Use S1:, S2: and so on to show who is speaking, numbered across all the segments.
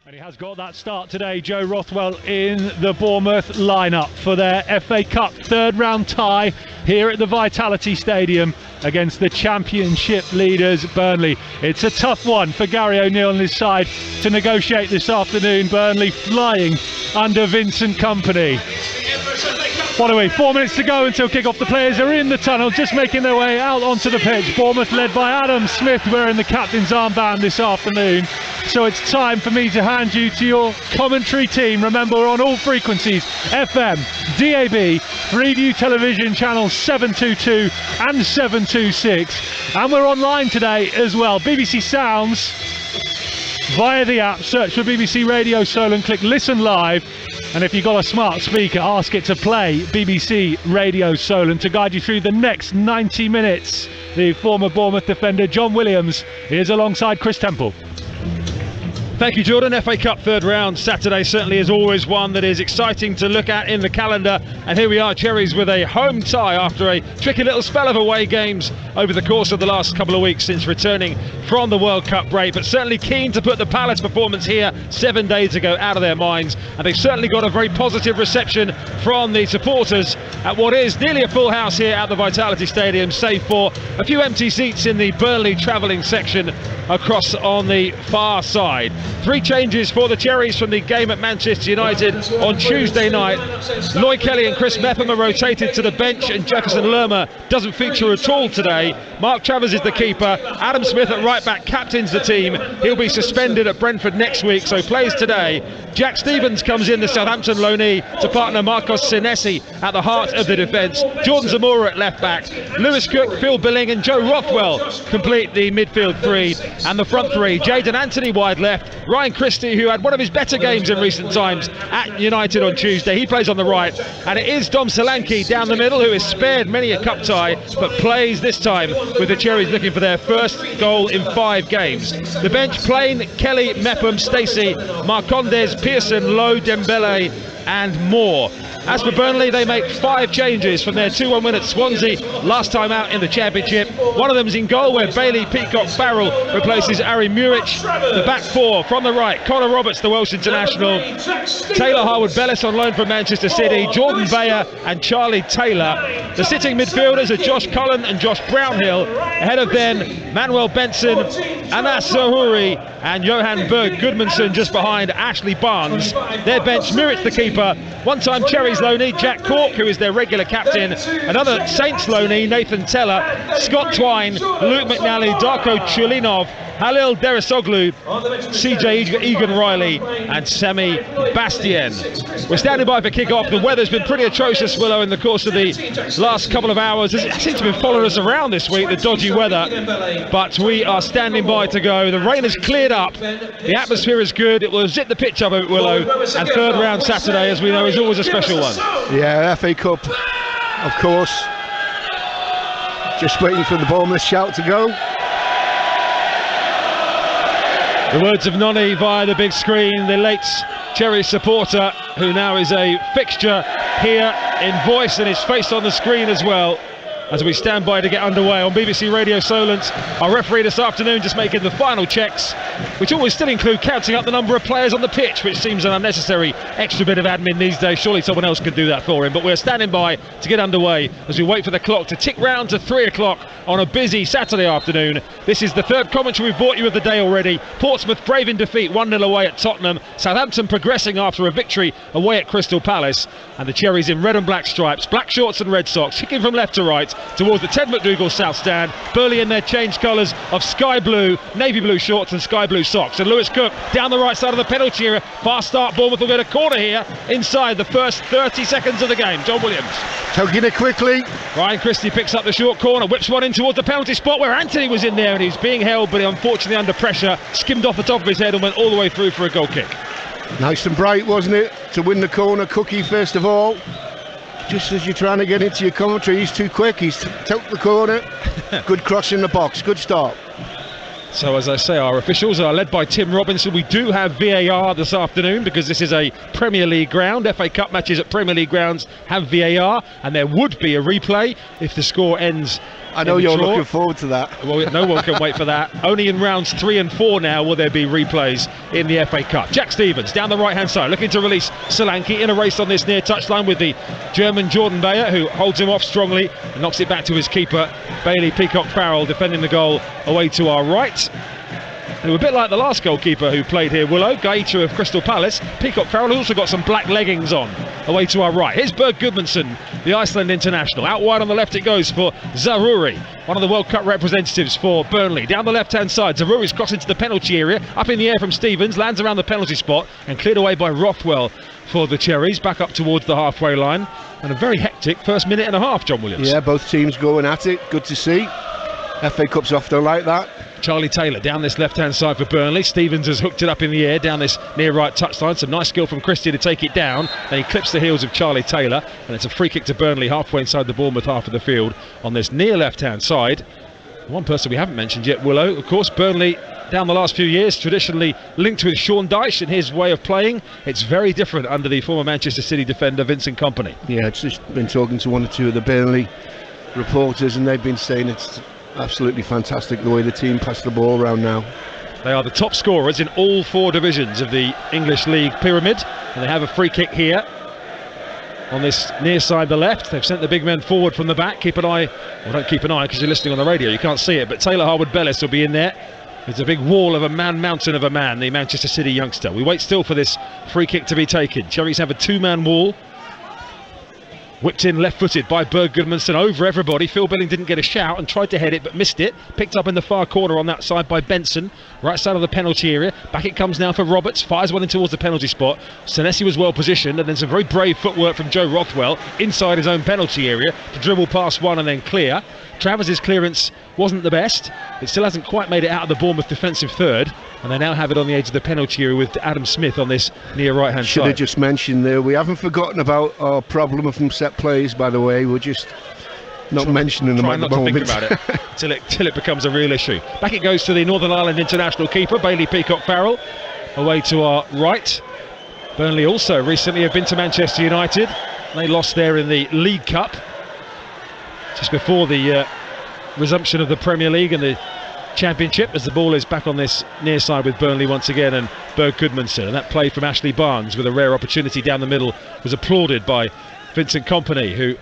S1: And he has got that start today, Joe Rothwell, in the Bournemouth lineup for their FA Cup third round tie here at the Vitality Stadium against the Championship leaders Burnley. It's a tough one for Gary O'Neill and his side to negotiate this afternoon. Burnley flying under Vincent Kompany. What are we? 4 minutes to go until kick-off. The players are in the tunnel, just making their way out onto the pitch. Bournemouth led by Adam Smith wearing the captain's armband this afternoon. So it's time for me to hand you to your commentary team. Remember, we're on all frequencies, FM, DAB, Freeview Television channels 722 and 726. And we're online today as well. BBC Sounds via the app. Search for BBC Radio Solent, click listen live. And if you've got a smart speaker, ask it to play BBC Radio Solent to guide you through the next 90 minutes. The former Bournemouth defender John Williams is alongside Chris Temple.
S2: Thank you, Jordan. FA Cup third round Saturday certainly is always one that is exciting to look at in the calendar. And here we are, Cherries, with a home tie after a tricky little spell of away games over the course of the last couple of weeks since returning from the World Cup break. But certainly keen to put the Palace performance here 7 days ago out of their minds. And they've certainly got a very positive reception from the supporters at what is nearly a full house here at the Vitality Stadium, save for a few empty seats in the Burnley travelling section across on the far side. 3 changes for the Cherries from the game at Manchester United on Tuesday night. Lloyd Kelly and Chris Mepham are rotated to the bench, and Jefferson Lerma doesn't feature at all today. Mark Travers is the keeper. Adam Smith at right back captains the team. He'll be suspended at Brentford next week, so plays today. Jack Stevens comes in, the Southampton loanee, to partner Marcos Senesi at the heart of the defence. Jordan Zamora at left back. Lewis Cook, Phil Billing and Joe Rothwell complete the midfield 3. And the front 3, Jadon Anthony wide left. Ryan Christie, who had one of his better games in recent times at United on Tuesday, he plays on the right. And it is Dom Solanke down the middle, who has spared many a cup tie, but plays this time with the Cherries looking for their first goal in 5 games. The bench plain: Kelly, Mepham, Stacey, Marcondes, Pearson, Lowe, Dembele and Moore. As for Burnley, they make 5 changes from their 2-1 win at Swansea last time out in the Championship. One of them's in goal, where Bailey Peacock Farrell replaces Ari Muric. The back 4 from the right: Conor Roberts, the Welsh international, Taylor Harwood-Bellis on loan from Manchester City, Jordan Bayer and Charlie Taylor. The sitting midfielders are Josh Cullen and Josh Brownhill. Ahead of them, Manuel Benson, Anas Zahouri and Johan Berg Gudmundsson just behind Ashley Barnes. Their bench: Muric the keeper, one-time Cherries loanee Jack Cork, who is their regular captain, another Saints loanee Nathan Teller, Scott Twine, Luke McNally, Darko Chulinov, Halil Derisoglu, CJ Egan-Riley and Semi Bastien. We're standing by for kick-off. The weather's been pretty atrocious, Willow, in the course of the last couple of hours. It seems to have been following us around this week, the dodgy weather, but we are standing by to go. The rain has cleared up, the atmosphere is good. It will zip the pitch up at Willow, and third round Saturday, as we know, is always a special one.
S3: Yeah, FA Cup, of course. Just waiting for the Bournemouth shout to go.
S2: The words of Nonny via the big screen, the late Cherry supporter, who now is a fixture here in voice and is faced on the screen as well, as we stand by to get underway on BBC Radio Solent. Our referee this afternoon just making the final checks, which always still include counting up the number of players on the pitch, which seems an unnecessary extra bit of admin these days. Surely someone else could do that for him, but we're standing by to get underway as we wait for the clock to tick round to 3 o'clock on a busy Saturday afternoon. This is the third commentary we've brought you of the day already. Portsmouth brave in defeat 1-0 away at Tottenham. Southampton progressing after a victory away at Crystal Palace. And the Cherries in red and black stripes, black shorts and red socks, kicking from left to right towards the Ted McDougall South Stand. Burnley in their changed colours of sky blue, navy blue shorts and sky blue socks. And Lewis Cook down the right side of the penalty area. Fast start, Bournemouth will get a corner here inside the first 30 seconds of the game. John Williams
S3: Taking it quickly.
S2: Ryan Christie picks up the short corner, whips one in towards the penalty spot where Anthony was in there, and he's being held, but unfortunately under pressure, skimmed off the top of his head and went all the way through for a goal kick.
S3: Nice and bright, wasn't it, to win the corner? Cookie first of all. Just as you're trying to get into your commentary, he's too quick. He's took the corner. Good cross in the box. Good start.
S2: So as I say, our officials are led by Tim Robinson. We do have VAR this afternoon because this is a Premier League ground. FA Cup matches at Premier League grounds have VAR, and there would be a replay if the score ends
S3: I know you're looking forward to that.
S2: Well, no one can wait for that. Only in rounds 3 and 4 now will there be replays in the FA Cup. Jack Stevens down the right hand side looking to release Solanke in a race on this near touchline with the German Jordan Bayer, who holds him off strongly and knocks it back to his keeper Bailey Peacock Farrell, defending the goal away to our right. They were a bit like the last goalkeeper who played here, Willow, Gaeta of Crystal Palace. Peacock Farrell also got some black leggings on, away to our right. Here's Berg Gudmundsson, the Iceland international. Out wide on the left it goes for Zaroury, one of the World Cup representatives for Burnley. Down the left-hand side, Zaroury's crossed into the penalty area, up in the air from Stevens, lands around the penalty spot and cleared away by Rothwell for the Cherries, back up towards the halfway line. And a very hectic first minute and a half, John Williams.
S3: Yeah, both teams going at it, good to see. FA Cup's often like that.
S2: Charlie Taylor down this left-hand side for Burnley. Stevens has hooked it up in the air down this near right touchline. Some nice skill from Christie to take it down. Then he clips the heels of Charlie Taylor, and it's a free kick to Burnley halfway inside the Bournemouth half of the field on this near left-hand side. One person we haven't mentioned yet, Willow, of course. Burnley down the last few years traditionally linked with Sean Dyche and his way of playing. It's very different under the former Manchester City defender Vincent Kompany.
S3: Yeah, it's just been talking to one or two of the Burnley reporters, and they've been saying it's absolutely fantastic the way the team pass the ball around now.
S2: They are the top scorers in all 4 divisions of the English League pyramid, and they have a free kick here on this near side, the left. They've sent the big men forward from the back. Keep an eye, well, don't keep an eye because you're listening on the radio, you can't see it, but Taylor Harwood-Bellis will be in there. It's a big wall of a man, mountain of a man, the Manchester City youngster. We wait still for this free kick to be taken. Cherries have a 2-man wall. Whipped in left-footed by Berg Gudmundsson over everybody. Phil Billing didn't get a shout and tried to head it but missed it. Picked up in the far corner on that side by Benson. Right side of the penalty area. Back it comes now for Roberts. Fires one in towards the penalty spot. Senesi was well positioned, and then some very brave footwork from Joe Rothwell inside his own penalty area to dribble past one and then clear. Travers' clearance wasn't the best. It still hasn't quite made it out of the Bournemouth defensive third, and they now have it on the edge of the penalty area with Adam Smith on this near right hand side.
S3: Should have just mentioned there, we haven't forgotten about our problem from set plays, by the way. We're just not mentioning them at the moment.
S2: Try not to think about it till it becomes a real issue. Back it goes to the Northern Ireland international keeper Bailey Peacock Farrell, away to our right. Burnley also recently have been to Manchester United. They lost there in the League Cup just before the resumption of the Premier League and the Championship, as the ball is back on this near side with Burnley once again, and Berg Gudmundsson, and that play from Ashley Barnes with a rare opportunity down the middle was applauded by Vincent Kompany, who,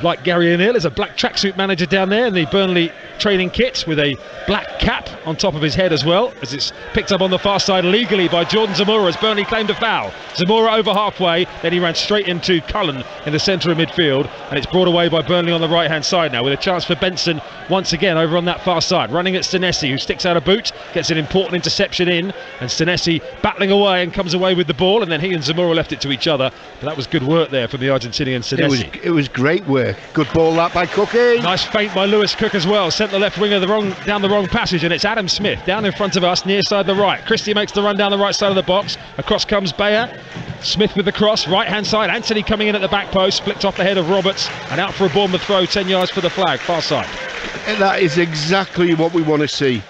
S2: like Gary O'Neill, is a black tracksuit manager down there in the Burnley training kit with a black cap on top of his head as well, as it's picked up on the far side legally by Jordan Zamora as Burnley claimed a foul. Zamora over halfway, then he ran straight into Cullen in the centre of midfield, and it's brought away by Burnley on the right hand side now with a chance for Benson once again over on that far side, running at Senesi, who sticks out a boot, gets an important interception in, and Senesi battling away and comes away with the ball, and then he and Zamora left it to each other, but that was good work there from the Argentinian Senesi.
S3: It was great work. Good ball that by Cookie.
S2: Nice feint by Lewis Cook as well. Sent the left winger down the wrong passage, and it's Adam Smith down in front of us, near side the right. Christie makes the run down the right side of the box. Across comes Bayer. Smith with the cross, right hand side. Anthony coming in at the back post, flicked off the head of Roberts, and out for a Bournemouth throw, 10 yards for the flag, far side.
S3: And that is exactly what we want to see.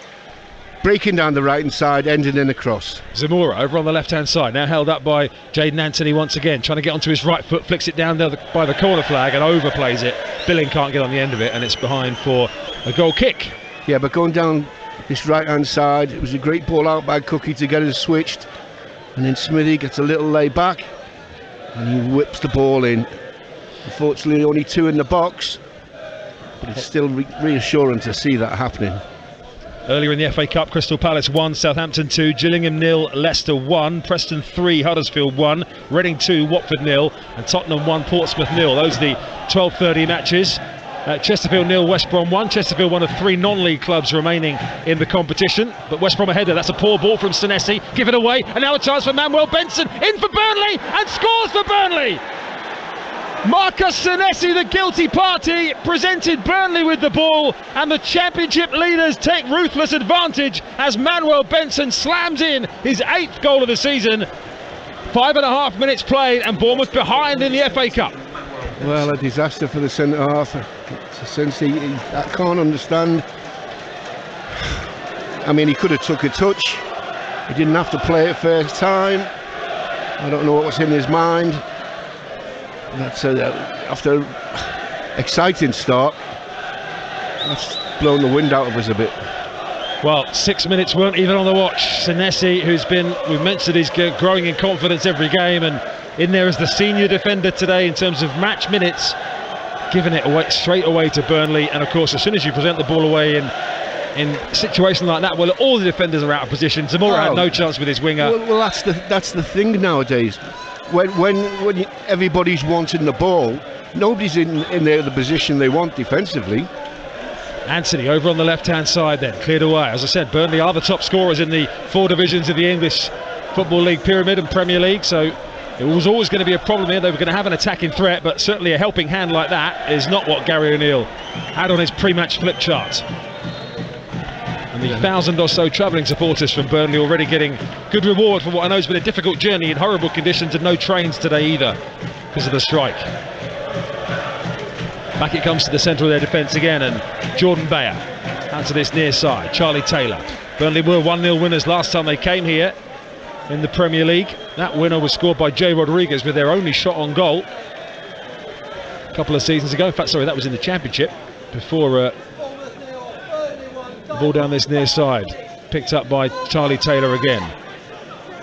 S3: Breaking down the right hand side, ending in a cross.
S2: Zamora over on the left hand side, now held up by Jayden Anthony once again, trying to get onto his right foot, flicks it down there by the corner flag and overplays it. Billing can't get on the end of it, and it's behind for a goal kick.
S3: Yeah, but going down this right hand side, it was a great ball out by Cookie to get it switched, and then Smithy gets a little lay back and he whips the ball in. Unfortunately only 2 in the box, but it's still reassuring to see that happening.
S2: Earlier in the FA Cup, Crystal Palace 1, Southampton 2, Gillingham 0, Leicester 1, Preston 3, Huddersfield 1, Reading 2, Watford 0, and Tottenham 1, Portsmouth 0. Those are the 12:30 matches. Chesterfield 0, West Brom 1. Chesterfield one of 3 non-league clubs remaining in the competition, but West Brom a header. That's a poor ball from Senesi, give it away, and now a chance for Manuel Benson, in for Burnley, and scores for Burnley. Marcus Senesi, the guilty party, presented Burnley with the ball, and the Championship leaders take ruthless advantage as Manuel Benson slams in his 8th goal of the season. 5.5 minutes played, and Bournemouth behind in the FA Cup.
S3: Well, a disaster for the centre half. It's a sense I can't understand. I mean, he could have took a touch. He didn't have to play it first time. I don't know what was in his mind. That's after exciting start. That's blown the wind out of us a bit.
S2: Well, 6 minutes weren't even on the watch. Senesi, who's been, we've mentioned, he's growing in confidence every game, and in there as the senior defender today in terms of match minutes, giving it away straight away to Burnley. And of course, as soon as you present the ball away in a situation like that, well, all the defenders are out of position. Zamora had no chance with his winger.
S3: Well, that's the thing nowadays. When everybody's wanting the ball, nobody's in the position they want defensively.
S2: Anthony over on the left-hand side then, cleared away. As I said, Burnley are the top scorers in the 4 divisions of the English Football League Pyramid and Premier League, so it was always going to be a problem here. They were going to have an attacking threat, but certainly a helping hand like that is not what Gary O'Neill had on his pre-match flip chart. And the 1,000 or so travelling supporters from Burnley already getting good reward for what I know has been a difficult journey in horrible conditions and no trains today either because of the strike. Back it comes to the centre of their defence again, and Jordan Bayer out to this near side. Charlie Taylor. Burnley were 1-0 winners last time they came here in the Premier League. That winner was scored by Jay Rodriguez with their only shot on goal a couple of seasons ago. In fact, sorry, that was in the Championship before the ball down this near side. Picked up by Charlie Taylor again.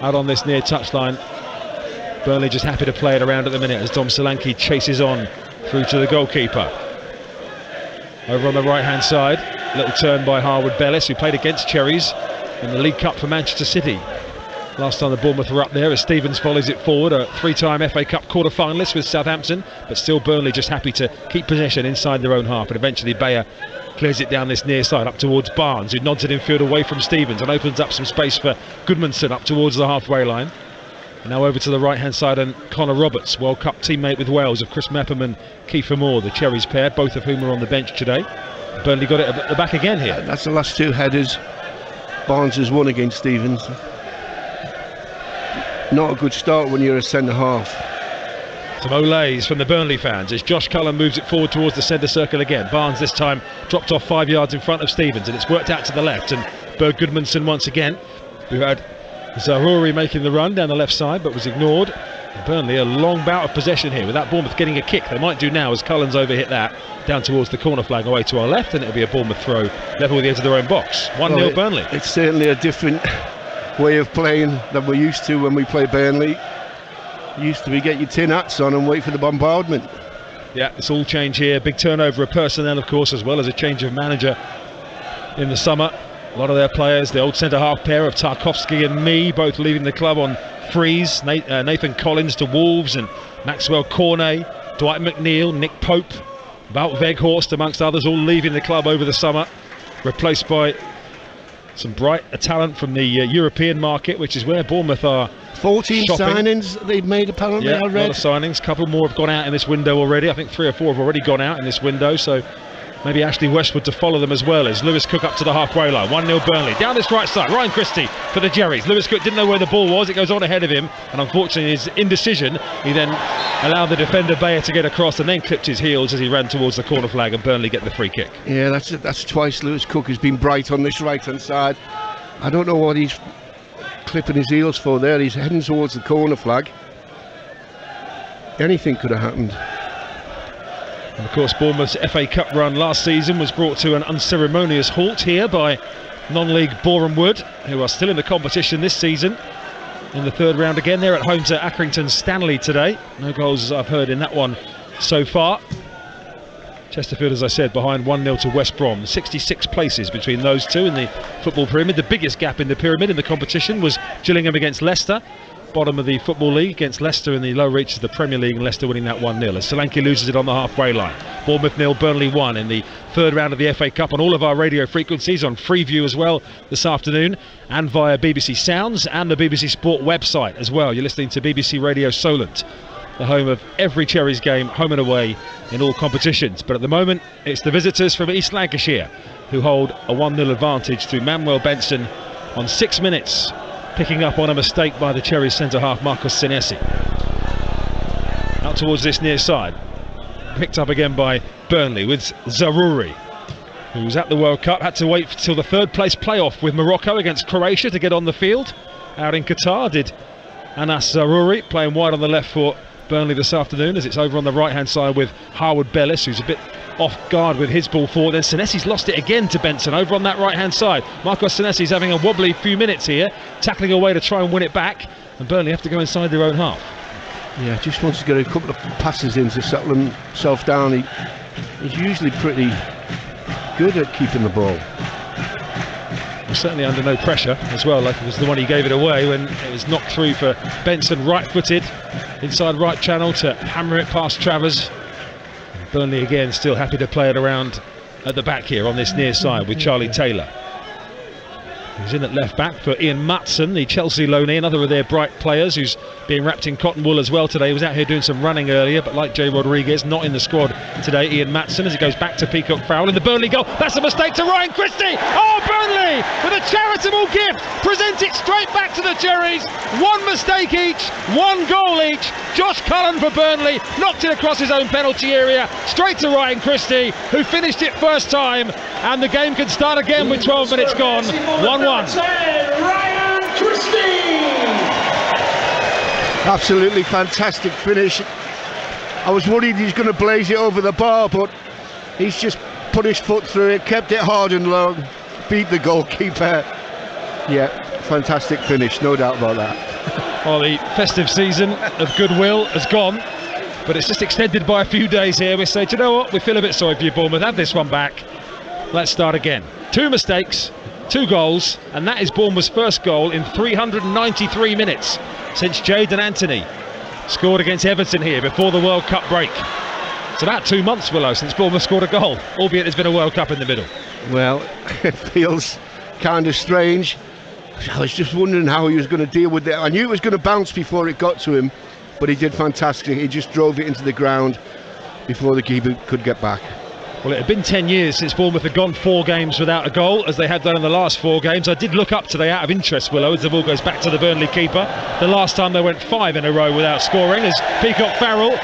S2: Out on this near touchline. Burnley just happy to play it around at the minute as Dom Solanke chases on through to the goalkeeper. Over on the right hand side, little turn by Harwood Bellis, who played against Cherries in the League Cup for Manchester City last time the Bournemouth were up there, as Stevens volleys it forward. A 3-time FA Cup quarter-finalist with Southampton, but still Burnley just happy to keep possession inside their own half, and eventually Bayer clears it down this near side up towards Barnes, who nods it infield away from Stevens and opens up some space for Goodmanson up towards the halfway line. Now over to the right hand side, and Connor Roberts, World Cup teammate with Wales of Chris Mepham and Kiefer Moore, the Cherries pair, both of whom are on the bench today. Burnley got it at the back again here.
S3: That's the last 2 headers Barnes has won against Stevens. Not a good start when you're a centre half.
S2: Some olays from the Burnley fans as Josh Cullen moves it forward towards the centre circle again. Barnes this time dropped off 5 yards in front of Stevens, and it's worked out to the left, and Berg Goodmanson once again, who had Zaroury making the run down the left side but was ignored. And Burnley a long bout of possession here without Bournemouth getting a kick. They might do now as Cullen's overhit that down towards the corner flag away to our left, and it'll be a Bournemouth throw level with the edge of their own box. 1-0 Burnley.
S3: It's certainly a different way of playing than we're used to when we play Burnley. Used to be get your tin hats on and wait for the bombardment.
S2: Yeah, it's all change here. Big turnover of personnel, of course, as well as a change of manager in the summer. A lot of their players, the old centre-half pair of Tarkowski and me, both leaving the club on freeze. Nathan Collins to Wolves, and Maxwell Cornet, Dwight McNeil, Nick Pope, Wout Weghorst, amongst others, all leaving the club over the summer, replaced by some bright talent from the European market, which is where Bournemouth are
S3: 14
S2: shopping.
S3: Signings they've made, apparently.
S2: Yeah,
S3: I read.
S2: a lot of signings. A couple more have gone out in this window already. I think 3 or 4 have already gone out in this window, so maybe Ashley Westwood to follow them as well, as Lewis Cook up to the halfway line. 1-0 Burnley. Down this right side, Ryan Christie for the Jerrys. Lewis Cook didn't know where the ball was. It goes on ahead of him, and unfortunately his indecision, he then allowed the defender Bayer to get across and then clipped his heels as he ran towards the corner flag, and Burnley get the free kick.
S3: Yeah, that's twice Lewis Cook has been bright on this right hand side. I don't know what he's clipping his heels for there. He's heading towards the corner flag. Anything could have happened.
S2: And of course, Bournemouth's FA Cup run last season was brought to an unceremonious halt here by non-league Boreham Wood, who are still in the competition this season. In the 3rd round again, they're at home to Accrington Stanley today. No goals, as I've heard, in that one so far. Chesterfield, as I said, behind 1-0 to West Brom. 66 places between those two in the football pyramid. The biggest gap in the pyramid in the competition was Gillingham against Leicester. Bottom of the Football League against Leicester in the low reaches of the Premier League, and Leicester winning that 1-0 as Solanke loses it on the halfway line. Bournemouth 0, Burnley 1 in the 3rd round of the FA Cup on all of our radio frequencies, on Freeview as well this afternoon, and via BBC Sounds and the BBC Sport website as well. You're listening to BBC Radio Solent, the home of every Cherries game, home and away in all competitions. But at the moment it's the visitors from East Lancashire who hold a 1-0 advantage through Manuel Benson on 6 minutes, picking up on a mistake by the Cherries centre-half Marcus Senesi. Out towards this near side, picked up again by Burnley with Zaroury, who was at the World Cup, had to wait till the 3rd place playoff with Morocco against Croatia to get on the field. Out in Qatar did Anas Zaroury, playing wide on the left for Burnley this afternoon, as it's over on the right hand side with Harwood Bellis, who's a bit off guard with his ball forward. Then Senesi's lost it again to Benson over on that right hand side. Marcos Senesi's having a wobbly few minutes here, tackling away to try and win it back, and Burnley have to go inside their own half.
S3: Yeah, just wants to get a couple of passes in to settle himself down. He's usually pretty good at keeping the ball.
S2: Well, certainly under no pressure as well, like it was the one he gave it away when it was knocked through for Benson, right-footed, inside right channel to hammer it past Travers. And Burnley again still happy to play it around at the back here on this near side with Charlie Taylor. He's in at left back for Ian Matson, the Chelsea loanee, another of their bright players who's being wrapped in cotton wool as well today. He was out here doing some running earlier, but like Jay Rodriguez, not in the squad today. Ian Matson, as it goes back to Peacock Farrell in the Burnley goal. That's a mistake to Ryan Christie. Oh, Burnley with a charitable gift presents it straight back to the Cherries. One mistake each, one goal each. Josh Cullen for Burnley knocked it across his own penalty area, straight to Ryan Christie, who finished it first time, and the game can start again with 12 minutes gone. 1-1.
S4: Ryan Christie!
S3: Absolutely fantastic finish. I was worried he's going to blaze it over the bar, but he's just put his foot through it, kept it hard and long, beat the goalkeeper. Yeah, fantastic finish, no doubt about that.
S2: Well, the festive season of goodwill has gone, but it's just extended by a few days here. We say, do you know what, we feel a bit sorry for you, Bournemouth, have this one back. Let's start again. 2 mistakes, 2 goals, and that is Bournemouth's first goal in 393 minutes since Jadon Anthony scored against Everton here before the World Cup break. It's about 2 months, Willow, since Bournemouth scored a goal, albeit there's been a World Cup in the middle.
S3: Well, it feels kind of strange. I was just wondering how he was going to deal with it. I knew it was going to bounce before it got to him, but he did fantastic. He just drove it into the ground before the keeper could get back.
S2: Well, it had been 10 years since Bournemouth had gone 4 games without a goal, as they had done in the last 4 games. I did look up today out of interest, Willow, as the ball goes back to the Burnley keeper. The last time they went 5 in a row without scoring, as Peacock Farrell.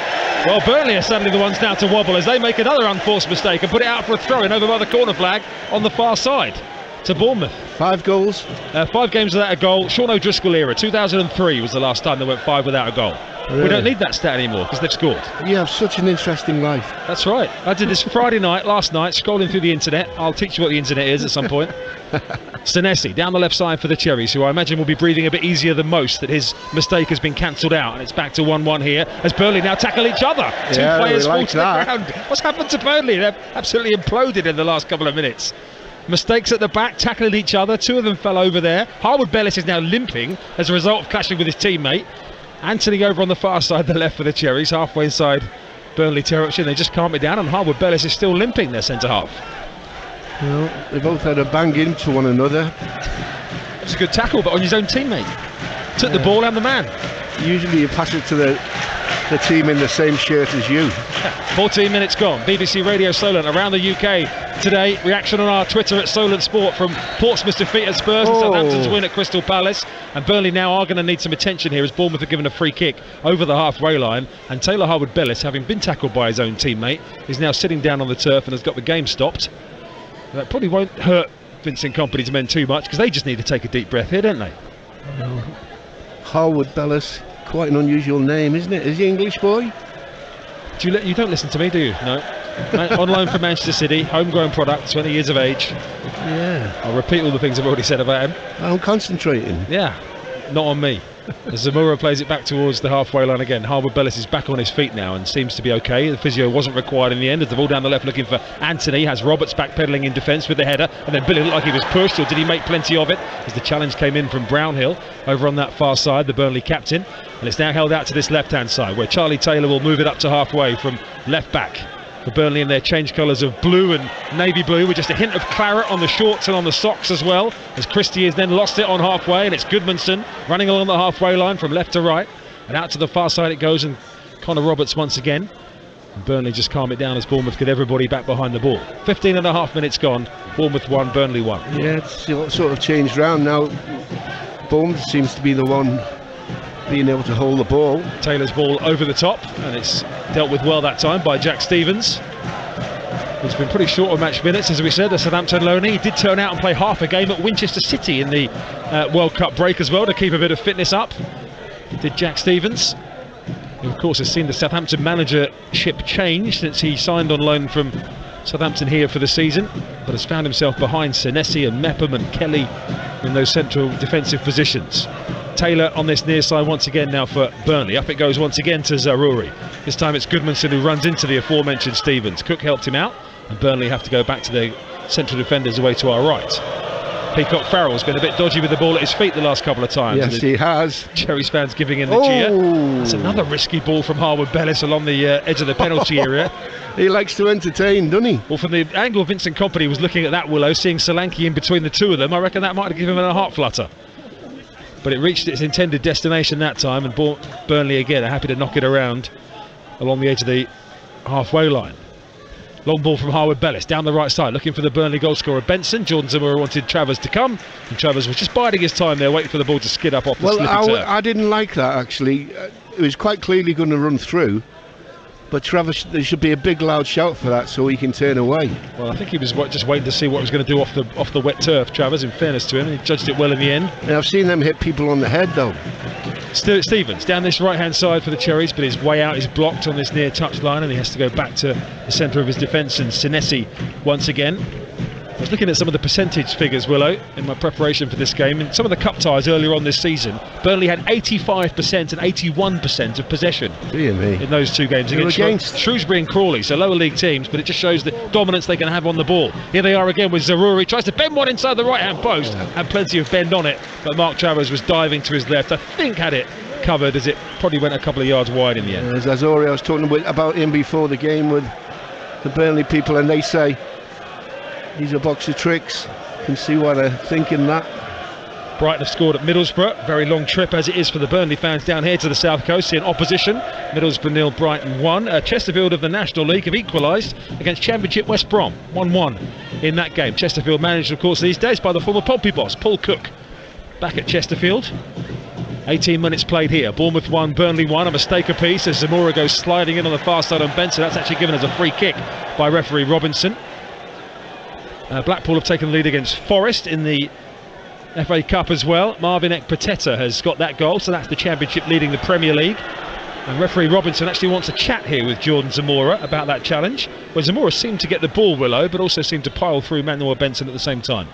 S2: Well, Burnley are suddenly the ones now to wobble as they make another unforced mistake and put it out for a throw-in over by the corner flag on the far side to Bournemouth.
S3: 5 goals?
S2: 5 games without a goal. Sean O'Driscoll era, 2003 was the last time they went 5 without a goal. Really? We don't need that stat anymore because they've scored.
S3: You have such an interesting life.
S2: That's right. I did this Friday night, last night, scrolling through the internet. I'll teach you what the internet is at some point. Senesi down the left side for the Cherries, who I imagine will be breathing a bit easier than most that his mistake has been cancelled out, and it's back to 1-1 here as Burnley now tackle each other. 2 players fall to the ground. What's happened to Burnley? They've absolutely imploded in the last couple of minutes. Mistakes at the back, tackling each other. 2 of them fell over there. Harwood Bellis is now limping as a result of clashing with his teammate. Anthony over on the far side, the left for the Cherries, halfway inside Burnley territory. They just calm it down, and Harwood Bellis is still limping, their centre half.
S3: Well, they both had a bang into one another.
S2: It's a good tackle, but on his own teammate. Took the ball and the man.
S3: Usually you pass it to the team in the same shirt as you.
S2: 14 minutes gone. BBC Radio Solent around the UK today. Reaction on our Twitter at Solent Sport from Portsmouth's defeat at Spurs and Southampton's win at Crystal Palace. And Burnley now are going to need some attention here as Bournemouth are given a free kick over the halfway line. And Taylor Harwood-Bellis, having been tackled by his own teammate, is now sitting down on the turf and has got the game stopped. That probably won't hurt Vincent Kompany's men too much because they just need to take a deep breath here, don't they?
S3: Harwood-Bellis, quite an unusual name, isn't it? Is he English boy?
S2: You don't listen to me, do you? No. On loan from Manchester City, homegrown product, 20 years of age.
S3: Yeah.
S2: I'll repeat all the things I've already said about him.
S3: I'm concentrating.
S2: Yeah, not on me. As Zamora plays it back towards the halfway line again, Harwood-Bellis is back on his feet now and seems to be okay. The physio wasn't required in the end as the ball down the left looking for Anthony. Has Roberts backpedaling in defence with the header, and then Billy looked like he was pushed, or did he make plenty of it as the challenge came in from Brownhill over on that far side, the Burnley captain. And it's now held out to this left hand side where Charlie Taylor will move it up to halfway from left back. For Burnley in their change colours of blue and navy blue with just a hint of claret on the shorts and on the socks as well, as Christie has then lost it on halfway, and it's Goodmanson running along the halfway line from left to right, and out to the far side it goes, and Connor Roberts once again. And Burnley just calm it down as Bournemouth get everybody back behind the ball. 15 and a half minutes gone, Bournemouth 1, Burnley 1.
S3: Yeah, it's sort of changed round now. Bournemouth seems to be the one being able to hold the ball.
S2: Taylor's ball over the top, and it's dealt with well that time by Jack Stevens. He's been pretty short of match minutes, as we said, the Southampton loanee. He did turn out and play half a game at Winchester City in the World Cup break as well to keep a bit of fitness up. He did Jack Stevens, who of course has seen the Southampton managership change since he signed on loan from Southampton here for the season, but has found himself behind Senesi and Mepham and Kelly in those central defensive positions. Taylor on this near side once again now for Burnley. Up it goes once again to Zaroury. This time it's Goodmanson who runs into the aforementioned Stevens. Cook helped him out, and Burnley have to go back to their central defenders away to our right. Peacock Farrell's been a bit dodgy with the ball at his feet the last couple of times.
S3: Yes, he has.
S2: Cherries fans giving in the cheer. That's another risky ball from Harwood Bellis along the edge of the penalty area.
S3: He likes to entertain, doesn't he?
S2: Well, from the angle Vincent Kompany was looking at that, Willow, seeing Solanke in between the two of them, I reckon that might have given him a heart flutter. But it reached its intended destination that time, and Burnley again are happy to knock it around along the edge of the halfway line. Long ball from Harwood Bellis down the right side, looking for the Burnley goalscorer Benson. Jordan Zamora wanted Travers to come, and Travers was just biding his time there, waiting for the ball to skid up off the slippy turf.
S3: I didn't like that, actually. It was quite clearly going to run through, but Travers, there should be a big loud shout for that so he can turn away.
S2: Well, I think he was just waiting to see what he was going to do off the wet turf, Travers, in fairness to him, and he judged it well in the end.
S3: And I've seen them hit people on the head, though.
S2: Stevens down this right hand side for the Cherries, but his way out is blocked on this near touch line, and he has to go back to the centre of his defence. And Senesi once again. I was looking at some of the percentage figures, Willow, in my preparation for this game, and some of the cup ties earlier on this season. Burnley had 85% and 81% of possession in those two games against Shrewsbury and Crawley, so lower league teams, but it just shows the dominance they can have on the ball. Here they are again with Zaroury, tries to bend one inside the right hand post, and plenty of bend on it, but Mark Travers was diving to his left, I think had it covered, as it probably went a couple of yards wide in the end.
S3: Zaroury, I was talking about him before the game with the Burnley people, and they say he's a box of tricks. Can see why they're thinking that.
S2: Brighton have scored at Middlesbrough. Very long trip as it is for the Burnley fans down here to the south coast in opposition. Middlesbrough 0, Brighton 1. Chesterfield of the National League have equalised against Championship West Brom 1-1 in that game. Chesterfield managed, of course, these days by the former Pompey boss Paul Cook. Back at Chesterfield. 18 minutes played here. Bournemouth 1, Burnley 1. A mistake apiece as Zamora goes sliding in on the far side on Benson. That's actually given as a free kick by referee Robinson. Blackpool have taken the lead against Forest in the FA Cup as well. Marvin Ekpateta has got that goal, so that's the Championship leading the Premier League. And referee Robinson actually wants a chat here with Jordan Zamora about that challenge. Well, Zamora seemed to get the ball, Willow, but also seemed to pile through Manuel Benson at the same time.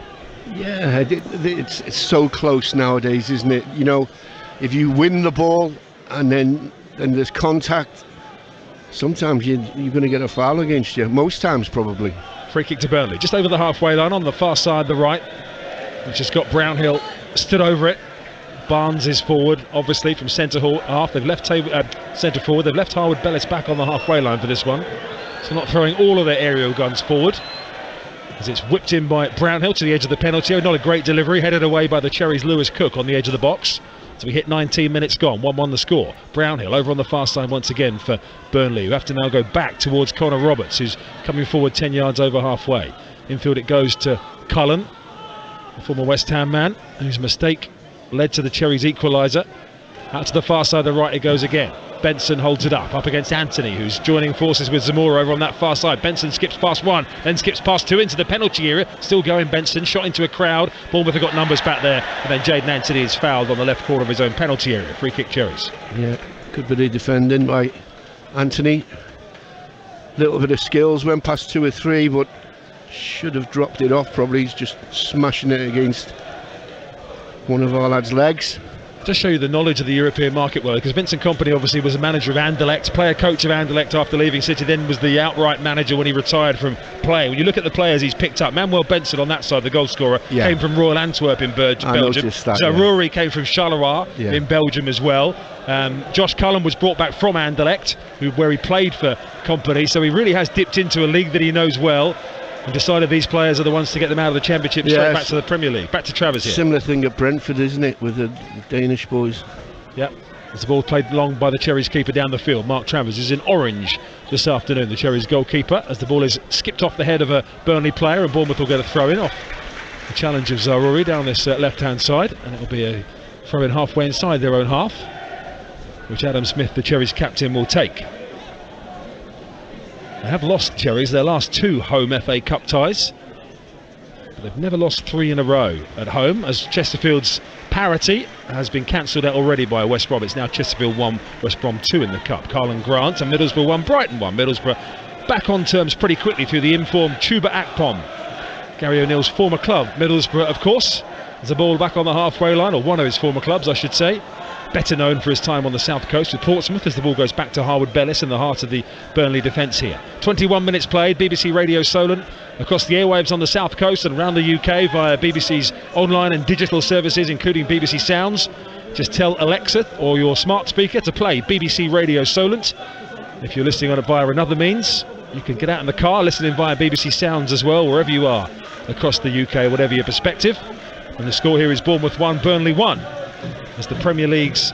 S3: Yeah, it's so close nowadays, isn't it? You know, if you win the ball and then there's contact, sometimes you're going to get a foul against you. Most times, probably.
S2: Free kick to Burnley, just over the halfway line on the far side, the right, which has got Brownhill stood over it. Barnes is forward, obviously from centre half. They've left centre forward. They've left Harwood Bellis back on the halfway line for this one, so not throwing all of their aerial guns forward. As it's whipped in by Brownhill to the edge of the penalty area. Not a great delivery, headed away by the Cherries' Lewis Cook on the edge of the box. So we hit 19 minutes gone, 1-1 the score. Brownhill over on the far side once again for Burnley, who have to now go back towards Connor Roberts, who's coming forward 10 yards over halfway. Infield it goes to Cullen, the former West Ham man, whose mistake led to the Cherries' equaliser. Out to the far side, the right it goes again. Benson holds it up against Anthony, who's joining forces with Zamora over on that far side. Benson skips past one, then skips past two into the penalty area. Still going Benson, shot into a crowd. Bournemouth have got numbers back there, and then Jayden Anthony is fouled on the left corner of his own penalty area. Free kick Cherries.
S3: Yeah, good bit of defending by Anthony. Little bit of skills, went past two or three, but should have dropped it off. Probably he's just smashing it against one of our lads' legs.
S2: Just show you the knowledge of the European market world, because Vincent Kompany obviously was a manager of Anderlecht, player coach of Anderlecht after leaving City, then was the outright manager when he retired from play. When you look at the players he's picked up, Manuel Benson on that side, the goal scorer, came from Royal Antwerp in Belgium. Zaroury came from Charleroi in Belgium as well. Josh Cullen was brought back from Anderlecht, where he played for Kompany, so he really has dipped into a league that he knows well, and decided these players are the ones to get them out of the Championship straight back to the Premier League. Back to Travers here.
S3: Similar thing at Brentford, isn't it, with the Danish boys?
S2: Yep. As the ball played long by the Cherries keeper down the field. Mark Travers is in orange this afternoon, the Cherries goalkeeper, as the ball is skipped off the head of a Burnley player, and Bournemouth will get a throw-in off the challenge of Zaroury down this left-hand side, and it will be a throw-in halfway inside their own half, which Adam Smith, the Cherries captain, will take. They have lost, Cherries, their last two home FA Cup ties, but they've never lost three in a row at home, as Chesterfield's parity has been cancelled out already by West Brom. It's now Chesterfield 1, West Brom 2 in the Cup. Carlin Grant and Middlesbrough 1, Brighton 1. Middlesbrough back on terms pretty quickly through the informed Chuba Akpom, Gary O'Neill's former club, Middlesbrough of course. There's a ball back on the halfway line, or one of his former clubs I should say. Better known for his time on the south coast with Portsmouth, as the ball goes back to Harwood Bellis in the heart of the Burnley defence here. 21 minutes played, BBC Radio Solent, across the airwaves on the south coast and around the UK via BBC's online and digital services, including BBC Sounds. Just tell Alexa or your smart speaker to play BBC Radio Solent. If you're listening on it via another means, you can get out in the car, listening via BBC Sounds as well, wherever you are across the UK, whatever your perspective. And the score here is Bournemouth 1, Burnley 1. As the Premier League's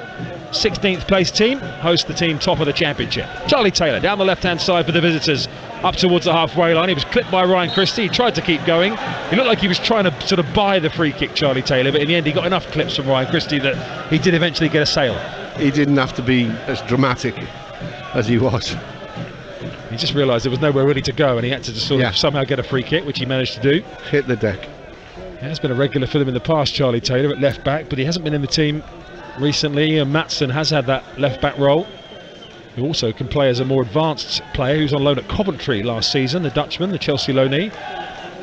S2: 16th place team hosts the team top of the Championship. Charlie Taylor down the left-hand side for the visitors, up towards the halfway line. He was clipped by Ryan Christie. He tried to keep going. He looked like he was trying to sort of buy the free kick, Charlie Taylor, but in the end he got enough clips from Ryan Christie that he did eventually get a sail.
S3: He didn't have to be as dramatic as he was.
S2: He just realised there was nowhere really to go, and he had to just sort of somehow get a free kick, which he managed to do.
S3: Hit the deck.
S2: He has been a regular for them in the past, Charlie Taylor, at left back, but he hasn't been in the team recently. And Maatsen has had that left back role, who also can play as a more advanced player, who's on loan at Coventry last season, the Dutchman, the Chelsea loanee.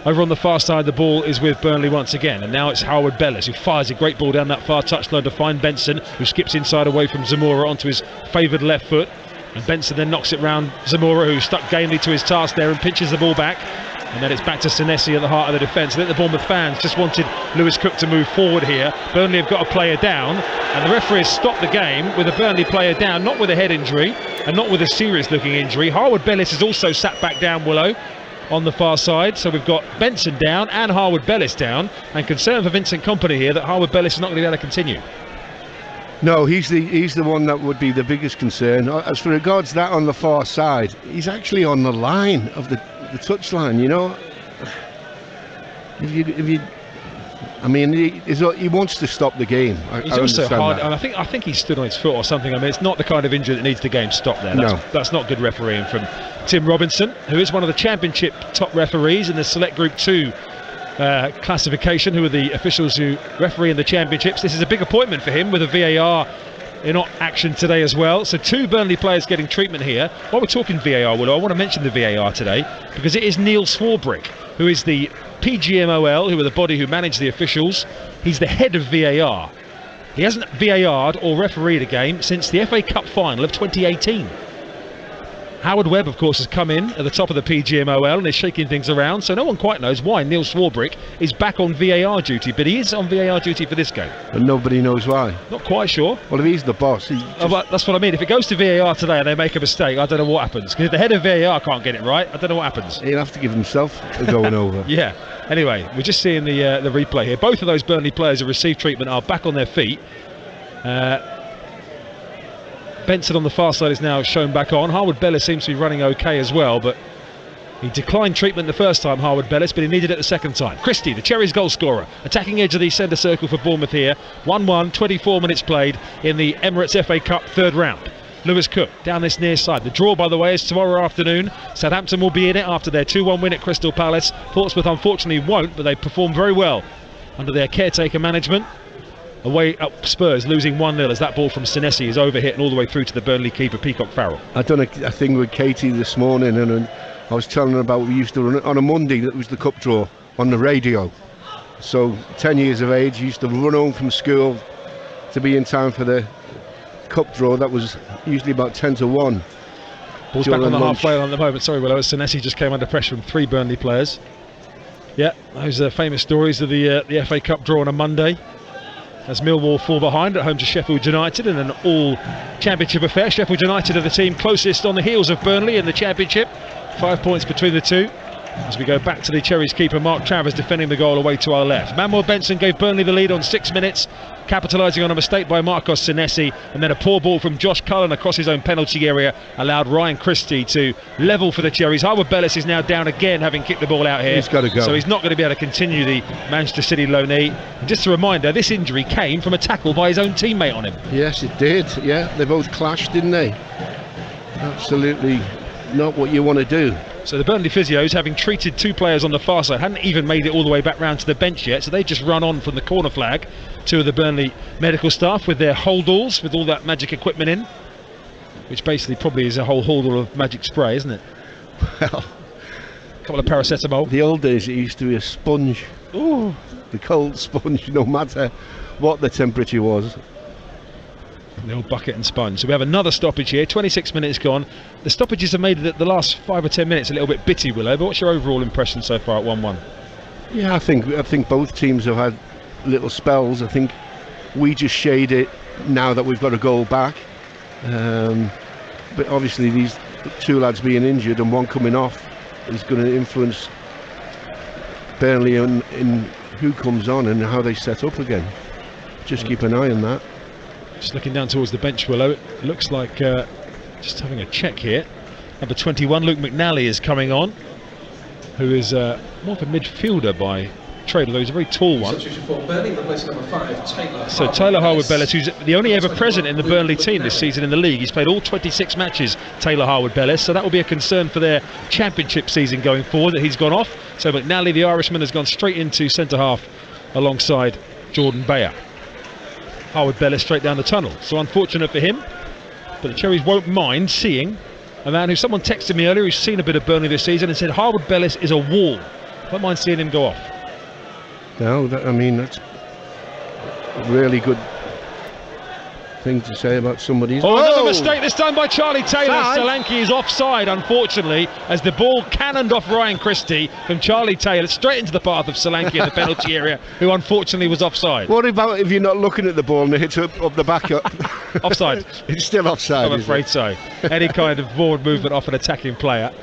S2: Over on the far side, the ball is with Burnley once again, and now it's Harwood Bellis who fires a great ball down that far touchline to find Benson, who skips inside away from Zamora onto his favoured left foot, and Benson then knocks it round Zamora, who stuck gamely to his task there and pinches the ball back. And then it's back to Senesi at the heart of the defence. I think the Bournemouth fans just wanted Lewis Cook to move forward here. Burnley have got a player down, and the referee has stopped the game with a Burnley player down, not with a head injury and not with a serious looking injury. Harwood Bellis has also sat back down, Willow, on the far side. So we've got Benson down and Harwood Bellis down, and concern for Vincent Kompany here that Harwood Bellis is not going to be able to continue.
S3: No, he's the one that would be the biggest concern. As for regards that on the far side, he's actually on the line of the touchline, you know. I mean, he wants to stop the game.
S2: He's also hard, and I think he stood on his foot or something. I mean, it's not the kind of injury that needs the game stopped there. That's not good refereeing from Tim Robinson, who is one of the Championship top referees in the Select Group 2 classification, who are the officials who referee in the Championships. This is a big appointment for him, with a VAR in action today as well. So 2 Burnley players getting treatment here. While we're talking VAR, Willow, I want to mention the VAR today, because it is Neil Swarbrick, who is the PGMOL, who are the body who manage the officials. He's the head of VAR. He hasn't VAR'd or refereed a game since the FA Cup final of 2018. Howard Webb, of course, has come in at the top of the PGMOL and is shaking things around, so no one quite knows why Neil Swarbrick is back on VAR duty, but he is on VAR duty for this game.
S3: And nobody knows why.
S2: Not quite sure.
S3: Well, if he's the boss...
S2: that's what I mean. If it goes to VAR today and they make a mistake, I don't know what happens. Because if the head of VAR can't get it right, I don't know what happens.
S3: He'll have to give himself a going over.
S2: Yeah. Anyway, we're just seeing the replay here. Both of those Burnley players who received treatment are back on their feet. Benson on the far side is now shown back on. Harwood Bellis seems to be running okay as well, but he declined treatment the first time, Harwood Bellis, but he needed it the second time. Christie, the Cherries goal scorer, attacking edge of the centre circle for Bournemouth here. 1-1, 24 minutes played in the Emirates FA Cup third round. Lewis Cook down this near side. The draw, by the way, is tomorrow afternoon. Southampton will be in it after their 2-1 win at Crystal Palace. Portsmouth unfortunately won't, but they performed very well under their caretaker management. Away up Spurs, losing 1-0 as that ball from Senesi is overhit and all the way through to the Burnley keeper, Peacock Farrell.
S3: I've done a thing with Katie this morning, and I was telling her about, we used to run on a Monday, that was the cup draw, on the radio. So 10 years of age, used to run home from school to be in time for the cup draw. That was usually about 10 to 1.
S2: Ball's back on the halfway line at the moment. Sorry, Willow, Senesi just came under pressure from 3 Burnley players. Yeah, those are famous stories of the FA Cup draw on a Monday, as Millwall fall behind at home to Sheffield United in an all-championship affair. Sheffield United are the team closest on the heels of Burnley in the Championship. 5 points between the two. As we go back to the Cherries keeper, Mark Travers defending the goal away to our left. Manuel Benson gave Burnley the lead on 6 minutes, capitalising on a mistake by Marcos Senesi, and then a poor ball from Josh Cullen across his own penalty area allowed Ryan Christie to level for the Cherries. Harwood Bellis is now down again, having kicked the ball out here.
S3: He's got to go.
S2: So he's not going to be able to continue, the Manchester City loanee. And just a reminder, this injury came from a tackle by his own teammate on him.
S3: Yes, it did. Yeah, they both clashed, didn't they? Absolutely not what you want to do.
S2: So the Burnley physios, having treated 2 players on the far side, hadn't even made it all the way back round to the bench yet, so they just run on from the corner flag. 2 of the Burnley medical staff with their holdalls, with all that magic equipment in, which basically probably is a whole holdall of magic spray, isn't it?
S3: Well,
S2: A couple of paracetamol.
S3: the old days it used to be a sponge.
S2: Ooh.
S3: The cold sponge, no matter what the temperature was.
S2: The old bucket and sponge. So we have another stoppage here. 26 minutes gone. The stoppages have made the last 5 or 10 minutes a little bit bitty, Willow. But what's your overall impression so far at 1-1?
S3: Yeah, I think both teams have had little spells. I think we just shade it now that we've got a goal back. But obviously these two lads being injured and one coming off is going to influence Burnley in who comes on and how they set up again. Just keep an eye on that.
S2: Just looking down towards the bench, Willow. It looks like, just having a check here, number 21, Luke McNally, is coming on, who is more of a midfielder by trade, although he's a very tall one. So Taylor Harwood-Bellis, who's the only ever present in the Burnley team this season in the league. He's played all 26 matches, Taylor Harwood-Bellis, so that will be a concern for their championship season going forward, that he's gone off. So McNally, the Irishman, has gone straight into centre-half alongside Jordan Bayer. Harwood-Bellis straight down the tunnel, so unfortunate for him, but the Cherries won't mind seeing a man who someone texted me earlier who's seen a bit of Burnley this season and said Harwood-Bellis is a wall. Won't mind seeing him go off.
S3: No, I mean, that's a really good thing to say about somebody.
S2: Oh, another mistake this time by Charlie Taylor. Solanke is offside, unfortunately, as the ball cannoned off Ryan Christie from Charlie Taylor straight into the path of Solanke in the penalty area, who unfortunately was offside.
S3: What about if you're not looking at the ball and it hits up the back?
S2: Offside.
S3: It's still offside.
S2: I'm afraid so. Any kind of forward movement off an attacking player.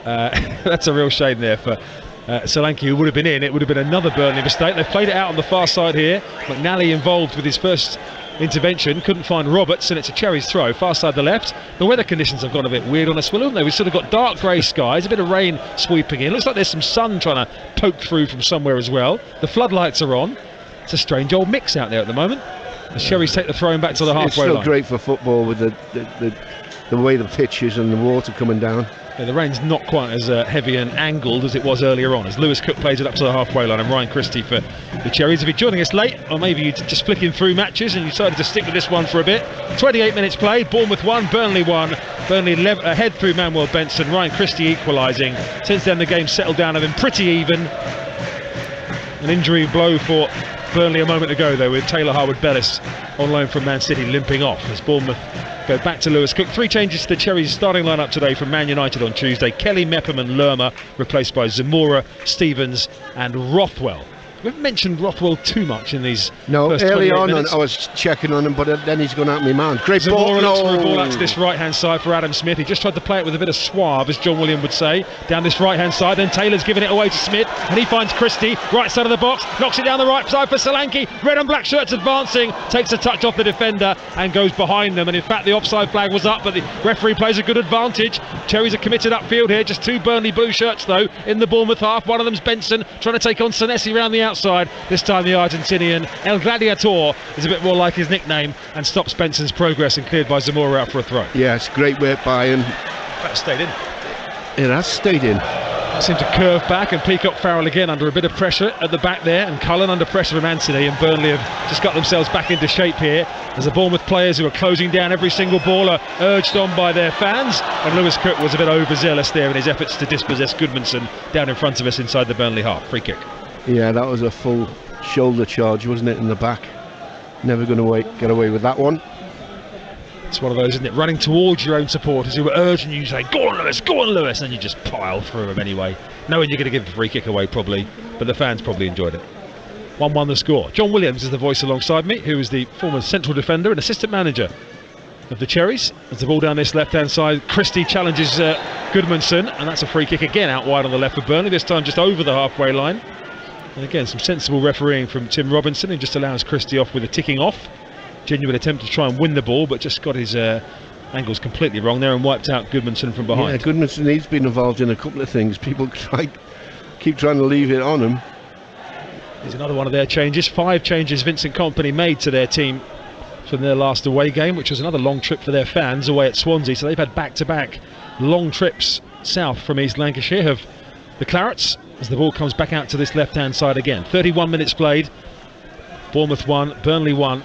S2: That's a real shame there for Solanke, who would have been in. It would have been another Burnley mistake. They've played it out on the far side here. McNally involved with his first intervention, couldn't find Roberts, and it's a Cherries throw, far side the left. The weather conditions have gone a bit weird on us, haven't they? We've sort of got dark grey skies, a bit of rain sweeping in. Looks like there's some sun trying to poke through from somewhere as well. The floodlights are on. It's a strange old mix out there at the moment. The Cherries take the throwing back to the halfway line.
S3: It's still great for football with the way the pitch is and the water coming down.
S2: Yeah, the rain's not quite as heavy and angled as it was earlier on, as Lewis Cook plays it up to the halfway line, and Ryan Christie for the Cherries. If you're joining us late, or maybe you're just flicking through matches and you decided to stick with this one for a bit, 28 minutes played, Bournemouth 1, Burnley 1. Burnley ahead through Manuel Benson, Ryan Christie equalising. Since then the game's settled down, have been pretty even. An injury blow for Burnley a moment ago though, with Taylor Harwood-Bellis on loan from Man City limping off as Bournemouth go back to Lewis Cook. 3 changes to the Cherries starting lineup today from Man United on Tuesday. Kelly, Mepham and Lerma replaced by Zamora, Stevens and Rothwell. We haven't mentioned Rothwell too much in these first
S3: early
S2: 28
S3: on
S2: minutes.
S3: I was checking on him, but then he's gone out of my mind. Great
S2: Zamora
S3: ball.
S2: looks for a ball out to this right hand side for Adam Smith. He just tried to play it with a bit of suave, as John William would say, down this right hand side. Then Taylor's giving it away to Smith, and he finds Christie right side of the box, knocks it down the right side for Solanke. Red and black shirts advancing, takes a touch off the defender and goes behind them, and in fact the offside flag was up, but the referee plays a good advantage. Cherries are committed upfield here, just 2 Burnley blue shirts though in the Bournemouth half. One of them's Benson trying to take on Senesi around the outside. This time the Argentinian El Gladiator is a bit more like his nickname and stops Benson's progress, and cleared by Zamora out for a throw.
S3: Yes, great work by him.
S2: That stayed in.
S3: It has stayed in.
S2: Seemed to curve back, and Peacock Farrell again under a bit of pressure at the back there, and Cullen under pressure from Anthony, and Burnley have just got themselves back into shape here as the Bournemouth players, who are closing down every single ball, are urged on by their fans, and Lewis Cook was a bit overzealous there in his efforts to dispossess Goodmanson down in front of us inside the Burnley half. Free kick.
S3: Yeah, that was a full shoulder charge, wasn't it, in the back. Never going to get away with that one.
S2: It's one of those, isn't it? Running towards your own supporters who were urging you, saying, go on Lewis, and then you just pile through them anyway, knowing you're going to give the free kick away probably, but the fans probably enjoyed it. 1-1 the score. John Williams is the voice alongside me, who is the former central defender and assistant manager of the Cherries. As the ball down this left hand side, Christie challenges Goodmanson, and that's a free kick again out wide on the left for Burnley, this time just over the halfway line. And again, some sensible refereeing from Tim Robinson, who just allows Christie off with a ticking off. Genuine attempt to try and win the ball, but just got his angles completely wrong there and wiped out Goodmanson from behind.
S3: Yeah, Goodmanson, he's been involved in a couple of things. People keep trying to leave it on him.
S2: Here's another one of their changes. 5 changes Vincent Kompany made to their team from their last away game, which was another long trip for their fans away at Swansea. So they've had back-to-back long trips south from East Lancashire of the Clarets, as the ball comes back out to this left-hand side again. 31 minutes played. Bournemouth 1, Burnley 1.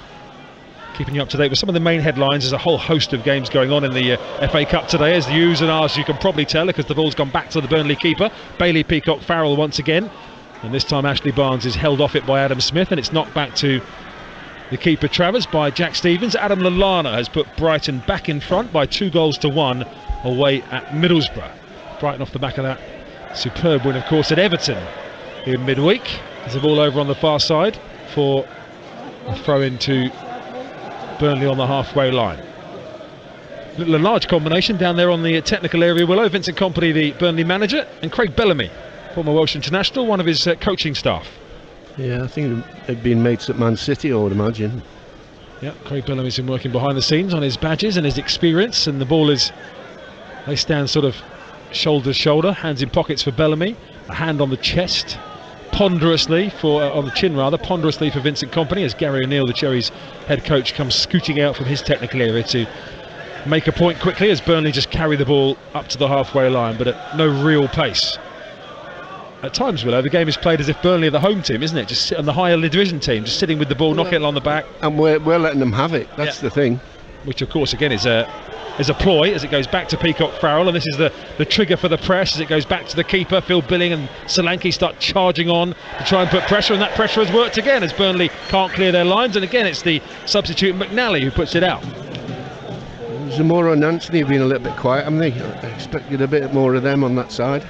S2: Keeping you up to date with some of the main headlines. There's a whole host of games going on in the FA Cup today, as the U's and R's, you can probably tell, because the ball's gone back to the Burnley keeper, Bailey Peacock Farrell once again, and this time Ashley Barnes is held off it by Adam Smith, and it's knocked back to the keeper Travers by Jack Stevens. Adam Lallana has put Brighton back in front by 2-1 away at Middlesbrough. Brighton off the back of that superb win, of course, at Everton in midweek. There's a ball over on the far side for a throw into Burnley on the halfway line. A large combination down there on the technical area. Willow, Vincent Kompany, the Burnley manager, and Craig Bellamy, former Welsh international, one of his coaching staff.
S3: Yeah, I think they've been mates at Man City, I would imagine.
S2: Yeah, Craig Bellamy's been working behind the scenes on his badges and his experience, and the ball is, they stand sort of shoulder to shoulder, hands in pockets for Bellamy, a hand on the chest, ponderously on the chin rather, ponderously for Vincent Kompany, as Gary O'Neill, the Cherries head coach, comes scooting out from his technical area to make a point quickly, as Burnley just carry the ball up to the halfway line, but at no real pace. At times, Willow, the game is played as if Burnley are the home team, isn't it? Just sit on the higher division team, just sitting with the ball, knocking it along the back.
S3: And we're letting them have it, that's the thing.
S2: Which, of course, again, is a ploy as it goes back to Peacock Farrell, and this is the trigger for the press as it goes back to the keeper. Phil Billing and Solanke start charging on to try and put pressure, and that pressure has worked again as Burnley can't clear their lines, and again it's the substitute McNally who puts it out.
S3: Zamora and Anthony have been a little bit quiet, haven't they? I expected a bit more of them on that side.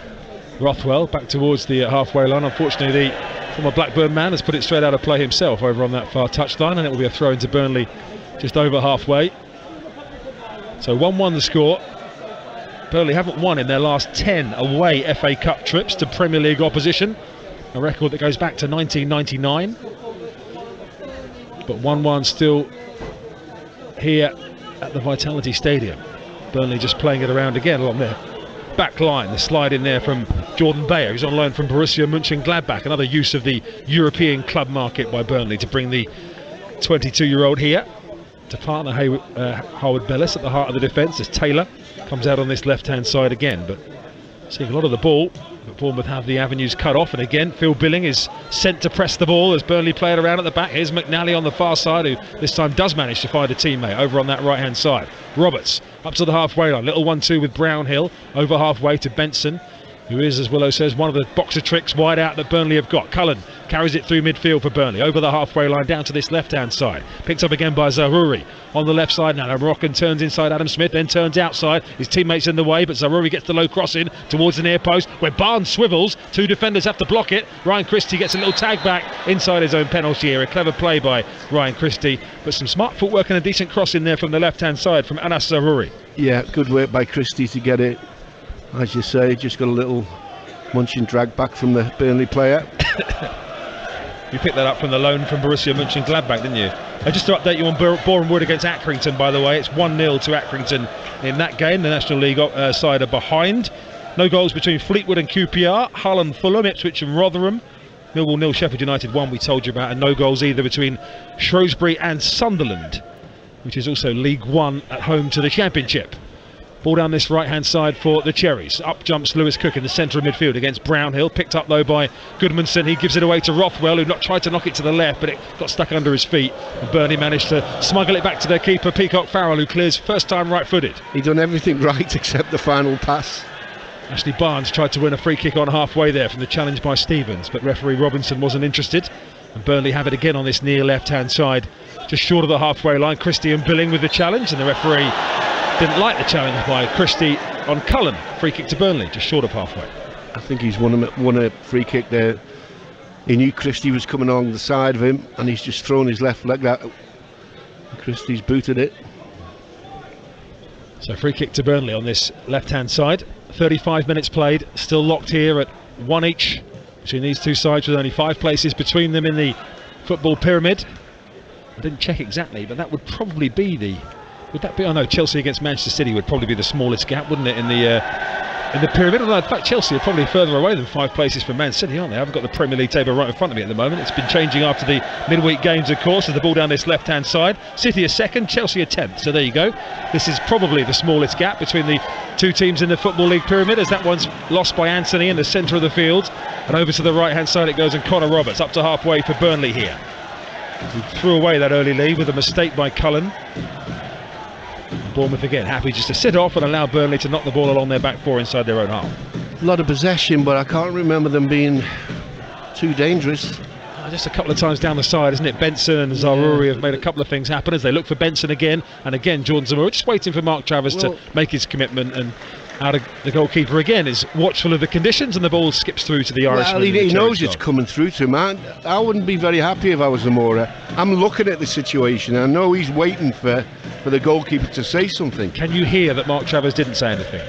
S2: Rothwell back towards the halfway line. Unfortunately, the former Blackburn man has put it straight out of play himself over on that far touchline, and it will be a throw into Burnley just over halfway. So 1-1 the score. Burnley haven't won in their last 10 away FA Cup trips to Premier League opposition, a record that goes back to 1999. But 1-1 still here at the Vitality Stadium. Burnley just playing it around again along their back line. The slide in there from Jordan Bayer, who's on loan from Borussia Mönchengladbach. Another use of the European club market by Burnley to bring the 22-year-old here to partner Howard Bellis at the heart of the defence, as Taylor comes out on this left-hand side again. But seeing a lot of the ball, but Bournemouth have the avenues cut off, and again Phil Billing is sent to press the ball as Burnley play it around at the back. Here's McNally on the far side, who this time does manage to find a teammate over on that right-hand side. Roberts up to the halfway line, little 1-2 with Brownhill, over halfway to Benson, who is, as Willow says, one of the boxer tricks wide out that Burnley have got. Cullen carries it through midfield for Burnley, over the halfway line down to this left-hand side. Picked up again by Zaroury on the left side now. Moroccan turns inside Adam Smith, then turns outside. His teammate's in the way, but Zaroury gets the low cross in towards the near post, where Barnes swivels. Two defenders have to block it. Ryan Christie gets a little tag back inside his own penalty area. Clever play by Ryan Christie, but some smart footwork and a decent cross in there from the left-hand side from Anas Zaroury.
S3: Yeah, good work by Christie to get it. As you say, just got a little munching drag back from the Burnley player.
S2: You picked that up from the loan from Borussia Mönchengladbach, didn't you? Just to update you on Boreham Wood against Accrington, by the way, it's 1-0 to Accrington in that game. The National League side are behind. No goals between Fleetwood and QPR, Hull and Fulham, Ipswich and Rotherham. Millwall 0, Sheffield United 1, we told you about, and no goals either between Shrewsbury and Sunderland, which is also League One at home to the Championship. Ball down this right-hand side for the Cherries. Up jumps Lewis Cook in the centre of midfield against Brownhill. Picked up, though, by Goodmanson. He gives it away to Rothwell, who tried to knock it to the left, but it got stuck under his feet. And Burnley managed to smuggle it back to their keeper, Peacock Farrell, who clears first time right-footed.
S3: He done everything right except the final pass.
S2: Ashley Barnes tried to win a free kick on halfway there from the challenge by Stevens, but referee Robinson wasn't interested. And Burnley have it again on this near left-hand side, just short of the halfway line. Christie and Billing with the challenge, and the referee didn't like the challenge by Christie on Cullen. Free kick to Burnley, just short of halfway.
S3: I think he's won a free kick there. He knew Christie was coming along the side of him, and he's just thrown his left leg out. Christie's booted it.
S2: So free kick to Burnley on this left-hand side. 35 minutes played, still locked here at 1 each between these two sides, with only 5 places between them in the football pyramid. I didn't check exactly, but that would probably be the... Would that be? Oh no, Chelsea against Manchester City would probably be the smallest gap, wouldn't it, in the pyramid? Although in fact Chelsea are probably further away than 5 places from Man City, aren't they? I haven't got the Premier League table right in front of me at the moment. It's been changing after the midweek games, of course, as the ball down this left-hand side. City are second, Chelsea are 10th. So there you go. This is probably the smallest gap between the two teams in the Football League pyramid, as that one's lost by Anthony in the centre of the field. And over to the right-hand side it goes, and Connor Roberts up to halfway for Burnley here. He threw away that early lead with a mistake by Cullen. Bournemouth again happy just to sit off and allow Burnley to knock the ball along their back four inside their own half.
S3: A lot of possession, but I can't remember them being too dangerous.
S2: Just a couple of times down the side, isn't it? Benson and Zaroury have made a couple of things happen as they look for Benson again, and again Jordan Zamora just waiting for Mark Travers to make his commitment, and out of the goalkeeper again is watchful of the conditions, and the ball skips through to the Irishman.
S3: Well, he knows it's coming through to him. I wouldn't be very happy if I was Zamora. I'm looking at the situation. I know he's waiting for the goalkeeper to say something.
S2: Can you hear that Mark Travers didn't say anything?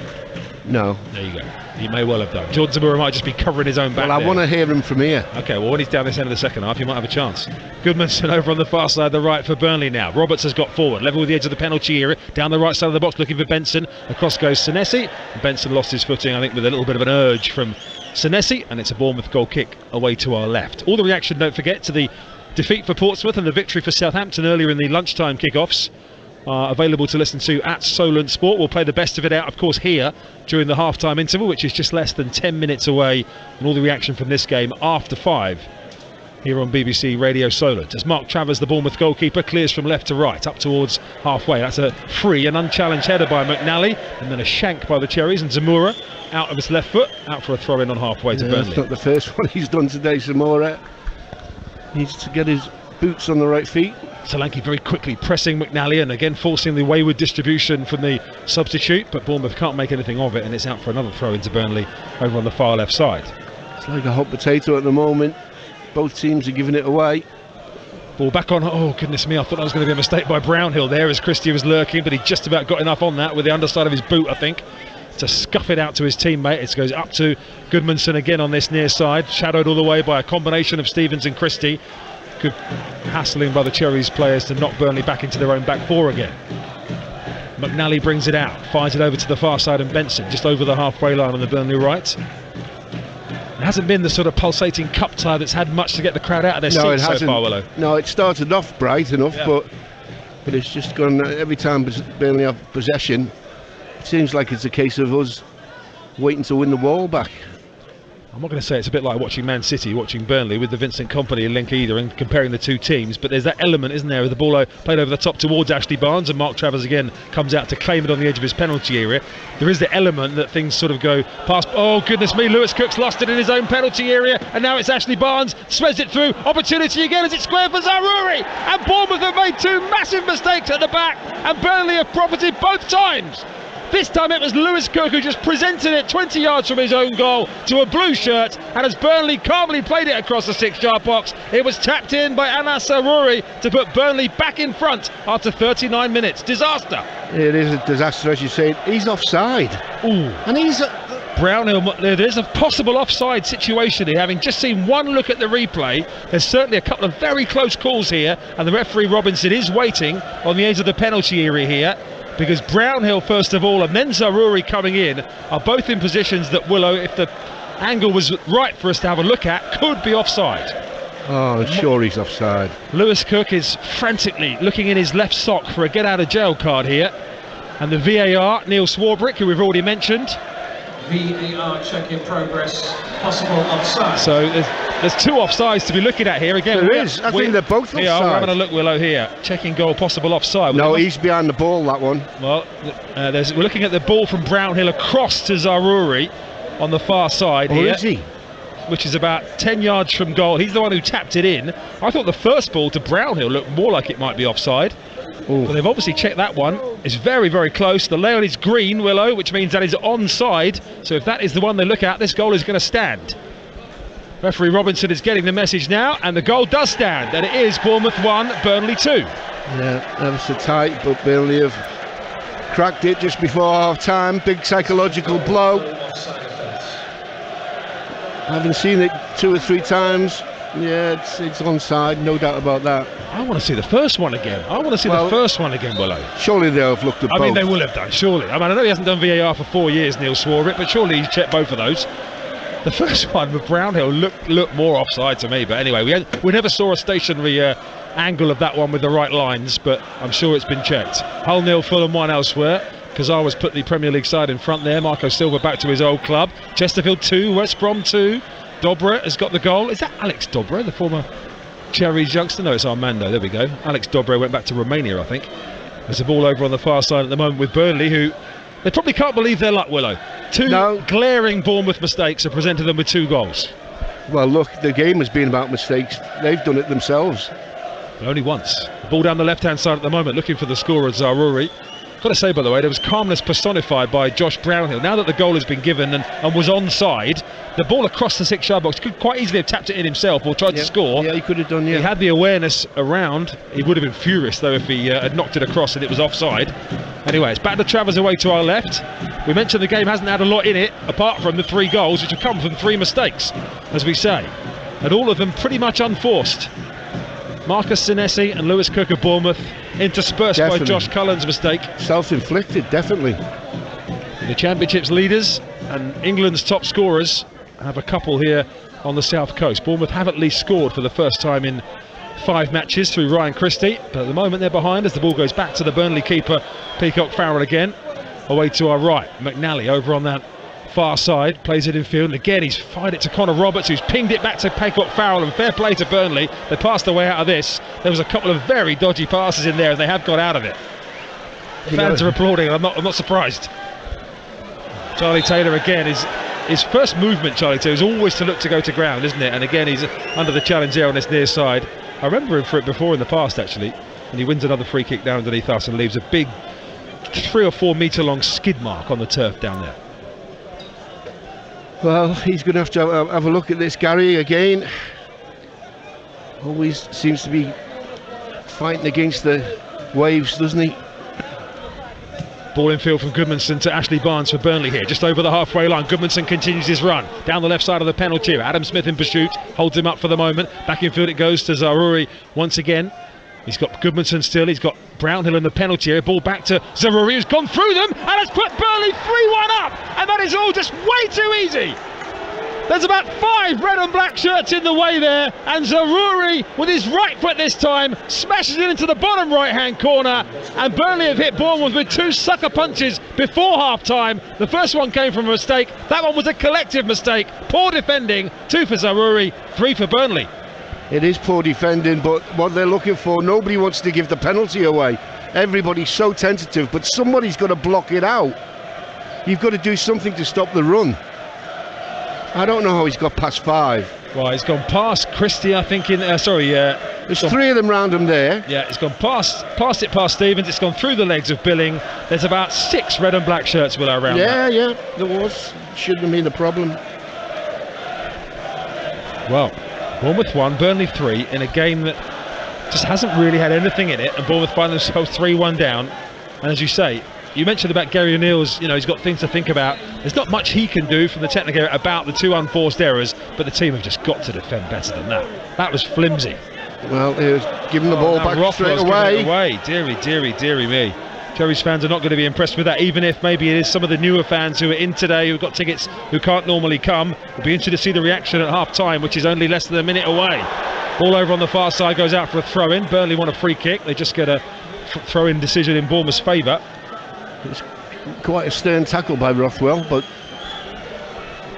S3: No.
S2: There you go. He may well have done. Jordan Zamora might just be covering his own back.
S3: Well, I want to hear him from here.
S2: Okay, well, when he's down this end of the second half, he might have a chance. Goodmanson over on the far side, the right for Burnley now. Roberts has got forward, level with the edge of the penalty area, down the right side of the box looking for Benson. Across goes Senesi. Benson lost his footing, I think, with a little bit of an urge from Senesi, and it's a Bournemouth goal kick away to our left. All the reaction, don't forget, to the defeat for Portsmouth and the victory for Southampton earlier in the lunchtime kickoffs. Available to listen to at Solent Sport. We'll play the best of it out, of course, here during the half-time interval, which is just less than 10 minutes away, and all the reaction from this game after 5 here on BBC Radio Solent. As Mark Travers, the Bournemouth goalkeeper, clears from left to right up towards halfway. That's a free and unchallenged header by McNally, and then a shank by the Cherries, and Zamora out of his left foot, out for a throw-in on halfway to Burnley.
S3: That's not the first one he's done today, Zamora. Needs to get his boots on the right feet.
S2: Solanke very quickly pressing McNally and again forcing the wayward distribution from the substitute, but Bournemouth can't make anything of it, and it's out for another throw into Burnley over on the far left side.
S3: It's like a hot potato at the moment. Both teams are giving it away.
S2: Ball back on. Oh goodness me, I thought that was going to be a mistake by Brownhill there as Christie was lurking, but he just about got enough on that with the underside of his boot, I think, to scuff it out to his teammate. It goes up to Goodmanson again on this near side, shadowed all the way by a combination of Stevens and Christie. Good hassling by the Cherries players to knock Burnley back into their own back four again. McNally brings it out, fires it over to the far side, and Benson just over the halfway line on the Burnley right. It hasn't been the sort of pulsating cup tie that's had much to get the crowd out of their seats so far, Willow.
S3: No, it started off bright enough, but it's just gone. Every time Burnley have possession, it seems like it's a case of us waiting to win the ball back.
S2: I'm not going to say it's a bit like watching Man City, watching Burnley with the Vincent Kompany link either, and comparing the two teams, but there's that element, isn't there, of the ball played over the top towards Ashley Barnes, and Mark Travers again comes out to claim it on the edge of his penalty area. There is the element that things sort of go past. Oh goodness me, Lewis Cook's lost it in his own penalty area, and now it's Ashley Barnes, spreads it through, opportunity again as it's squared for Zaroury, and Bournemouth have made two massive mistakes at the back, and Burnley have profited both times. This time it was Lewis Cook who just presented it 20 yards from his own goal to a blue shirt, and as Burnley calmly played it across the 6-yard box, it was tapped in by Anas Zaroury to put Burnley back in front after 39 minutes. Disaster.
S3: It is a disaster, as you say. He's offside.
S2: Ooh.
S3: And he's...
S2: Brownhill, there's a possible offside situation here. Having just seen one look at the replay, there's certainly a couple of very close calls here, and the referee Robinson is waiting on the edge of the penalty area here, because Brownhill first of all and then Zaroury coming in are both in positions that Willow, if the angle was right for us to have a look at, could be offside.
S3: Oh, sure he's offside.
S2: Lewis Cook is frantically looking in his left sock for a get out of jail card here, and the VAR, Neil Swarbrick, who we've already mentioned.
S4: VAR check in progress, possible offside.
S2: So there's two offsides to be looking at here again.
S3: There is. I think they're both offside.
S2: Yeah, I'm having a look, Willow, here. Checking goal, possible offside.
S3: No, he's behind the ball, that one.
S2: Well, we're looking at the ball from Brownhill across to Zaroury on the far side here.
S3: Is he?
S2: Which is about 10 yards from goal. He's the one who tapped it in. I thought the first ball to Brownhill looked more like it might be offside. But they've obviously checked that one. It's very, very close. The layout is green, Willow, which means that is onside. So if that is the one they look at, this goal is going to stand. Referee Robinson is getting the message now, and the goal does stand, and it is Bournemouth 1, Burnley 2.
S3: Yeah, ever so tight, but Burnley have cracked it just before half-time. Big psychological blow. Having seen it 2 or 3 times, yeah, it's onside, no doubt about that.
S2: I want to see the first one again. The first one again, Willow.
S3: Surely they'll have looked at both.
S2: I mean, they will have done, surely. I mean, I know he hasn't done VAR for 4 years, Neil Swarbrick, but surely he's checked both of those. The first one with Brownhill looked more offside to me, but anyway, we never saw a stationary angle of that one with the right lines, but I'm sure it's been checked. Hull 0, Fulham 1 elsewhere. Kazawa's put the Premier League side in front there. Marco Silva back to his old club. Chesterfield 2, West Brom 2. Dobra has got the goal. Is that Alex Dobra, the former Cherries youngster. No, it's Armando. There we go. Alex Dobre went back to Romania, I think. There's a ball over on the far side at the moment with Burnley, who they probably can't believe their luck, Willow. Two glaring Bournemouth mistakes have presented them with 2 goals.
S3: Well, look, the game has been about mistakes. They've done it themselves.
S2: But only once. The ball down the left-hand side at the moment, looking for the scorer, Zaroury. Got to say, by the way, there was calmness personified by Josh Brownhill. Now that the goal has been given and was onside, the ball across the 6-yard box, could quite easily have tapped it in himself or tried to score.
S3: Yeah, he could have done, yeah.
S2: He had the awareness around. He would have been furious, though, if he had knocked it across and it was offside. Anyway, it's back to Travers away to our left. We mentioned the game hasn't had a lot in it, apart from the 3 goals, which have come from 3 mistakes, as we say. And all of them pretty much unforced. Marcus Senesi and Lewis Cook of Bournemouth, interspersed by Josh Cullen's mistake.
S3: Self-inflicted, definitely.
S2: The Championship's leaders and England's top scorers have a couple here on the south coast. Bournemouth have at least scored for the first time in 5 matches through Ryan Christie, but at the moment they're behind as the ball goes back to the Burnley keeper, Peacock Farrell again. Away to our right, McNally over on that far side, plays it in field, and again he's fired it to Connor Roberts, who's pinged it back to Peacock Farrell, and fair play to Burnley. They passed the way out of this. There was a couple of very dodgy passes in there, and they have got out of it. The fans are applauding, and I'm not surprised. Charlie Taylor again, his first movement, Charlie Taylor, is always to look to go to ground, isn't it? And again he's under the challenge there on this near side. I remember him for it before in the past, actually, and he wins another free kick down underneath us and leaves a big 3 or 4 metre long skid mark on the turf down there.
S3: Well, he's going to have a look at this, Gary, again. Always seems to be fighting against the waves, doesn't he?
S2: Ball in field from Goodmanson to Ashley Barnes for Burnley here, just over the halfway line. Goodmanson continues his run down the left side of the penalty area. Adam Smith in pursuit, holds him up for the moment. Back in field it goes to Zaroury once again. He's got Goodmanson still, he's got Brownhill in the penalty area. Ball back to Zaroury, who's gone through them and has put Burnley 3-1 up, and that is all just way too easy. There's about 5 red and black shirts in the way there, and Zaroury, with his right foot this time, smashes it into the bottom right-hand corner, and Burnley have hit Bournemouth with 2 sucker punches before half-time. The first one came from a mistake, that one was a collective mistake. Poor defending, 2 for Zaroury, 3 for Burnley.
S3: It is poor defending, but what they're looking for, nobody wants to give the penalty away. Everybody's so tentative, but somebody's got to block it out. You've got to do something to stop the run. I don't know how he's got past 5.
S2: Well, he's gone past Christie, I think,
S3: there's 3 of them round him there.
S2: Yeah, it's gone past Stevens, it's gone through the legs of Billing. There's about 6 red and black shirts will around that.
S3: Yeah, there was. Shouldn't have been a problem.
S2: Well, Bournemouth 1, Burnley 3 in a game that just hasn't really had anything in it, and Bournemouth find themselves 3-1 down. And as you say, you mentioned about Gary O'Neill's, he's got things to think about. There's not much he can do from the technical area about the 2 unforced errors, but the team have just got to defend better than that. That was flimsy.
S3: Well, he was giving the ball back straight away.
S2: Deary me. Cherries fans are not going to be impressed with that, even if maybe it is some of the newer fans who are in today, who've got tickets, who can't normally come. We'll be interested to see the reaction at half-time, which is only less than a minute away. Ball over on the far side goes out for a throw-in. Burnley want a free kick. They just get a throw-in decision in Bournemouth's favour.
S3: It's quite a stern tackle by Rothwell, but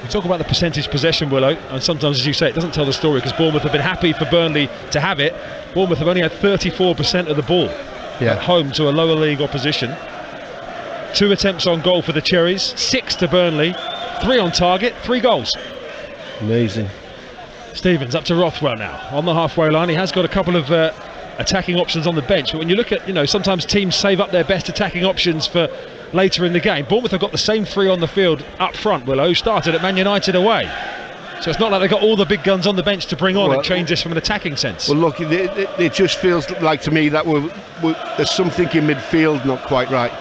S2: we talk about the percentage possession, Willow, and sometimes, as you say, it doesn't tell the story, because Bournemouth have been happy for Burnley to have it. Bournemouth have only had 34% of the ball at home to a lower league opposition. 2 attempts on goal for the Cherries, 6 to Burnley, 3 on target, 3 goals.
S3: Amazing.
S2: Stevens up to Rothwell now on the halfway line. He has got a couple of attacking options on the bench, but when you look at, sometimes teams save up their best attacking options for later in the game. Bournemouth have got the same 3 on the field up front, Willow, who started at Man United away. So it's not like they've got all the big guns on the bench to bring on and change this from an attacking sense.
S3: Well, look, it just feels like to me that there's something in midfield not quite right.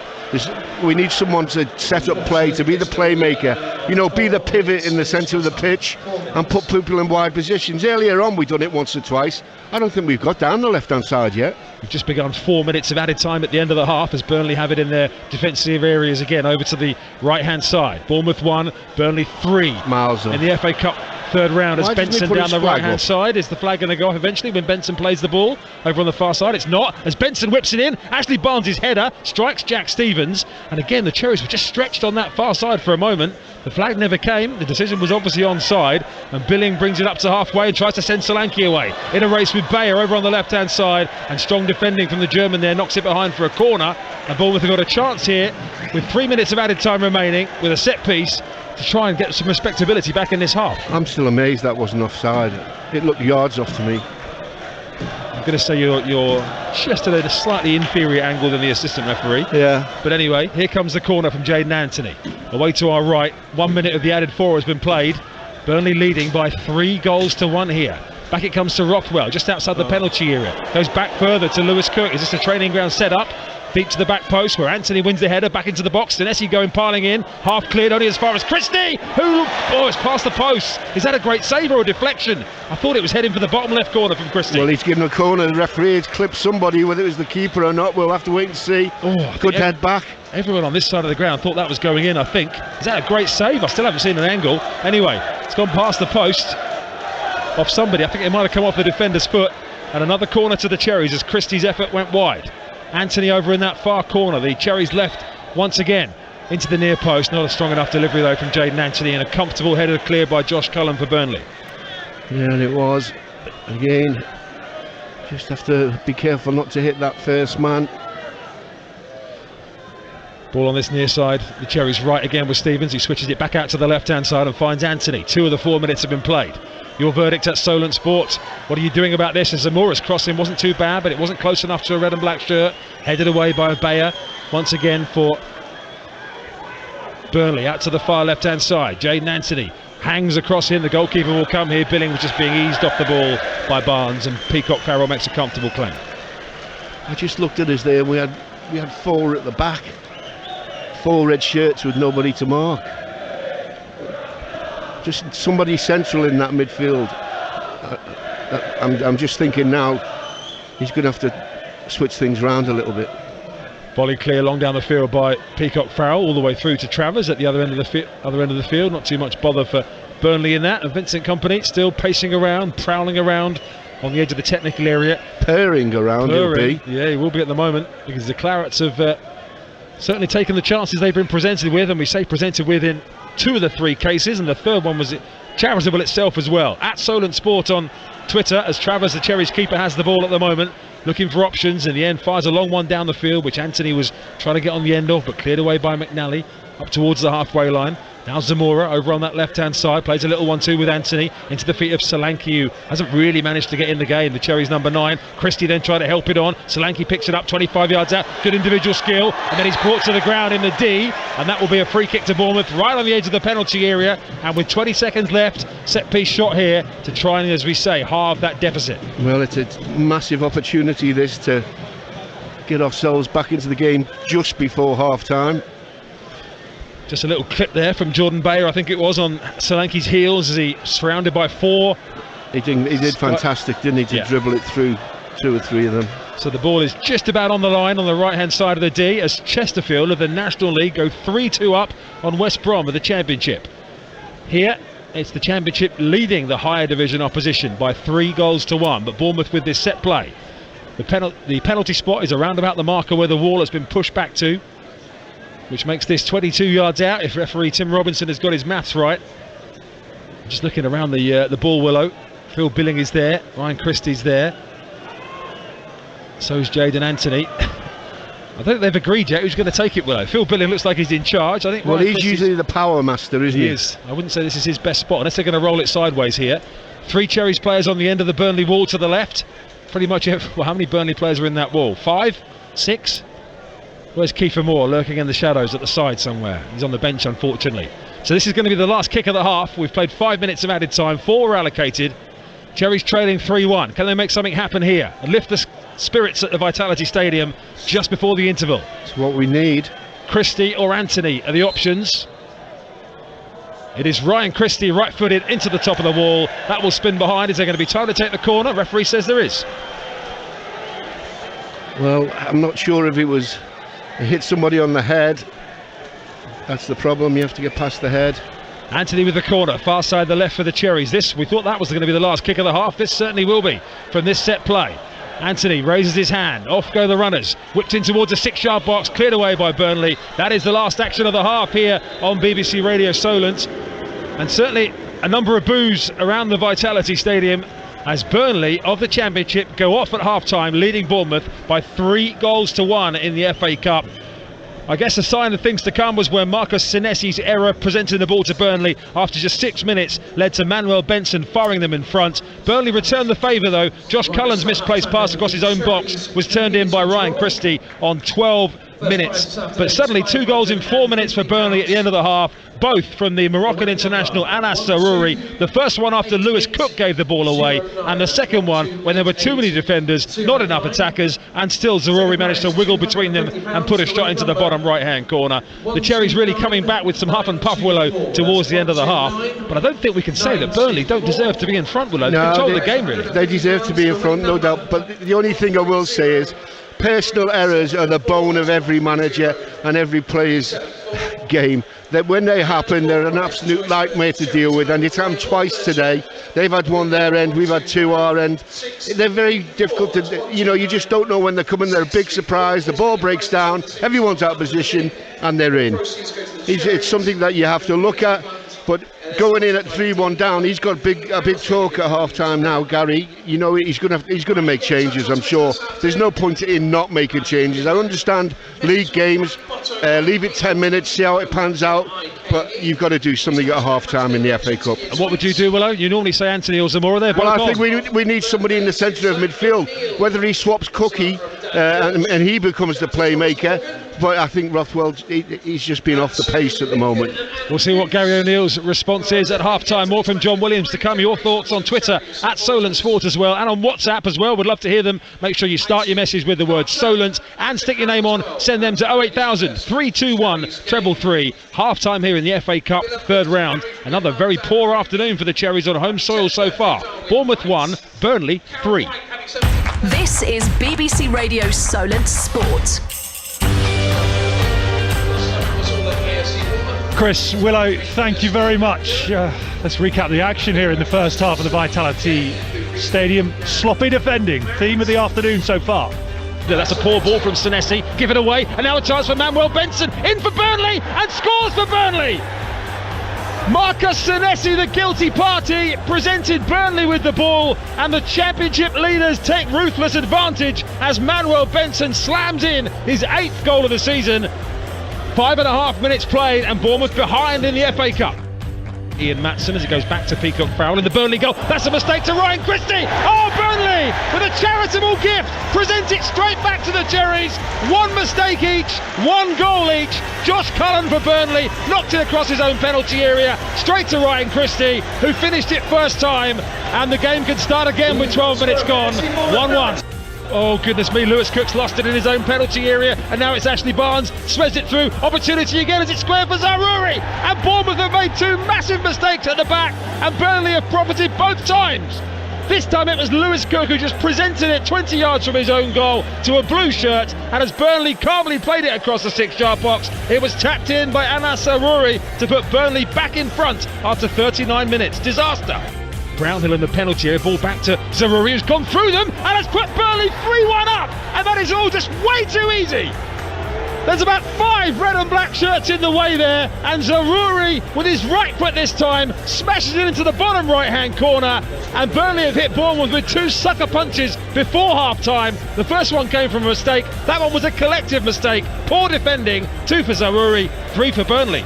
S3: We need someone to set up play, to be the playmaker, be the pivot in the centre of the pitch and put people in wide positions. Earlier on, we've done it once or twice. I don't think we've got down the left-hand side yet.
S2: We've just begun 4 minutes of added time at the end of the half as Burnley have it in their defensive areas again, over to the right-hand side. Bournemouth 1, Burnley 3.
S3: Miles up.
S2: In the FA Cup third round as
S3: Why doesn't he
S2: Benson
S3: put
S2: down
S3: his
S2: the
S3: flag
S2: right-hand
S3: up?
S2: side. Is the flag going to go off eventually when Benson plays the ball over on the far side? It's not, as Benson whips it in. Ashley Barnes' header strikes Jack Stevens, and again the Cherries were just stretched on that far side for a moment. The flag never came. The decision was obviously onside, and Billing brings it up to halfway and tries to send Solanke away in a race with Bayer over on the left-hand side, and strong defending from the German there knocks it behind for a corner. And Bournemouth have got a chance here with 3 minutes of added time remaining with a set piece to try and get some respectability back in this half.
S3: I'm still amazed that wasn't offside. It looked yards off to me.
S2: I'm going to say you're just at a slightly inferior angle than the assistant referee.
S3: Yeah.
S2: But anyway, here comes the corner from Jaden Anthony. Away to our right, 1 minute of the added 4 has been played. Burnley leading by 3-1 here. Back it comes to Rothwell, just outside the penalty area. Goes back further to Lewis Cook. Is this a training ground set up? Deep to the back post where Anthony wins the header, back into the box. Denesi going piling in, half cleared only as far as Christie, who, it's past the post. Is that a great save or a deflection? I thought it was heading for the bottom left corner from Christie.
S3: Well, he's given a corner. The referee has clipped somebody, whether it was the keeper or not. We'll have to wait and see. Good head back.
S2: Everyone on this side of the ground thought that was going in, I think. Is that a great save? I still haven't seen an angle. Anyway, it's gone past the post off somebody. I think it might have come off the defender's foot. And another corner to the Cherries as Christie's effort went wide. Anthony over in that far corner. The Cherries left once again into the near post. Not a strong enough delivery though from Jaden Anthony, and a comfortable header clear by Josh Cullen for Burnley.
S3: Yeah, and it was. Again, just have to be careful not to hit that first man.
S2: Ball on this near side. The Cherries right again with Stevens. He switches it back out to the left hand side and finds Anthony. 2 of the 4 minutes have been played. Your verdict at Solent Sports. What are you doing about this? As Zamora's crossing wasn't too bad, but it wasn't close enough to a red and black shirt. Headed away by Bayer once again for Burnley. Out to the far left hand side. Jaden Anthony hangs across him. The goalkeeper will come here. Billing was just being eased off the ball by Barnes, and Peacock Farrell makes a comfortable claim.
S3: I just looked at us there. We had 4 at the back. 4 red shirts with nobody to mark. Just somebody central in that midfield. I'm just thinking now he's going to have to switch things around a little bit.
S2: Volley clear long down the field by Peacock Farrell, all the way through to Travers at the other end of the field. Not too much bother for Burnley in that. And Vincent Kompany still pacing around, prowling around on the edge of the technical area.
S3: Purring around, he'll be.
S2: Yeah, he will be at the moment, because the Clarets have certainly taken the chances they've been presented with, and we say presented with in 2 of the 3 cases, and the third one was charitable itself as well. At Solent Sport on Twitter, as Travers, the Cherries keeper, has the ball at the moment, looking for options. In the end, fires a long one down the field, which Anthony was trying to get on the end of, but cleared away by McNally up towards the halfway line. Now Zamora over on that left-hand side plays a little 1-2 with Anthony into the feet of Solanke, who hasn't really managed to get in the game. The Cherries number 9. Christie then tried to help it on. Solanke picks it up 25 yards out. Good individual skill, and then he's brought to the ground in the D, and that will be a free kick to Bournemouth right on the edge of the penalty area. And with 20 seconds left, set-piece shot here to try and, as we say, halve that deficit.
S3: Well, it's a massive opportunity this to get ourselves back into the game just before half-time.
S2: Just a little clip there from Jordan Bayer, I think it was, on Solanke's heels as he surrounded by 4.
S3: He did fantastic, didn't he, to dribble it through 2 or 3 of them.
S2: So the ball is just about on the line on the right hand side of the D, as Chesterfield of the National League go 3-2 up on West Brom of the Championship. Here it's the Championship leading the higher division opposition by 3-1, but Bournemouth with this set play. The penalty spot is around about the marker where the wall has been pushed back to, which makes this 22 yards out if referee Tim Robinson has got his maths right. Just looking around the ball willow. Phil Billing is there, Ryan Christie's there, so is Jaden Anthony. I don't think they've agreed yet who's going to take it, Willow. Phil Billing looks like he's in charge. I think.
S3: Well, he's usually the power master, isn't he?
S2: He is. I wouldn't say this is his best spot, unless they're going to roll it sideways here. 3 Cherries players on the end of the Burnley wall to the left. Pretty much, well, how many Burnley players are in that wall? 5? 6? Where's Kiefer Moore lurking in the shadows at the side somewhere? He's on the bench, unfortunately. So this is going to be the last kick of the half. We've played 5 minutes of added time. 4 were allocated. Cherries trailing 3-1. Can they make something happen here and lift the spirits at the Vitality Stadium just before the interval?
S3: It's what we need.
S2: Christie or Anthony are the options. It is Ryan Christie, right-footed into the top of the wall. That will spin behind. Is there going to be time to take the corner? Referee says there is.
S3: Well, I'm not sure if it was... It hit somebody on the head. That's the problem. You have to get past the head.
S2: Anthony with the corner, far side the left for the Cherries. We thought that was going to be the last kick of the half. This certainly will be from this set play. Anthony raises his hand, off go the runners, whipped in towards a 6-yard box, cleared away by Burnley. That is the last action of the half here on BBC Radio Solent, and certainly a number of boos around the Vitality Stadium as Burnley of the Championship go off at half-time, leading Bournemouth by 3-1 in the FA Cup. I guess a sign of things to come was when Marcus Senesi's error presenting the ball to Burnley after just 6 minutes led to Manuel Benson firing them in front. Burnley returned the favour though. Josh Cullen's misplaced pass across his own box was turned in by Ryan Christie on 12 minutes. But suddenly 2 goals in 4 minutes for Burnley at the end of the half, both from the Moroccan international Anas Zaroury. The first one after Lewis Cook gave the ball away, and the second one when there were too many defenders, not enough attackers, and still Zaroury managed to wiggle between them and put a shot into the bottom right hand corner. The Cherries really coming back with some huff and puff, Willow, towards the end of the half, but I don't think we can say that Burnley don't deserve to be in front, Willow. They control the game really.
S3: They deserve to be in front, no doubt, but the only thing I will say is personal errors are the bone of every manager and every player's game. That when they happen, they're an absolute nightmare to deal with, and it's happened twice today. They've had one their end, we've had 2 our end. They're very difficult to, you just don't know when they're coming. They're a big surprise. The ball breaks down, everyone's out of position, and they're in. It's something that you have to look at. But going in at 3-1 down, he's got a big talk at half-time now, Gary. He's going to make changes, I'm sure. There's no point in not making changes. I understand league games, leave it 10 minutes, see how it pans out, but you've got to do something at half-time in the FA Cup.
S2: And what would you do, Willow? You normally say Anthony or Zamora there.
S3: Well, I think we need somebody in the centre of midfield, whether he swaps Cookie and he becomes the playmaker. But I think Rothwell, he's just been off the pace at the moment.
S2: We'll see what Gary O'Neill's response is at half-time. More from John Williams to come. Your thoughts on Twitter at Solent Sport as well, and on WhatsApp as well. Would love to hear them. Make sure you start your message with the word Solent and stick your name on. Send them to 08000 321 333. Half-time here in the FA Cup, 3rd round. Another very poor afternoon for the Cherries on home soil so far. Bournemouth 1, Burnley 3.
S5: This is BBC Radio Solent Sport.
S1: Chris, Willow, thank you very much. Let's recap the action here in the first half of the Vitality Stadium. Sloppy defending, theme of the afternoon so far.
S2: That's a poor ball from Senesi, give it away, and now a chance for Manuel Benson, in for Burnley, and scores for Burnley! Marcus Senesi, the guilty party, presented Burnley with the ball, and the Championship leaders take ruthless advantage as Manuel Benson slams in his 8th goal of the season. 5.5 minutes played and Bournemouth behind in the FA Cup. Ian Matson as it goes back to Peacock Farrell in the Burnley goal. That's a mistake to Ryan Christie. Oh, Burnley with a charitable gift present it straight back to the Cherries. 1 mistake each, 1 goal each. Josh Cullen for Burnley knocked it across his own penalty area straight to Ryan Christie, who finished it first time, and the game can start again with 12 minutes gone. 1-1. Oh goodness me, Lewis Cook's lost it in his own penalty area, and now it's Ashley Barnes, spreads it through, opportunity again as it's squared for Zaroury, and Bournemouth have made 2 massive mistakes at the back, and Burnley have profited both times. This time it was Lewis Cook who just presented it 20 yards from his own goal to a blue shirt, and as Burnley calmly played it across the 6-yard box, it was tapped in by Anas Zaroury to put Burnley back in front after 39 minutes. Disaster. Brownhill in the penalty area, ball back to Zaroury, who's gone through them and has put Burnley 3-1 up, and that is all just way too easy. There's about 5 red and black shirts in the way there, and Zaroury, with his right foot this time, smashes it into the bottom right hand corner, and Burnley have hit Bournemouth with 2 sucker punches before half time. The first one came from a mistake, that one was a collective mistake. Poor defending, 2 for Zaroury, 3 for Burnley.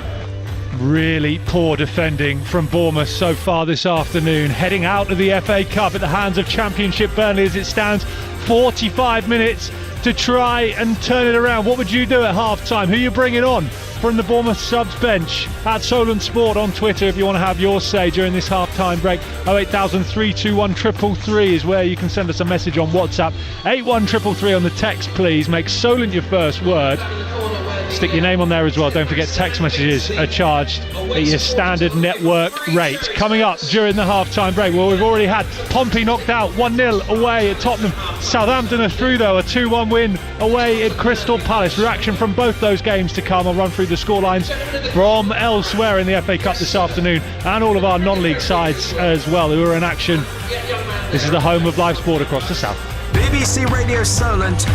S1: Really poor defending from Bournemouth so far this afternoon, heading out of the FA Cup at the hands of Championship Burnley as it stands. 45 minutes to try and turn it around. What would you do at half-time? Who are you bringing on from the Bournemouth subs bench? At Solent Sport on Twitter if you want to have your say during this half-time break. 08000 321 333 is where you can send us a message on WhatsApp. 81333 on the text, please. Make Solent your first word. Stick your name on there as well. Don't forget text messages are charged at your standard network rate. Coming up during the half-time break, well, we've already had Pompey knocked out 1-0 away at Tottenham. Southampton are through though, a 2-1 win away at Crystal Palace. Reaction from both those games to come. I'll run through the scorelines from elsewhere in the FA Cup this afternoon, and all of our non-league sides as well who are in action. This is the home of live sport across the south.
S6: BBC Radio Solent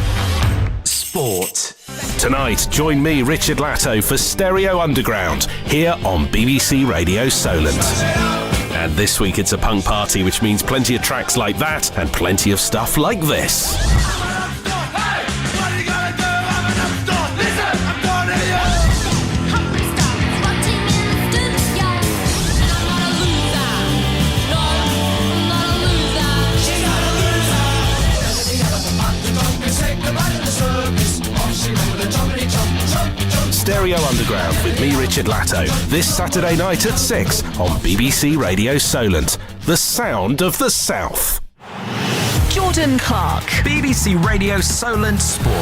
S6: Sport.
S7: Tonight, join me, Richard Latto, for Stereo Underground here on BBC Radio Solent. And this week it's a punk party, which means plenty of tracks like that and plenty of stuff like this. Stereo Underground with me, Richard Latto, this Saturday night at 6 on BBC Radio Solent, the sound of the South.
S5: Jordan Clark.
S6: BBC Radio Solent Sport.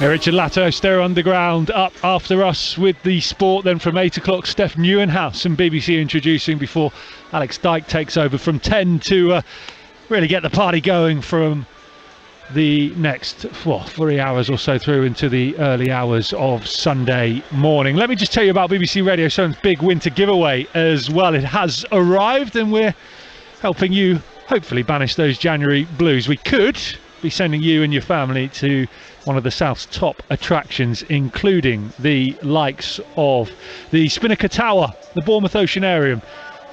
S1: Richard Latto, Stereo Underground up after us with the sport. Then from 8 o'clock, Steph Newenhouse and BBC introducing before Alex Dyke takes over from 10 to really get the party going from the next 3 hours or so through into the early hours of Sunday morning. Let me just tell you about BBC Radio Solent's big winter giveaway as well. It has arrived and we're helping you hopefully banish those January blues. We could be sending you and your family to one of the South's top attractions, including the likes of the Spinnaker Tower, the Bournemouth Oceanarium,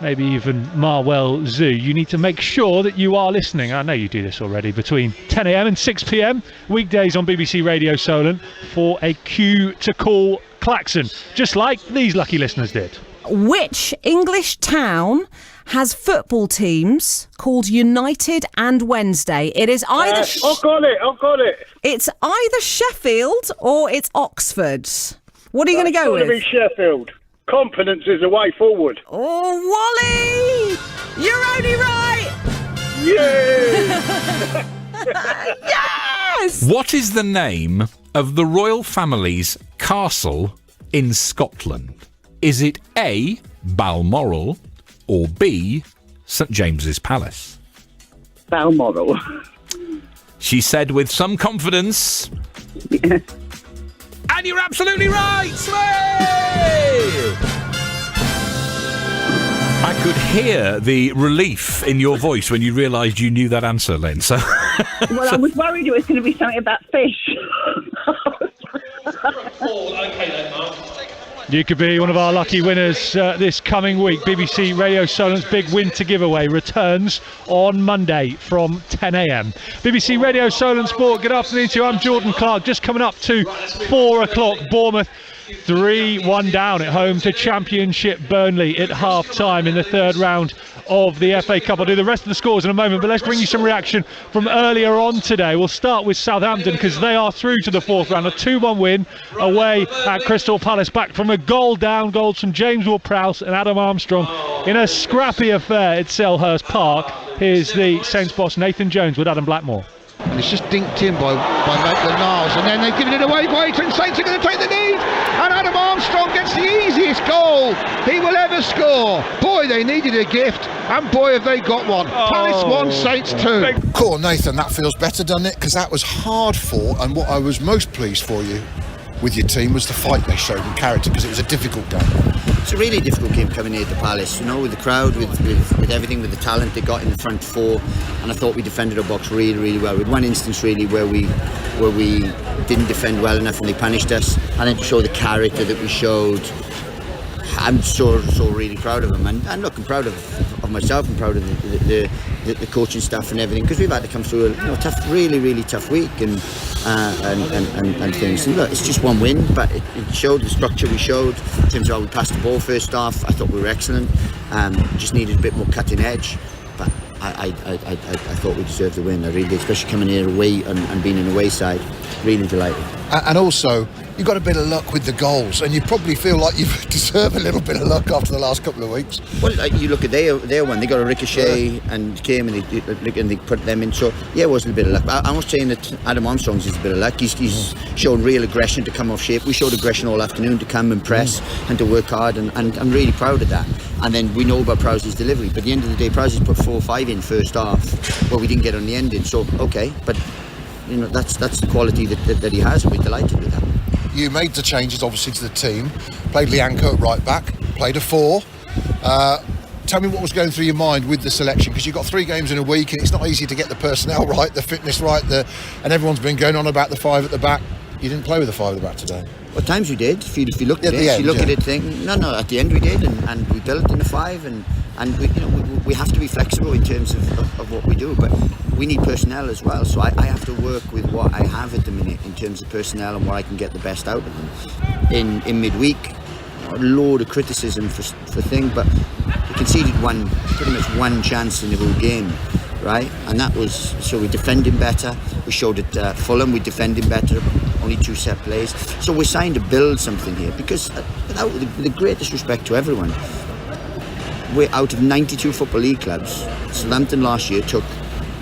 S1: maybe even Marwell Zoo. You need to make sure that you are listening. I know you do this already, between 10 a.m. and 6 p.m. weekdays on BBC Radio Solent for a cue to call klaxon, just like these lucky listeners did.
S8: Which English town has football teams called United and Wednesday? It is either
S9: I've got it.
S8: It's either Sheffield or it's Oxford. What are you going to go with?
S9: It's got to be Sheffield. Confidence is the way forward.
S8: Oh, Wally! You're only right!
S9: Yeah!
S8: Yes!
S10: What is the name of the royal family's castle in Scotland? Is it A, Balmoral, or B, St James's Palace?
S9: Balmoral.
S10: She said with some confidence.
S9: Yeah.
S10: And you're absolutely right! Slay! I could hear the relief in your voice when you realised you knew that answer, Lynn. So,
S11: well, I was worried it was going to be something about fish.
S1: You could be one of our lucky winners this coming week. BBC Radio Solent's big winter giveaway returns on Monday from 10 a.m. BBC Radio Solent Sport, good afternoon to you. I'm Jordan Clark. Just coming up to 4 o'clock, Bournemouth 3-1 down at home to Championship Burnley at half-time in the third round of the FA Cup. I'll do the rest of the scores in a moment, but let's bring you some reaction from earlier on today. We'll start with Southampton because they are through to the fourth round. A 2-1 win away at Crystal Palace, back from a goal down. Goals from James Ward-Prowse and Adam Armstrong in a scrappy affair at Selhurst Park. Here's the Saints boss Nathan Jones with Adam Blackmore.
S3: And it's just dinked in by Maitland-Niles, and then they've given it away. Waiting, Saints are going to take the lead, and Adam Armstrong gets the easiest goal he will ever score. Boy, they needed a gift, and boy, have they got one. Palace 1, Saints 2.
S12: Cool, Nathan, that feels better, doesn't it? Because that was hard fought, and what I was most pleased for you with your team was the fight they showed in character, because it was a difficult game.
S13: It's a really difficult game coming here at the Palace, you know, with the crowd, with everything, with the talent they got in the front four, and I thought we defended our box really, really well. With one instance really where we didn't defend well enough and they punished us, and then to show the character that we showed, I'm so really proud of them, and look, I'm proud of myself. I'm proud of the coaching staff and everything, because we've had to come through a tough, really tough week and things. And look, it's just one win, but it showed the structure we showed in terms of how we passed the ball first half. I thought we were excellent. Just needed a bit more cutting edge, but I thought we deserved the win. I really did, especially coming here away and being an away side. Really delighted.
S12: And also, you got a bit of luck with the goals, and you probably feel like you deserve a little bit of luck after the last couple of weeks.
S13: Well, you look at their one, they got a ricochet and came and they put them in. So yeah, it was a bit of luck. I'm not saying that Adam Armstrong's is a bit of luck. He's shown real aggression to come off shape. We showed aggression all afternoon to come and press and to work hard, and I'm really proud of that. And then we know about Prowse's delivery, but at the end of the day, Prowse's put 4 or 5 in first half, well, we didn't get on the ending. So okay, but you know, that's the quality that he has, and we're delighted with that.
S12: You made the changes obviously to the team, played Lianco at right back, played a 4. Tell me what was going through your mind with the selection, because you've got 3 games in a week and it's not easy to get the personnel right, the fitness right, and everyone's been going on about the 5 at the back. You didn't play with the 5 at the back today.
S13: Well, at times we did. If you look at it, you look at it, think no. At the end we did, and we built in the 5, and we, you know, we have to be flexible in terms of what we do, but we need personnel as well. So I have to work with what I have at the minute in terms of personnel and what I can get the best out of them. In midweek, a load of criticism for thing, but we conceded pretty much one chance in the whole game. Right, and that was, so we're defending better. We showed at Fulham we're defending better, only 2 set plays. So we're trying to build something here, because without the greatest respect to everyone, we're out of 92 Football League clubs. Southampton last year took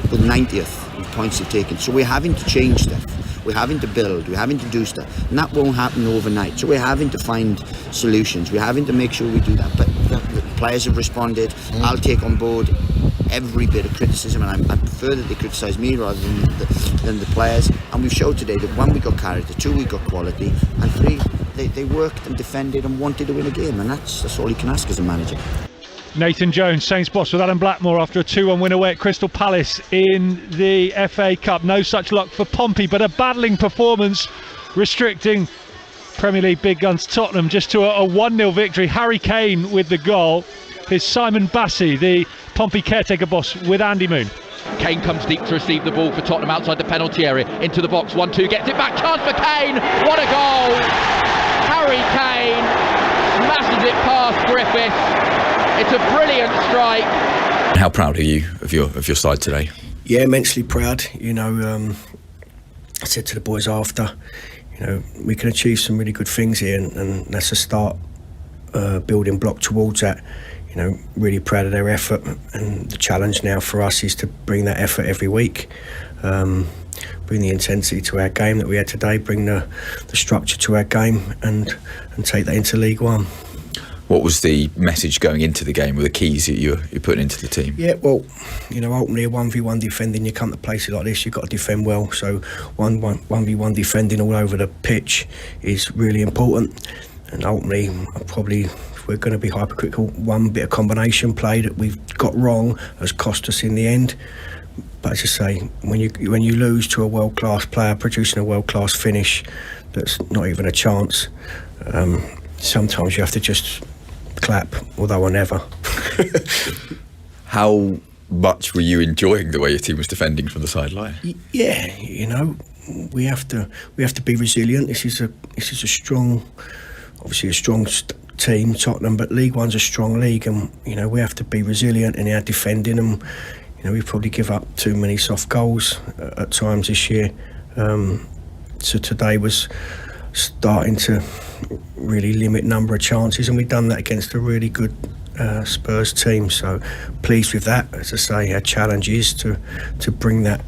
S13: the 90th of points they've taken. So we're having to change stuff. We're having to build. We're having to do stuff, and that won't happen overnight. So we're having to find solutions. We're having to make sure we do that. But the players have responded. I'll take on board every bit of criticism, and I prefer that they criticise me rather than the players. And we've showed today that 1, we got character, 2, we got quality, and 3, they worked and defended and wanted to win a game, and that's all you can ask as a manager.
S1: Nathan Jones, Saints boss with Alan Blackmore after a 2-1 win away at Crystal Palace in the FA Cup. No such luck for Pompey, but a battling performance, restricting Premier League big guns Tottenham just to a 1-0 victory. Harry Kane with the goal. Here's Simon Bassey, the Pompey caretaker boss, with Andy Moon.
S14: Kane comes deep to receive the ball for Tottenham outside the penalty area, into the box, 1-2, gets it back, chance for Kane, what a goal! Harry Kane smashes it past Griffiths, it's a brilliant strike.
S15: How proud are you of your side today?
S16: Yeah, immensely proud. You know, I said to the boys after, you know, we can achieve some really good things here, and that's a start, building block towards that. You know, really proud of their effort, and the challenge now for us is to bring that effort every week, bring the intensity to our game that we had today, bring the structure to our game, and take that into League One.
S15: What was the message going into the game, or the keys that you're putting into the team?
S16: Yeah, well, you know, ultimately a 1v1 defending, you come to places like this, you've got to defend well, so 1v1 defending all over the pitch is really important, and ultimately probably, we're going to be hypercritical, one bit of combination play that we've got wrong has cost us in the end. But as I say, when you lose to a world-class player producing a world-class finish that's not even a chance, sometimes you have to just clap, although I never.
S15: How much were you enjoying the way your team was defending from the sideline?
S16: Yeah, you know, we have to be resilient. This is a strong, obviously a strong team, Tottenham, but League One's a strong league, and you know we have to be resilient in our defending, and you know we probably give up too many soft goals at times this year. So today was starting to really limit number of chances, and we've done that against a really good Spurs team. So pleased with that. As I say, our challenge is to bring that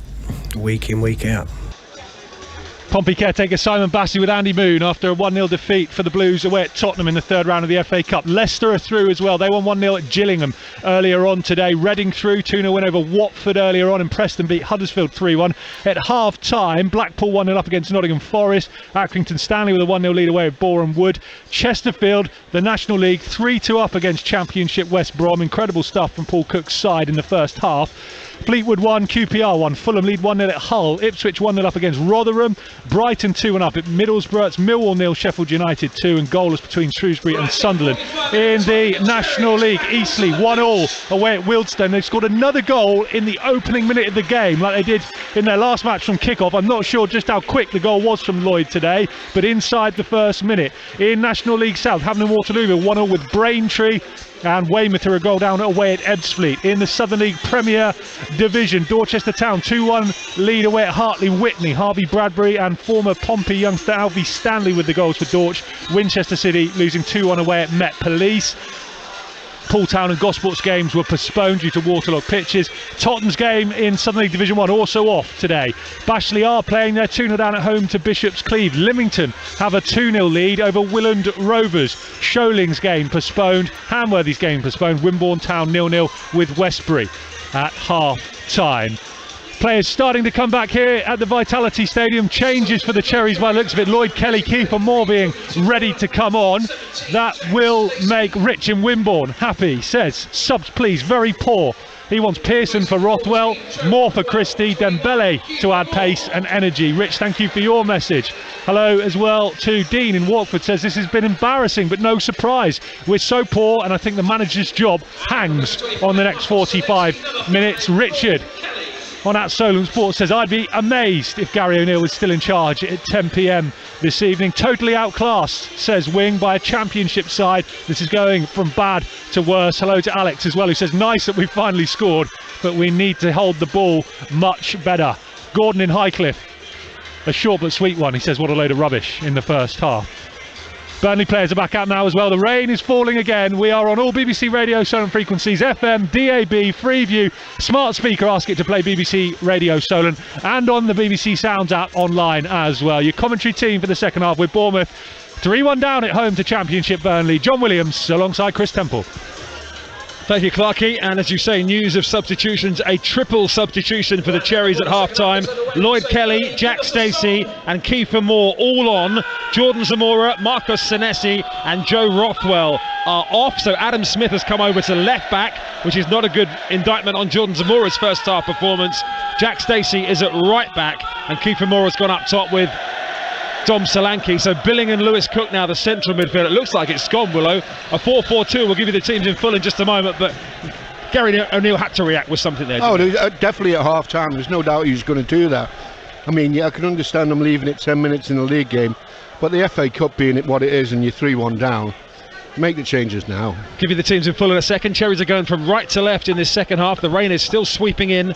S16: week in, week out.
S1: Pompey caretaker Simon Bassey with Andy Moon after a 1-0 defeat for the Blues away at Tottenham in the 3rd round of the FA Cup. Leicester are through as well. They won 1-0 at Gillingham earlier on today. Reading through, 2-0 win over Watford earlier on, and Preston beat Huddersfield 3-1. At half-time, Blackpool 1-0 up against Nottingham Forest. Accrington Stanley with a 1-0 lead away at Boreham Wood. Chesterfield, the National League, 3-2 up against Championship West Brom. Incredible stuff from Paul Cook's side in the first half. Fleetwood 1, QPR 1. Fulham lead 1-0 at Hull. Ipswich 1-0 up against Rotherham. Brighton 2-1 up at Middlesbrough. It's Millwall 0, Sheffield United 2, and goalless between Shrewsbury and Sunderland. In the National League, Eastleigh 1-1 away at Wealdstone. They've scored another goal in the opening minute of the game, like they did in their last match from kickoff. I'm not sure just how quick the goal was from Lloyd today, but inside the first minute. In National League South, Havant and Waterloo 1-0 with Braintree. and Weymouth are a goal down away at Ebbsfleet. In the Southern League Premier Division, Dorchester Town 2-1 lead away at Hartley Whitney. Harvey Bradbury and former Pompey youngster Alfie Stanley with the goals for Dorch. Winchester City losing 2-1 away at Met Police. Poole Town and Gosport's games were postponed due to waterlogged pitches. Tottenham's game in Southern League Division 1 also off today. Bashley are playing their 2-0 down at home to Bishop's Cleeve. Lymington have a 2-0 lead over Willand Rovers. Shoaling's game postponed. Hamworthy's game postponed. Wimborne Town 0-0 with Westbury at half-time. Players starting to come back here at the Vitality Stadium. Changes for the Cherries by the looks of it. Lloyd Kelly, Kiefer Moore being ready to come on. That will make Rich in Wimborne happy. Says, subs please, very poor. He wants Pearson for Rothwell, Moore for Christie, Dembele to add pace and energy. Rich, thank you for your message. Hello as well to Dean in Watford, says this has been embarrassing but no surprise. We're so poor and I think the manager's job hangs on the next 45 minutes. Richard on at Solent Sports says, I'd be amazed if Gary O'Neill was still in charge at 10 p.m. this evening. Totally outclassed, says Wing, by a championship side. This is going from bad to worse. Hello to Alex as well, who says, nice that we finally scored, but we need to hold the ball much better. Gordon in Highcliffe, a short but sweet one. He says, what a load of rubbish in the first half. Burnley players are back out now as well. The rain is falling again. We are on all BBC Radio Solent frequencies, FM, DAB, Freeview, smart speaker, ask it to play BBC Radio Solent, and on the BBC Sounds app online as well. Your commentary team for the second half with Bournemouth 3-1 down at home to Championship Burnley. John Williams alongside Chris Temple.
S2: Thank you, Clarkey. And as you say, news of substitutions, a triple substitution for the Cherries at half-time. Lloyd Kelly, Jack Stacey and Kiefer Moore all on. Jordan Zamora, Marcos Senesi and Joe Rothwell are off. So Adam Smith has come over to left-back, which is not a good indictment on Jordan Zamora's first-half performance. Jack Stacey is at right-back and Kiefer Moore has gone up top with Dom Solanke. So Billing and Lewis Cook now the central midfield. It looks like it's gone, Willow. A 4-4-2. We'll give you the teams in full in just a moment, but Gary O'Neill had to react with something there.
S3: Oh, definitely at half time. There's no doubt he was going to do that. I mean, yeah, I can understand them leaving it 10 minutes in the league game, but the FA Cup being it what it is and you're 3-1 down, make the changes now.
S2: Give you the teams in full in a second. Cherries are going from right to left in this second half. The rain is still sweeping in.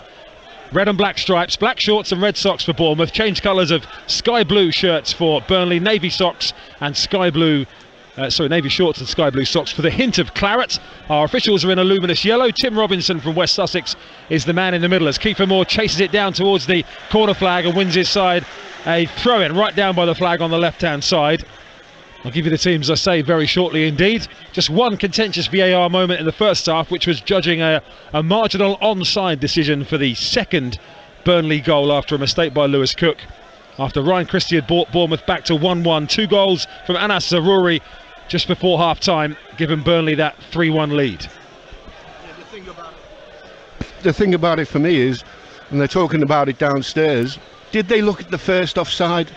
S2: Red and black stripes, black shorts and red socks for Bournemouth. Change colours of sky blue shirts for Burnley, navy socks and sky blue. Navy shorts and sky blue socks for the Hint of Claret. Our officials are in a luminous yellow. Tim Robinson from West Sussex is the man in the middle as Kiefer Moore chases it down towards the corner flag and wins his side a throw-in right down by the flag on the left-hand side. I'll give you the teams, I say, very shortly indeed. Just one contentious VAR moment in the first half, which was judging a marginal onside decision for the second Burnley goal after a mistake by Lewis Cook. After Ryan Christie had brought Bournemouth back to 1-1. 2 goals from Anas Zaroury just before half-time, giving Burnley that 3-1 lead.
S3: The thing about it for me is, and they're talking about it downstairs, did they look at the first offside?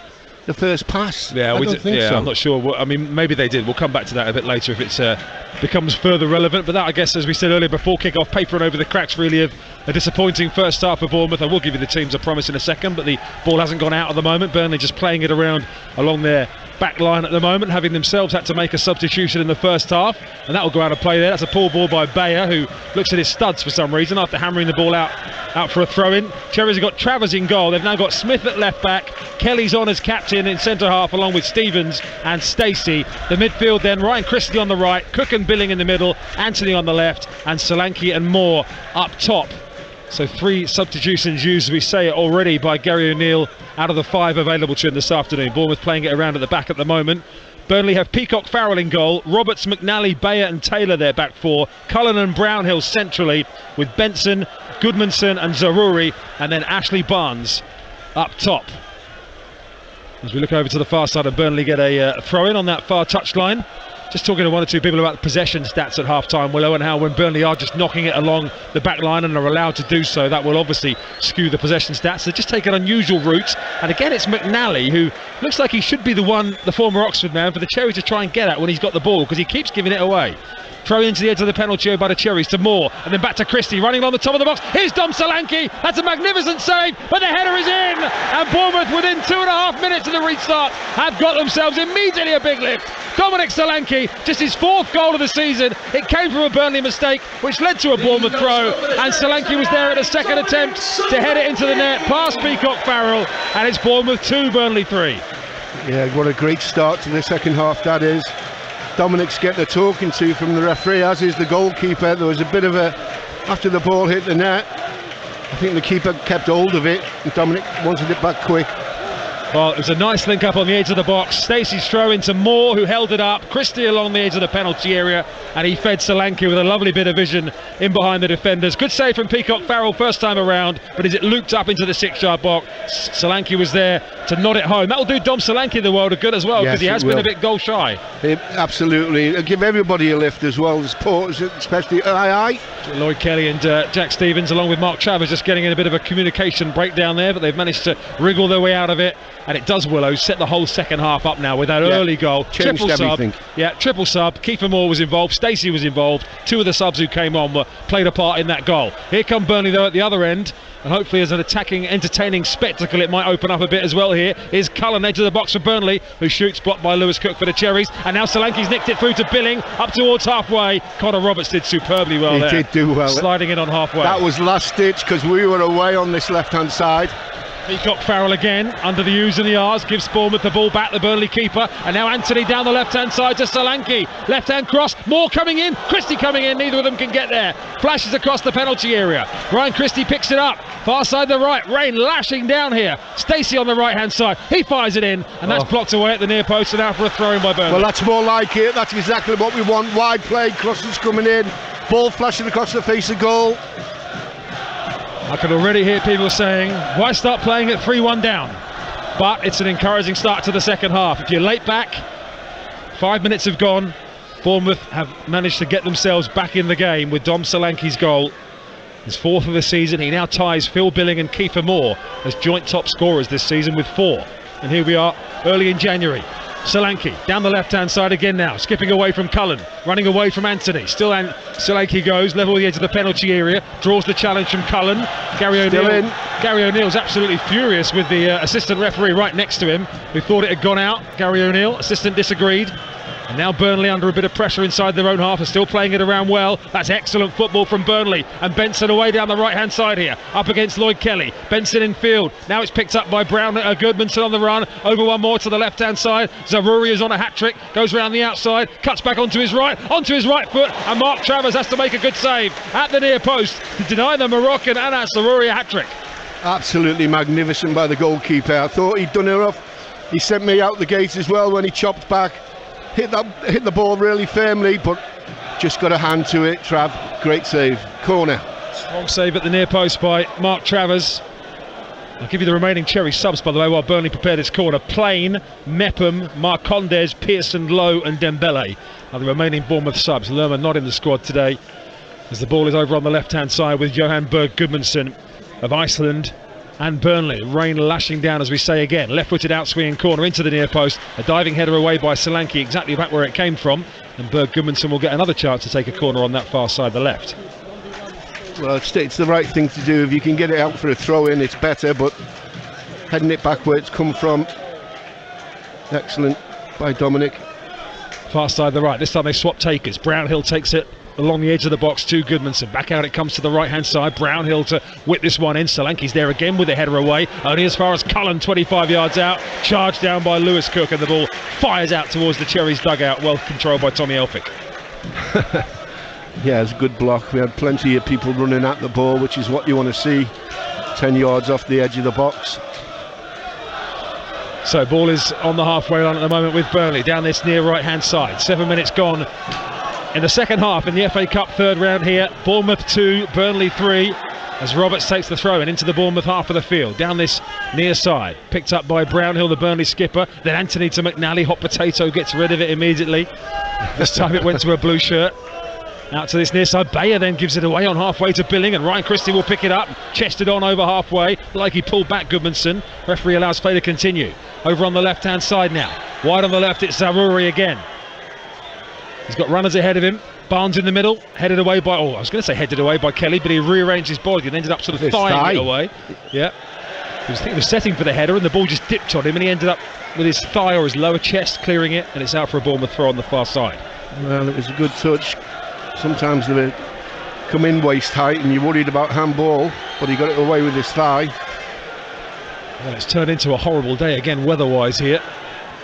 S3: The first pass?
S2: Yeah,
S3: I don't think so.
S2: I'm not sure. I mean, maybe they did. We'll come back to that a bit later if it becomes further relevant. But that, I guess, as we said earlier, before kick-off, papering over the cracks really of a disappointing first half for Bournemouth. I will give you the teams, I promise, in a second, but the ball hasn't gone out at the moment. Burnley just playing it around along their back line at the moment, having themselves had to make a substitution in the first half, and that will go out of play there. That's a poor ball by Bayer, who looks at his studs for some reason after hammering the ball out for a throw-in. Cherries have got Travers in goal. They've now got Smith at left-back, Kelly's on as captain in centre-half along with Stevens and Stacey. The midfield then, Ryan Christie on the right, Cook and Billing in the middle, Anthony on the left, and Solanke and Moore up top. So 3 substitutions used, we say it already, by Gary O'Neill out of the 5 available to him this afternoon. Bournemouth playing it around at the back at the moment. Burnley have Peacock Farrell in goal, Roberts, McNally, Bayer and Taylor their back 4, Cullen and Brownhill centrally with Benson, Goodmanson and Zaroury, and then Ashley Barnes up top. As we look over to the far side of Burnley, get a throw-in on that far touchline. Just talking to 1 or 2 people about the possession stats at half-time, Willow, and how when Burnley are just knocking it along the back line and are allowed to do so, that will obviously skew the possession stats. They just take an unusual route, and again it's McNally, who looks like he should be the former Oxford man, for the Cherries to try and get at when he's got the ball, because he keeps giving it away. Throw into the edge of the penalty area by the Cherries to Moore, and then back to Christie, running along the top of the box. Here's Dom Solanke. That's a magnificent save, but the header is in, and Bournemouth, within 2.5 minutes of the restart, have got themselves immediately a big lift. Dominic Solanke, just his 4th goal of the season. It came from a Burnley mistake, which led to a Bournemouth throw, and Solanke was there at the second attempt to head it into the net, past Peacock Farrell, and it's Bournemouth 2, Burnley 3.
S3: Yeah, what a great start to the second half that is. Dominic's getting a talking to from the referee, as is the goalkeeper. There was a bit of a, after the ball hit the net, I think the keeper kept hold of it, and Dominic wanted it back quick.
S2: Well, it was a nice link up on the edge of the box. Stacey's throw into Moore, who held it up. Christie along the edge of the penalty area, and he fed Solanke with a lovely bit of vision in behind the defenders. Good save from Peacock Farrell first time around, but as it looped up into the 6-yard box, Solanke was there to nod it home. That'll do Dom Solanke the world of good as well, because he has been a bit goal shy.
S3: Absolutely. It'll give everybody a lift as well, the supporters, especially
S2: Lloyd Kelly and Jack Stevens, along with Mark Travers, just getting in a bit of a communication breakdown there, but they've managed to wriggle their way out of it. And it does, Willow, set the whole second half up now with that early goal.
S3: Changed everything.
S2: Triple sub. Kiefer Moore was involved. Stacey was involved. 2 of the subs who came on played a part in that goal. Here come Burnley, though, at the other end. And hopefully as an attacking, entertaining spectacle, it might open up a bit as well here. Here's Cullen, edge of the box for Burnley, who shoots, blocked by Lewis Cook for the Cherries. And now Solanke's nicked it through to Billing, up towards halfway. Connor Roberts did superbly well there.
S3: He did do well.
S2: Sliding in on halfway.
S3: That was last ditch, because we were away on this left-hand side.
S2: Peacock Farrell again, under the U's and the R's, gives Bournemouth the ball back, the Burnley keeper, and now Anthony down the left-hand side to Solanke. Left-hand cross, Moore coming in, Christie coming in, neither of them can get there. Flashes across the penalty area. Ryan Christie picks it up, far side the right, Rain lashing down here. Stacey on the right-hand side, he fires it in, and that's blocked away at the near post, and now for a throw-in by Burnley.
S3: Well, that's more like it, that's exactly what we want. Wide play, crosses coming in, ball flashing across the face of goal.
S2: I can already hear people saying, why start playing at 3-1 down? But it's an encouraging start to the second half. If you're late back, 5 minutes have gone. Bournemouth have managed to get themselves back in the game with Dom Solanke's goal. His 4th of the season. He now ties Phil Billing and Kiefer Moore as joint top scorers this season with 4. And here we are early in January. Solanke down the left-hand side again now, skipping away from Cullen, running away from Anthony. Still Solanke goes, level the edge of the penalty area, draws the challenge from Cullen. Gary O'Neill's absolutely furious with the assistant referee right next to him, who thought it had gone out. Gary O'Neill, assistant, disagreed. And now Burnley under a bit of pressure inside their own half, are still playing it around well. That's excellent football from Burnley. And Benson away down the right hand side here, up against Lloyd Kelly. Benson in field, now it's picked up by Brown. Goodmanson on the run, over one more to the left hand side. Zaroury is on a hat-trick, goes round the outside, cuts back onto his right foot, and Mark Travers has to make a good save at the near post to deny the Moroccan Anas Zaroury a hat-trick.
S3: Absolutely magnificent by the goalkeeper. I thought he'd done enough. He sent me out the gate as well when he chopped back. Hit the ball really firmly, but just got a hand to it. Trav, great save. Corner.
S2: Strong save at the near post by Mark Travers. I'll give you the remaining Cherry subs, by the way, while Burnley prepare this corner. Plain, Mepham, Marcondes, Pearson, Lowe and Dembele are the remaining Bournemouth subs. Lerma not in the squad today, as the ball is over on the left-hand side with Johan Berg Gudmundsson of Iceland and Burnley. Rain lashing down, as we say again. Left-footed out-swinging corner into the near post. A diving header away by Solanke, exactly back where it came from. And Berg Gudmundsson will get another chance to take a corner on that far side, the left.
S3: Well, it's the right thing to do. If you can get it out for a throw-in, it's better, but heading it back where it's come from. Excellent by Dominic.
S2: Far side the right. This time they swap takers. Brownhill takes it along the edge of the box to Gudmundsson. Back out it comes to the right-hand side. Brownhill to whip this one in. Solanke's there again with the header away. Only as far as Cullen, 25 yards out. Charged down by Lewis Cook, and the ball fires out towards the Cherries dugout. Well controlled by Tommy Elphick.
S3: Yeah, it's a good block. We had plenty of people running at the ball, which is what you want to see. 10 yards off the edge of the box.
S2: So ball is on the halfway line at the moment with Burnley down this near right-hand side. 7 minutes gone in the second half in the FA Cup third round here. Bournemouth 2, Burnley 3, as Roberts takes the throw in into the Bournemouth half of the field. Down this near side, picked up by Brownhill, the Burnley skipper. Then Anthony to McNally. Hot Potato gets rid of it immediately. This time it went to a blue shirt. Out to this near side, Bayer then gives it away on halfway to Billing, and Ryan Christie will pick it up, chested on over halfway, like he pulled back Gudmundsson. Referee allows play to continue. Over on the left-hand side now, wide on the left, it's Zaroury again. He's got runners ahead of him. Barnes in the middle, headed away by, headed away by Kelly, but he rearranged his body and ended up sort of thigh it away. Yeah. He was setting for the header and the ball just dipped on him and he ended up with his thigh or his lower chest clearing it, and it's out for a Bournemouth throw on the far side.
S3: Well, it was a good touch. Sometimes they come in waist height and you're worried about handball, but he got it away with his thigh.
S2: Well, it's turned into a horrible day again weather-wise here,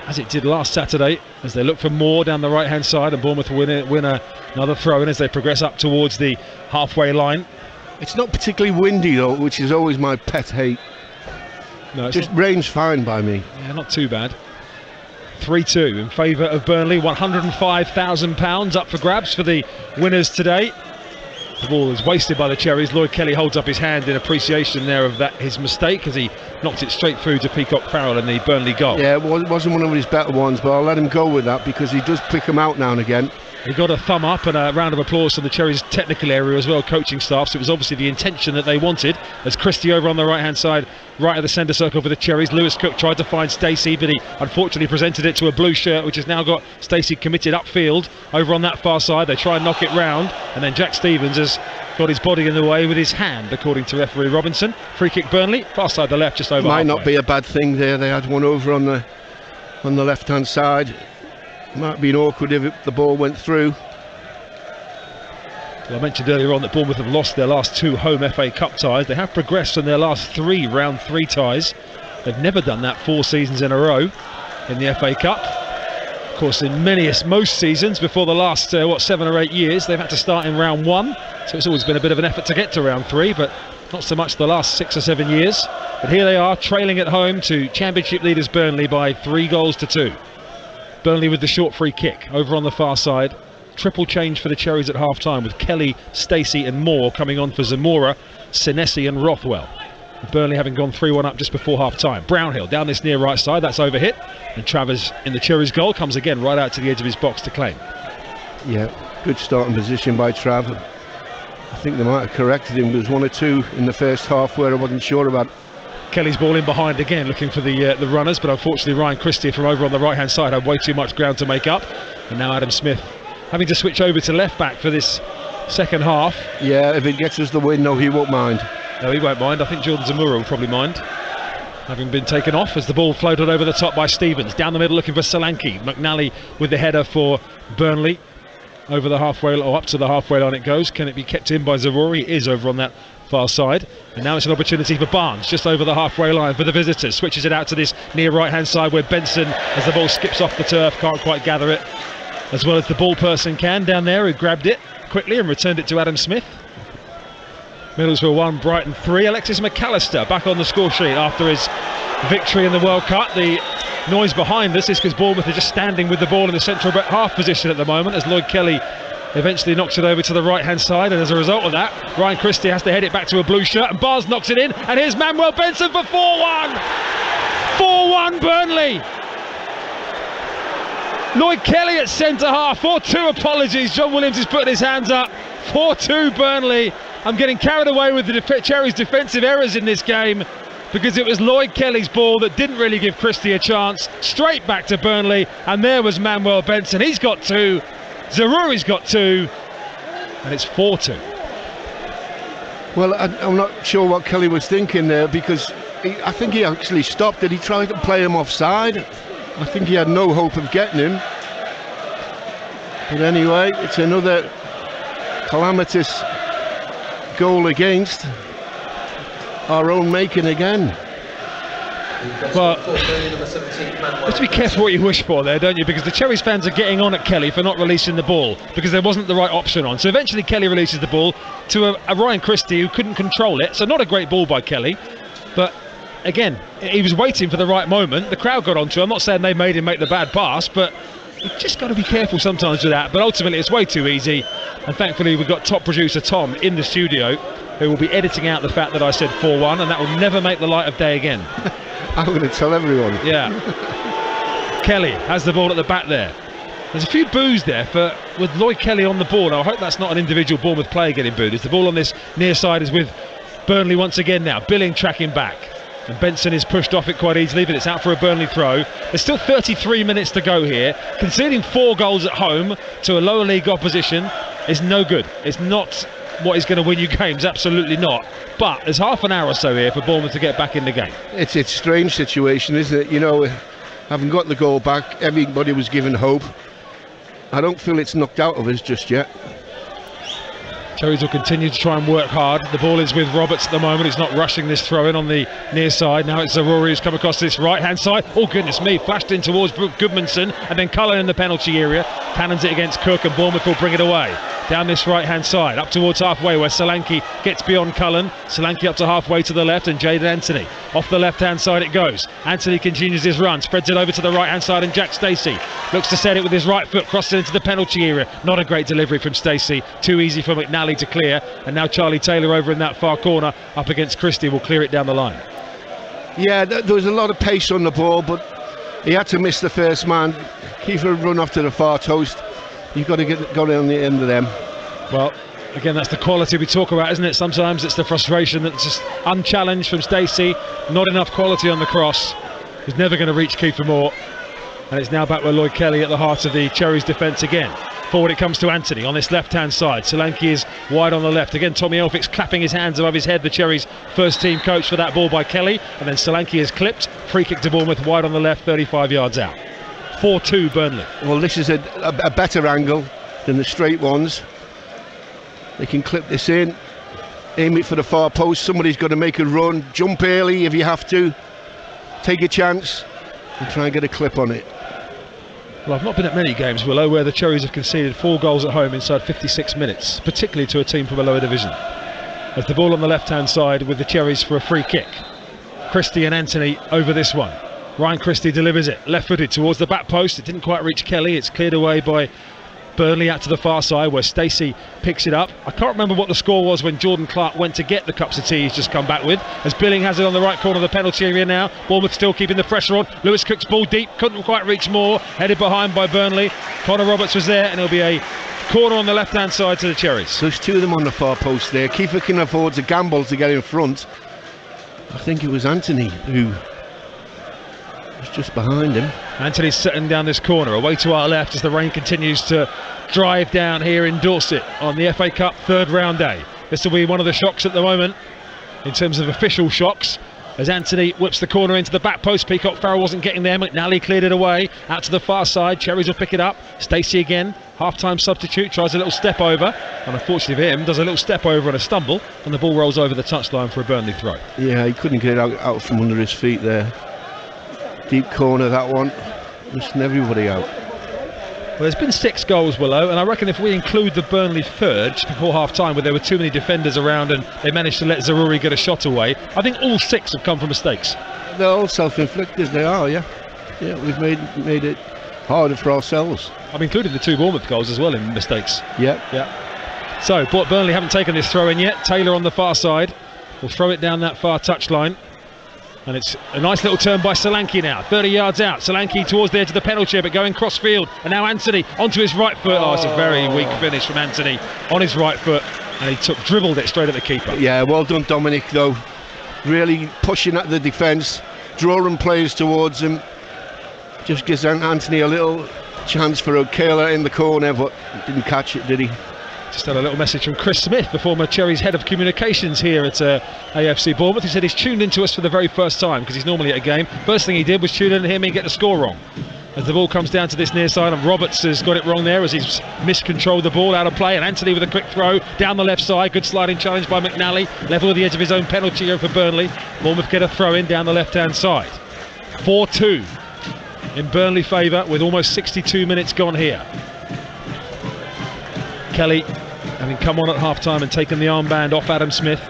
S2: as it did last Saturday, as they look for more down the right-hand side, and Bournemouth win another throw-in as they progress up towards the halfway line.
S3: It's not particularly windy though, which is always my pet hate.
S2: No,
S3: just rain's fine by me.
S2: Yeah, not too bad. 3-2 in favour of Burnley. £105,000 up for grabs for the winners today. The ball is wasted by the Cherries. Lloyd Kelly holds up his hand in appreciation there of his mistake, as he knocked it straight through to Peacock Farrell in the Burnley goal.
S3: Yeah, it wasn't one of his better ones, but I'll let him go with that because he does pick him out now and again.
S2: He got a thumb up and a round of applause from the Cherries technical area as well, coaching staff, so it was obviously the intention that they wanted. As Christie over on the right hand side, right at the centre circle for the Cherries, Lewis Cook tried to find Stacey, but he unfortunately presented it to a blue shirt, which has now got Stacey committed upfield over on that far side. They try and knock it round, and then Jack Stevens has got his body in the way with his hand, according to referee Robinson. Free kick Burnley, far side the left, just over
S3: Might
S2: halfway.
S3: not be a bad thing there. They had one over on the left hand side. Might have been awkward if the ball went through.
S2: Well, I mentioned earlier on that Bournemouth have lost their last 2 home FA Cup ties. They have progressed from their last 3 round 3 ties. They've never done that 4 seasons in a row in the FA Cup. Of course, in most seasons before the last 7 or 8 years, they've had to start in round 1. So it's always been a bit of an effort to get to round 3, but not so much the last 6 or 7 years. But here they are, trailing at home to Championship leaders Burnley by 3-2. Burnley with the short free kick over on the far side. Triple change for the Cherries at half-time, with Kelly, Stacey and Moore coming on for Zamora, Senesi and Rothwell. Burnley having gone 3-1 up just before half-time. Brownhill down this near right side, that's overhit, and Travers in the Cherries goal comes again right out to the edge of his box to claim.
S3: Yeah, good starting position by Trav. I think they might have corrected him. There was 1 or 2 in the first half where I wasn't sure about.
S2: Kelly's ball in behind again, looking for the runners, but unfortunately Ryan Christie from over on the right-hand side had way too much ground to make up, and now Adam Smith having to switch over to left-back for this second half.
S3: Yeah, if it gets us the win, no, he won't mind.
S2: No, he won't mind. I think Jordan Zamora will probably mind, having been taken off as the ball floated over the top by Stevens. Down the middle looking for Solanke. McNally with the header for Burnley. Over the halfway, or up to the halfway line it goes. Can it be kept in by Zarori? It is over on that far side. And now it's an opportunity for Barnes, just over the halfway line for the visitors. Switches it out to this near right-hand side where Benson, as the ball skips off the turf, can't quite gather it, as well as the ball person can down there, who grabbed it quickly and returned it to Adam Smith. Middlesbrough 1, Brighton 3. Alexis McAllister back on the score sheet after his victory in the World Cup. The noise behind this is because Bournemouth are just standing with the ball in the central half position at the moment, as Lloyd Kelly eventually knocks it over to the right hand side, and as a result of that Ryan Christie has to head it back to a blue shirt, and Barnes knocks it in, and here's Manuel Benson for 4-1. 4-1 Burnley. Lloyd Kelly at centre half. 4-2, apologies, John Williams is putting his hands up. 4-2 Burnley. I'm getting carried away with the Cherries' defensive errors in this game, because it was Lloyd Kelly's ball that didn't really give Christie a chance. Straight back to Burnley, and there was Manuel Benson. He's got 2, Zaruri's got 2, and it's 4-2.
S3: Well, I'm not sure what Kelly was thinking there, because I think he actually stopped. Did he try to play him offside? I think he had no hope of getting him. But anyway, it's another calamitous goal against our own making again.
S2: But let's be careful what you wish for there, don't you? Because the Cherries fans are getting on at Kelly for not releasing the ball, because there wasn't the right option on. So eventually Kelly releases the ball to a Ryan Christie who couldn't control it. So not a great ball by Kelly, but again, he was waiting for the right moment. The crowd got onto him. I'm not saying they made him make the bad pass, but you've just got to be careful sometimes with that. But ultimately it's way too easy, and thankfully we've got top producer Tom in the studio, who will be editing out the fact that I said 4-1, and that will never make the light of day again.
S3: I'm going to tell everyone.
S2: Yeah. Kelly has the ball at the back there. There's a few boos there with Lloyd Kelly on the ball. Now I hope that's not an individual Bournemouth player getting booed. As the ball on this near side is with Burnley once again now. Billing tracking back. And Benson is pushed off it quite easily, but it's out for a Burnley throw. There's still 33 minutes to go here. Conceding 4 goals at home to a lower league opposition is no good. It's not what is going to win you games, absolutely not. But there's half an hour or so here for Bournemouth to get back in the game.
S3: It's a strange situation, isn't it? You know, having got the goal back, everybody was given hope. I don't feel it's knocked out of us just yet.
S2: Cherries will continue to try and work hard. The ball is with Roberts at the moment. He's not rushing this throw in on the near side. Now it's Zaroury who's come across this right hand side. Oh goodness me, flashed in towards Goodmanson, and then Cullen in the penalty area. Cannons it against Cook, and Bournemouth will bring it away. Down this right hand side, up towards halfway where Solanke gets beyond Cullen. Solanke up to halfway to the left, and Jadon Anthony. Off the left hand side it goes. Anthony continues his run, spreads it over to the right hand side, and Jack Stacey looks to set it with his right foot, crosses it into the penalty area. Not a great delivery from Stacey. Too easy for McNally to clear, and now Charlie Taylor over in that far corner up against Christie will clear it down the line.
S3: Yeah, there was a lot of pace on the ball, but he had to miss the first man. Kiefer run off to the far post. You've got to go down the end of them.
S2: Well, again, that's the quality we talk about, isn't it? Sometimes it's the frustration that's just unchallenged from Stacey. Not enough quality on the cross. He's never going to reach Kiefer Moore. And it's now back with Lloyd Kelly at the heart of the Cherries defence again. Forward it comes to Anthony on this left-hand side. Solanke is wide on the left. Again, Tommy Elphick's clapping his hands above his head, the Cherries' first-team coach, for that ball by Kelly. And then Solanke is clipped. Free kick to Bournemouth, wide on the left, 35 yards out. 4-2 Burnley.
S3: Well, this is a better angle than the straight ones. They can clip this in, aim it for the far post. Somebody's got to make a run, jump early if you have to, take a chance and try and get a clip on it.
S2: Well, I've not been at many games, Willow, where the Cherries have conceded 4 goals at home inside 56 minutes, particularly to a team from a lower division. As the ball on the left-hand side with the Cherries for a free kick. Christie and Anthony over this one. Ryan Christie delivers it, left-footed towards the back post. It didn't quite reach Kelly. It's cleared away by Burnley out to the far side where Stacey picks it up. I can't remember what the score was when Jordan Clark went to get the cups of tea he's just come back with, as Billing has it on the right corner of the penalty area now. Bournemouth still keeping the pressure on. Lewis Cook's ball deep, couldn't quite reach Moore, headed behind by Burnley. Connor Roberts was there, and it'll be a corner on the left hand side to the Cherries.
S3: There's 2 of them on the far post there. Kiefer can afford to gamble to get in front. I think it was Anthony who was just behind him.
S2: Anthony's setting down this corner away to our left as the rain continues to drive down here in Dorset on the FA Cup third round day. This will be one of the shocks at the moment in terms of official shocks, as Anthony whips the corner into the back post. Peacock Farrell wasn't getting there. McNally cleared it away out to the far side. Cherries will pick it up. Stacey again, half-time substitute, tries a little step over, and unfortunately for him does a little step over and a stumble, and the ball rolls over the touchline for a Burnley throw.
S3: Yeah, he couldn't get it out from under his feet there. Deep corner, that one, missing everybody out.
S2: Well, there's been 6 goals, Willow, and I reckon if we include the Burnley third just before half-time, where there were too many defenders around and they managed to let Zaroury get a shot away, I think all 6 have come from mistakes.
S3: They're all self-inflicted, they are, yeah. Yeah, we've made it harder for ourselves.
S2: I'm including the 2 Bournemouth goals as well in mistakes.
S3: Yeah.
S2: Yeah. So, Burnley haven't taken this throw in yet. Taylor on the far side will throw it down that far touchline. And it's a nice little turn by Solanke now, 30 yards out. Solanke towards the edge of the penalty area, but going cross field. And now Anthony onto his right foot. Oh, it's a very weak finish from Anthony on his right foot. And he dribbled it straight at the keeper.
S3: Yeah, well done, Dominic, though. Really pushing at the defence, drawing players towards him. Just gives Anthony a little chance for O'Kayla in the corner, but didn't catch it, did he?
S2: Just had a little message from Chris Smith, the former Cherries head of communications here at AFC Bournemouth. He said he's tuned into us for the very first time because he's normally at a game. First thing he did was tune in to hear me get the score wrong. As the ball comes down to this near side, and Roberts has got it wrong there as he's miscontrolled the ball out of play, and Anthony with a quick throw down the left side. Good sliding challenge by McNally, level with the edge of his own penalty area for Burnley. Bournemouth get a throw in down the left hand side. 4-2 in Burnley favour with almost 62 minutes gone here. Kelly, having come on at half-time and taken the armband off Adam Smith,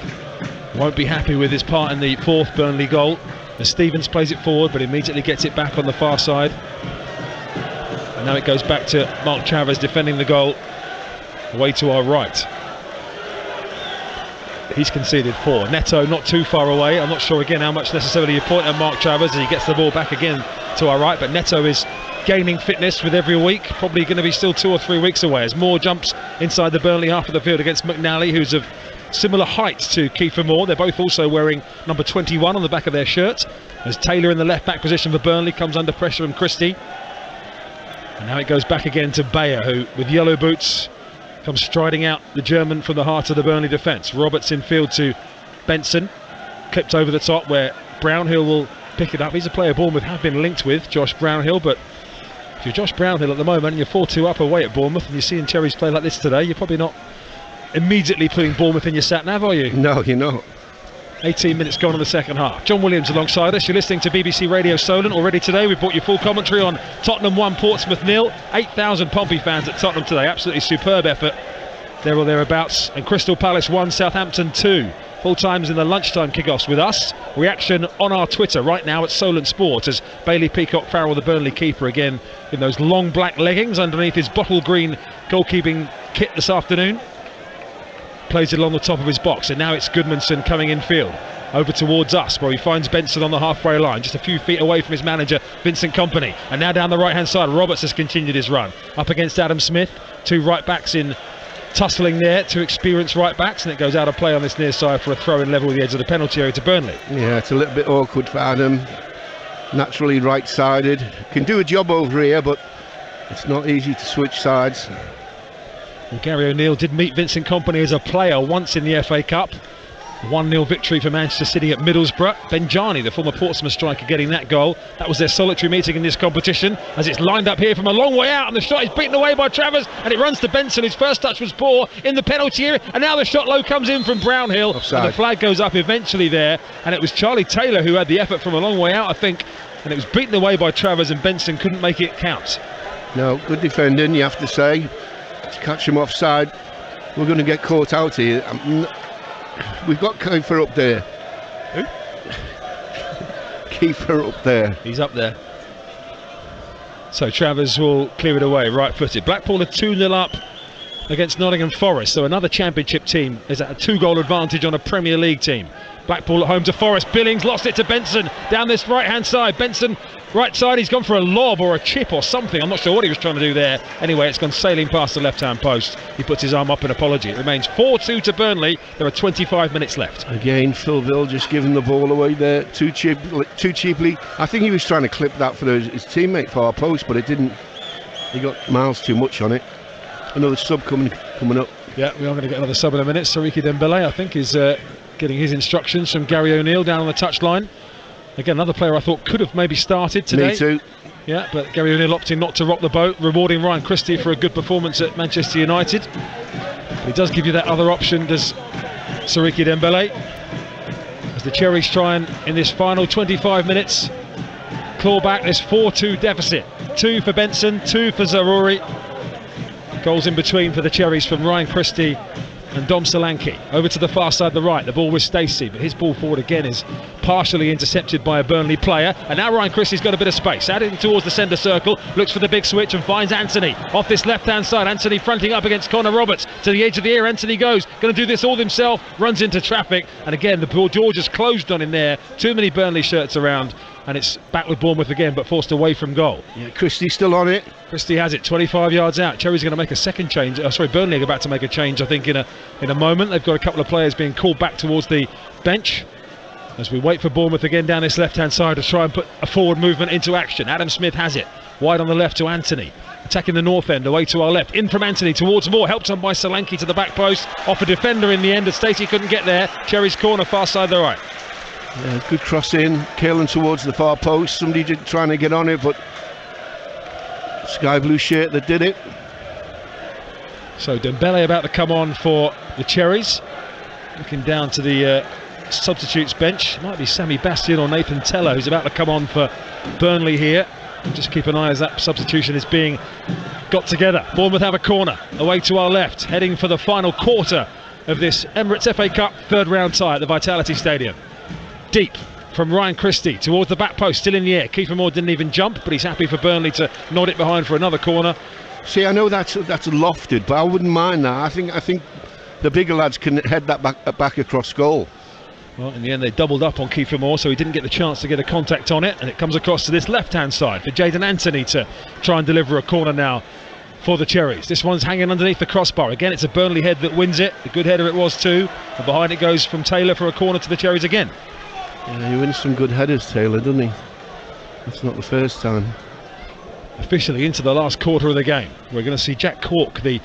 S2: won't be happy with his part in the 4th Burnley goal. As Stevens plays it forward, but immediately gets it back on the far side. And now it goes back to Mark Travers defending the goal away to our right. He's conceded 4. Neto not too far away. I'm not sure again how much necessarily you point at Mark Travers as he gets the ball back again to our right, but Neto is gaining fitness with every week, probably going to be still 2 or 3 weeks away as Moore jumps inside the Burnley half of the field against McNally, who's of similar height to Kiefer Moore. They're both also wearing number 21 on the back of their shirt, as Taylor in the left back position for Burnley comes under pressure from Christie. And now it goes back again to Bayer, who with yellow boots comes striding out, the German from the heart of the Burnley defence. Roberts in field to Benson, clipped over the top where Brownhill will pick it up. He's a player Bournemouth have been linked with, Josh Brownhill, but if you're Josh Brownhill at the moment and you're 4-2 up away at Bournemouth and you're seeing Cherries play like this today, you're probably not immediately putting Bournemouth in your sat-nav, are you?
S3: No, you're not.
S2: 18 minutes gone in the second half. John Williams alongside us. You're listening to BBC Radio Solent. Already today we've brought you full commentary on Tottenham 1, Portsmouth 0. 8,000 Pompey fans at Tottenham today. Absolutely superb effort there or thereabouts. And Crystal Palace 1, Southampton 2. Full times in the lunchtime kickoffs with us. Reaction on our Twitter right now at Solent Sport as Bailey Peacock-Farrell, the Burnley keeper, again in those long black leggings underneath his bottle green goalkeeping kit this afternoon, plays it along the top of his box. And now it's Goodmanson coming in field over towards us, where he finds Benson on the halfway line, just a few feet away from his manager Vincent Kompany. And now down the right hand side, Roberts has continued his run up against Adam Smith. Two right backs in tussling there, two experienced right backs, and it goes out of play on this near side for a throw in level with the edge of the penalty area to Burnley.
S3: Yeah, it's a little bit awkward for Adam, naturally right sided, can do a job over here, but it's not easy to switch sides.
S2: Well, Gary O'Neill did meet Vincent Kompany as a player once in the FA Cup. 1-0 victory for Manchester City at Middlesbrough. Benjani, the former Portsmouth striker, getting that goal. That was their solitary meeting in this competition, as it's lined up here from a long way out, and the shot is beaten away by Travers, and it runs to Benson, whose first touch was poor in the penalty area, and now the shot low comes in from Brownhill. Offside. And the flag goes up eventually there, and it was Charlie Taylor who had the effort from a long way out, I think, and it was beaten away by Travers, and Benson couldn't make it count.
S3: No, good defending, you have to say, to catch him offside. We're going to get caught out here. We've got Kiefer up there.
S2: Who?
S3: Kiefer up there.
S2: He's up there. So Travers will clear it away, right-footed. Blackpool are 2-0 up against Nottingham Forest, so another Championship team is at a 2-goal advantage on a Premier League team. Blackpool at home to Forest. Billings lost it to Benson down this right-hand side. Benson, right side, he's gone for a lob or a chip or something. I'm not sure what he was trying to do there. Anyway, it's gone sailing past the left-hand post. He puts his arm up in apology. It remains 4-2 to Burnley. There are 25 minutes left.
S3: Again, Philville just giving the ball away there too cheaply. I think he was trying to clip that for his teammate far post, but it didn't. He got miles too much on it. Another sub coming up.
S2: Yeah, we are going to get another sub in a minute. Sariki Dembele, I think, is getting his instructions from Gary O'Neill down on the touchline. Again, another player I thought could have maybe started today.
S3: Me too.
S2: Yeah, but Gary O'Neill opting not to rock the boat, rewarding Ryan Christie for a good performance at Manchester United. But he does give you that other option, does Sariki Dembele, as the Cherries try and, in this final 25 minutes, claw back this 4-2 deficit. 2 for Benson, 2 for Zaroury. Goals in between for the Cherries from Ryan Christie and Dom Solanke. Over to the far side, the right, the ball with Stacey, but his ball forward again is partially intercepted by a Burnley player, and now Ryan Christie's got a bit of space, adding towards the centre circle, looks for the big switch and finds Anthony off this left hand side. Anthony fronting up against Connor Roberts to the edge of the area. Anthony goes, going to do this all himself, runs into traffic, and again the ball George has closed on in there. Too many Burnley shirts around, and it's back with Bournemouth again, but forced away from goal.
S3: Yeah, Christie's still on it.
S2: Christie has it, 25 yards out. Cherry's going to make a second change. Burnley are about to make a change, I think, in a moment. They've got a couple of players being called back towards the bench as we wait for Bournemouth again down this left-hand side to try and put a forward movement into action. Adam Smith has it, wide on the left to Anthony. Attacking the north end, away to our left. In from Anthony towards Moore, helped on by Solanke to the back post. Off a defender in the end, as Stacey couldn't get there. Cherry's corner, far side the right.
S3: Yeah, good cross in, Kaelan towards the far post. Somebody trying to get on it, but sky blue shirt that did it.
S2: So Dembele about to come on for the Cherries. Looking down to the substitutes bench. It might be Sammy Bastian or Nathan Teller who's about to come on for Burnley here. Just keep an eye as that substitution is being got together. Bournemouth have a corner away to our left, heading for the final quarter of this Emirates FA Cup third round tie at the Vitality Stadium. Deep from Ryan Christie towards the back post, still in the air. Kiefer Moore didn't even jump, but he's happy for Burnley to nod it behind for another corner.
S3: See, I know that's lofted, but I wouldn't mind that. I think the bigger lads can head that back across goal.
S2: Well, in the end they doubled up on Kiefer Moore, so he didn't get the chance to get a contact on it, and it comes across to this left-hand side for Jadon Anthony to try and deliver a corner now for the Cherries. This one's hanging underneath the crossbar. Again, it's a Burnley head that wins it. A good header it was too. And behind it goes from Taylor for a corner to the Cherries again.
S3: Yeah, he wins some good headers, Taylor, doesn't he? That's not the first time.
S2: Officially into the last quarter of the game. We're going to see Jack Cork, the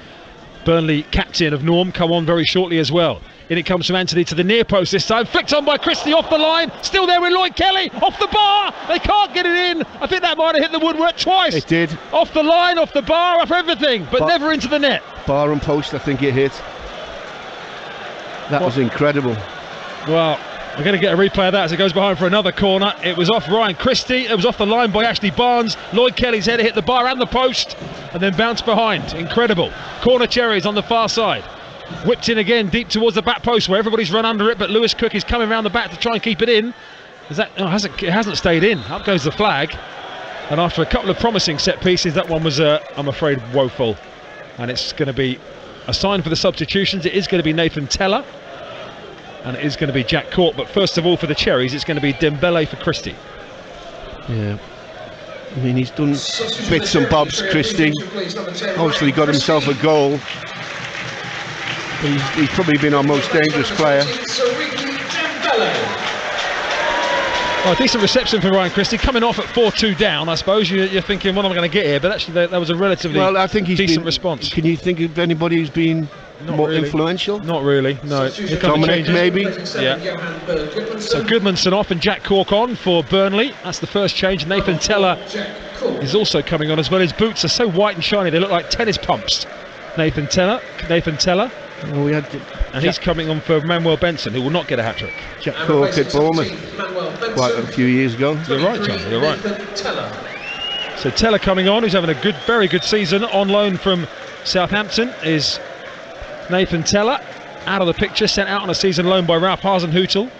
S2: Burnley captain of Norm, come on very shortly as well. In it comes from Anthony to the near post this time. Flicked on by Christie off the line. Still there with Lloyd Kelly. Off the bar. They can't get it in. I think that might have hit the woodwork twice.
S3: It did.
S2: Off the line, off the bar, off everything, but never into the net.
S3: Bar and post, I think it hit. That was incredible.
S2: Well, we're going to get a replay of that as it goes behind for another corner. It was off Ryan Christie. It was off the line by Ashley Barnes. Lloyd Kelly's header hit the bar and the post and then bounced behind. Incredible. Corner Cherries on the far side. Whipped in again deep towards the back post where everybody's run under it, but Lewis Cook is coming around the back to try and keep it in. It hasn't stayed in. Up goes the flag. And after a couple of promising set pieces, that one was, I'm afraid, woeful. And it's going to be a sign for the substitutions. It is going to be Nathan Teller. And it is going to be Jack Cork. But first of all, for the Cherries, it's going to be Dembele for Christie.
S3: Yeah. I mean, he's done bits and bobs, Christie. Obviously got himself a goal. He's probably been our most dangerous player.
S2: Oh, decent reception for Ryan Christie, coming off at 4-2 down. I suppose you're thinking, what am I going to get here? But actually, that was a relatively decent response.
S3: Can you think of anybody who's been more influential?
S2: Not really, no.
S3: Dominic, maybe?
S2: Yeah. So Goodmanson off and Jack Cork on for Burnley. That's the first change. Nathan Teller is also coming on as well. His boots are so white and shiny, they look like tennis pumps. Nathan Teller.
S3: Well,
S2: he's coming on for Manuel Benson, who will not get a hat-trick.
S3: Jack Cork at Bournemouth quite a few years ago.
S2: You're right, John, you're right. So Teller coming on, who's having a very good season. On loan from Southampton is Nathan Teller. Out of the picture, sent out on a season loan by Ralph Hasenhüttl.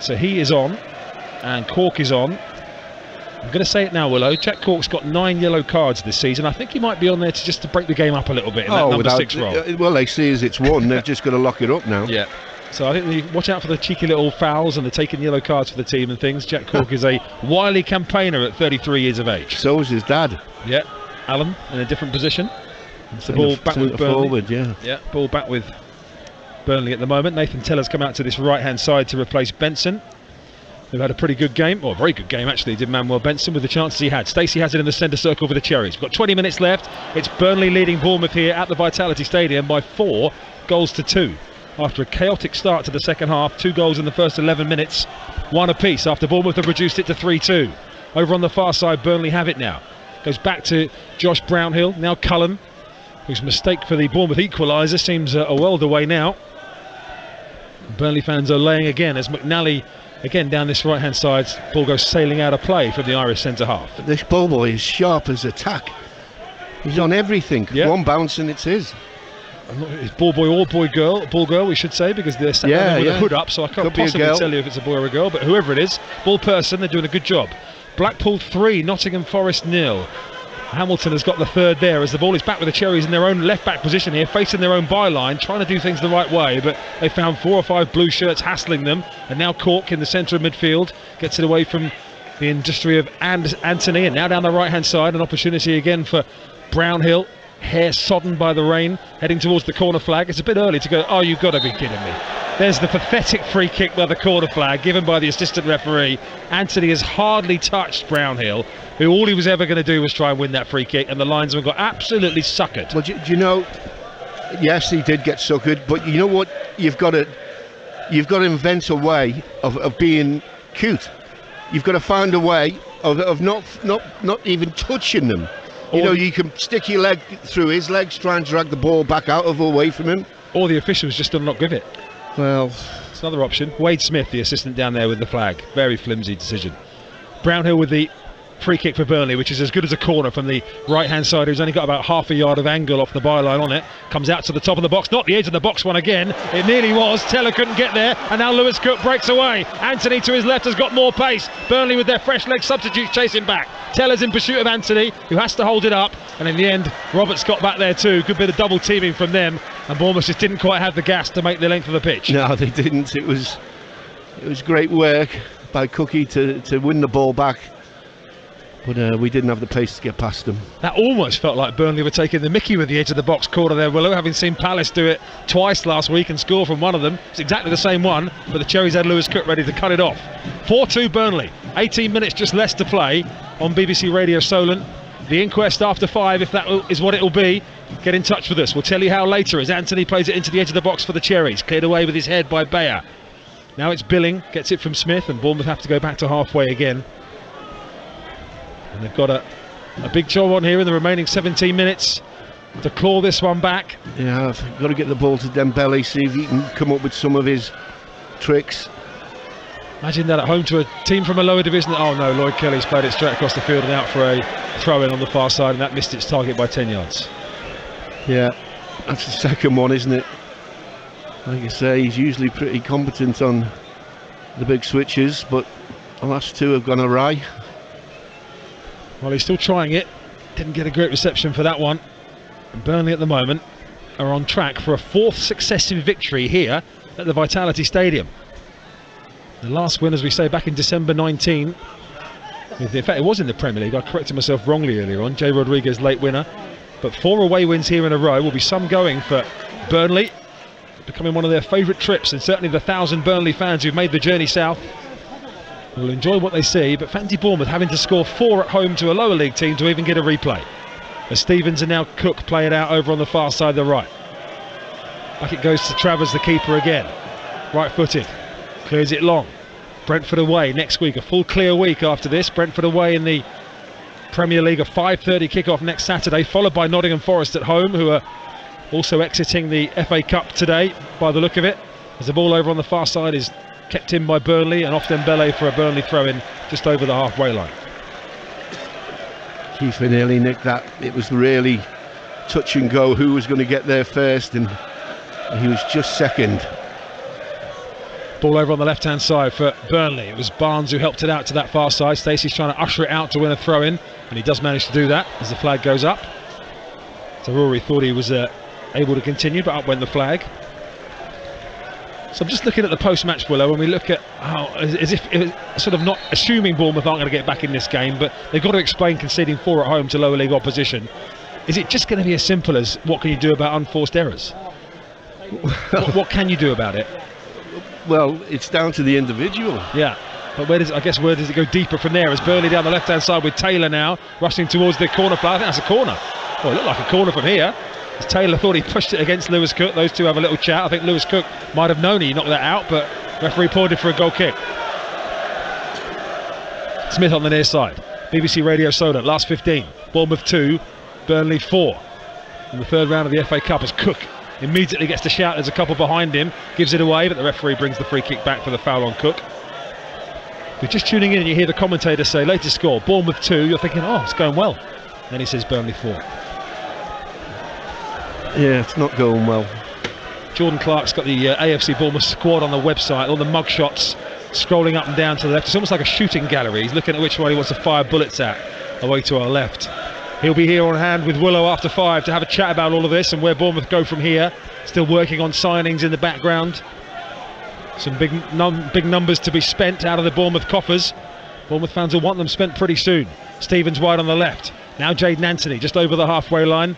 S2: So he is on, and Cork is on. I'm going to say it now, Willow. Jack Cork's got 9 yellow cards this season. I think he might be on there just to break the game up a little bit in that number 6 role.
S3: Well, they see as it's one, they've just got to lock it up now.
S2: Yeah. So I think watch out for the cheeky little fouls and the taking yellow cards for the team and things. Jack Cork is a wily campaigner at 33 years of age.
S3: So is his dad.
S2: Yeah. Alan in a different position. It's the ball back with Burnley.
S3: Forward, yeah.
S2: Yeah, ball back with Burnley at the moment. Nathan Teller's come out to this right-hand side to replace Benson, who had a pretty good game, or a very good game actually, did Manuel Benson with the chances he had. Stacey has it in the centre circle for the Cherries. We've got 20 minutes left. It's Burnley leading Bournemouth here at the Vitality Stadium by 4 goals to 2. After a chaotic start to the second half, 2 goals in the first 11 minutes, 1 apiece after Bournemouth have reduced it to 3-2. Over on the far side, Burnley have it now. Goes back to Josh Brownhill, now Cullen, whose mistake for the Bournemouth equaliser seems a world away now. Burnley fans are laying again as McNally again down this right hand side. Ball goes sailing out of play from the Irish centre half.
S3: This ball boy is sharp as attack. He's on everything. Yep. One bounce and it's his.
S2: It's ball boy or ball girl we should say, because they're sat down with a hood up, so I can't possibly tell you if it's a boy or a girl, but whoever it is, ball person, they're doing a good job. Blackpool 3, Nottingham Forest 0. Hamilton has got the third there as the ball is back with the Cherries in their own left back position here, facing their own byline, trying to do things the right way, but they found 4 or 5 blue shirts hassling them, and now Cork in the centre of midfield gets it away from the industry of Anthony, and now down the right hand side, an opportunity again for Brownhill, hair sodden by the rain, heading towards the corner flag. It's a bit early to go, oh, you've got to be kidding me. There's the pathetic free kick by the corner flag given by the assistant referee. Anthony has hardly touched Brownhill, who all he was ever going to do was try and win that free kick, and the linesman got absolutely suckered.
S3: Well, do you know, yes, he did get suckered, but you know what? You've got to invent a way of being cute. You've got to find a way of not even touching them. You know, you can stick your leg through his legs, try and drag the ball back out of away from him.
S2: Or the officials just do not give it.
S3: Well,
S2: it's another option. Wade Smith, the assistant down there with the flag. Very flimsy decision. Brownhill with the free kick for Burnley, which is as good as a corner from the right hand side, who's only got about half a yard of angle off the byline on it. Comes out to the top of the box, not the edge of the box one again. It nearly was. Teller couldn't get there, and now Lewis Cook breaks away. Anthony to his left has got more pace. Burnley with their fresh leg substitutes chasing back. Teller's in pursuit of Anthony, who has to hold it up, and in the end Roberts got back there too. Good bit of double teaming from them, and Bournemouth just didn't quite have the gas to make the length of the pitch.
S3: No, they didn't. It was great work by Cookie to win the ball back. But we didn't have the pace to get past them.
S2: That almost felt like Burnley were taking the mickey with the edge of the box corner there, Willow, having seen Palace do it twice last week and score from one of them. It's exactly the same one, but the Cherries had Lewis Cook ready to cut it off. 4-2 Burnley, 18 minutes just less to play on BBC Radio Solent. The inquest after 5, if that is what it will be. Get in touch with us, we'll tell you how later, as Anthony plays it into the edge of the box for the Cherries. Cleared away with his head by Bayer. Now it's Billing, gets it from Smith, and Bournemouth have to go back to halfway again. And they've got a big job on here in the remaining 17 minutes to claw this one back.
S3: Yeah, I've got to get the ball to Dembele, see if he can come up with some of his tricks.
S2: Imagine that at home to a team from a lower division. Oh no, Lloyd Kelly's played it straight across the field and out for a throw-in on the far side, and that missed its target by 10 yards.
S3: Yeah, that's the second one, isn't it? Like I say, he's usually pretty competent on the big switches, but the last two have gone awry.
S2: Well, he's still trying it. Didn't get a great reception for that one. And Burnley at the moment are on track for a 4th successive victory here at the Vitality Stadium. The last win, as we say, back in December 19. In fact, it was in the Premier League. I corrected myself wrongly earlier on. Jay Rodriguez, late winner. But 4 away wins here in a row will be some going for Burnley. Becoming one of their favourite trips, and certainly the 1,000 Burnley fans who've made the journey south will enjoy what they see, but fancy Bournemouth having to score 4 at home to a lower league team to even get a replay. As Stevens and now Cook play it out over on the far side of the right. Back it goes to Travers, the keeper again. Right-footed, clears it long. Brentford away next week, a full clear week after this. Brentford away in the Premier League, a 5:30 kickoff next Saturday, followed by Nottingham Forest at home, who are also exiting the FA Cup today, by the look of it. As the ball over on the far side is kept in by Burnley, and off Dembele for a Burnley throw-in just over the halfway line.
S3: Kiefer nearly nicked that. It was really touch and go who was going to get there first, and he was just second.
S2: Ball over on the left-hand side for Burnley. It was Barnes who helped it out to that far side. Stacey's trying to usher it out to win a throw-in, and he does manage to do that as the flag goes up. So Rory thought he was able to continue, but up went the flag. So I'm just looking at the post-match, Willow, when we look at how, as if sort of not assuming Bournemouth aren't going to get back in this game, but they've got to explain conceding 4 at home to lower league opposition. Is it just going to be as simple as what can you do about unforced errors? what can you do about it?
S3: Well, it's down to the individual.
S2: Yeah, but where does it go deeper from there? As Burnley down the left-hand side with Taylor now rushing towards the corner flag. I think that's a corner. Oh, it looked like a corner from here. As Taylor thought he pushed it against Lewis Cook. Those two have a little chat. I think Lewis Cook might have known he knocked that out, but referee pointed for a goal kick. Smith on the near side. BBC Radio Solent, last 15. Bournemouth 2, Burnley 4. In the third round of the FA Cup, as Cook immediately gets to shout. There's a couple behind him, gives it away, but the referee brings the free kick back for the foul on Cook. If you're just tuning in and you hear the commentator say latest score Bournemouth 2, you're thinking, oh, it's going well. Then he says Burnley 4.
S3: Yeah, it's not going well.
S2: Jordan Clark's got the AFC Bournemouth squad on the website, all the mug shots scrolling up and down to the left. It's almost like a shooting gallery. He's looking at which one he wants to fire bullets at away to our left. He'll be here on hand with Willow after 5 to have a chat about all of this and where Bournemouth go from here. Still working on signings in the background. Some big numbers to be spent out of the Bournemouth coffers. Bournemouth fans will want them spent pretty soon. Stevens wide on the left. Now Jayden Anthony just over the halfway line.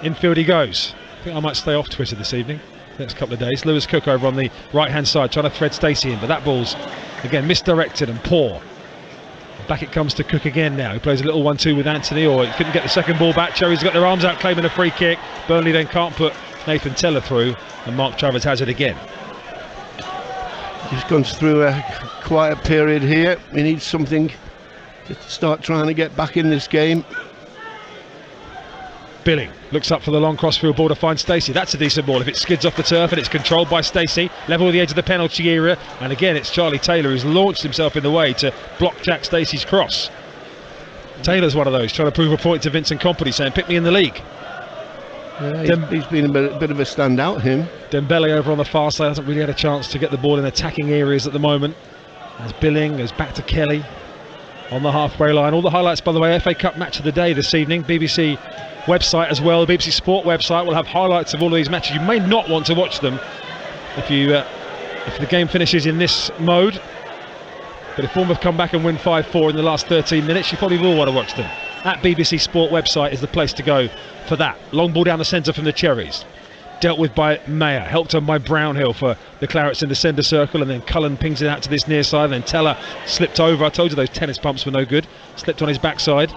S2: Infield he goes. I think I might stay off Twitter this evening, next couple of days. Lewis Cook over on the right hand side trying to thread Stacey in, but that ball's again misdirected and poor. Back it comes to Cook again now. He plays a little 1-2 with Anthony, or he couldn't get the second ball back. Cherry's got their arms out claiming a free kick. Burnley then can't put Nathan Teller through, and Mark Travers has it again.
S3: He's gone through a quiet period here. He needs something to start trying to get back in this game.
S2: Billing looks up for the long crossfield ball to find Stacey. That's a decent ball if it skids off the turf and it's controlled by Stacey. Level with the edge of the penalty area, and again it's Charlie Taylor who's launched himself in the way to block Jack Stacey's cross. Taylor's one of those trying to prove a point to Vincent Kompany, saying pick me in the league.
S3: Yeah, he's been a bit of a standout, him.
S2: Dembele over on the far side hasn't really had a chance to get the ball in attacking areas at the moment. As Billing goes back to Kelly on the halfway line. All the highlights, by the way, FA Cup match of the day this evening. BBC website as well, the BBC Sport website will have highlights of all of these matches. You may not want to watch them if the game finishes in this mode. But if Bournemouth come back and win 5-4 in the last 13 minutes, you probably will want to watch them. At BBC Sport website is the place to go for that. Long ball down the centre from the Cherries. Dealt with by Mayer, helped on by Brownhill for the Clarets in the centre circle, and then Cullen pings it out to this near side, and then Teller slipped over. I told you those tennis pumps were no good. Slipped on his backside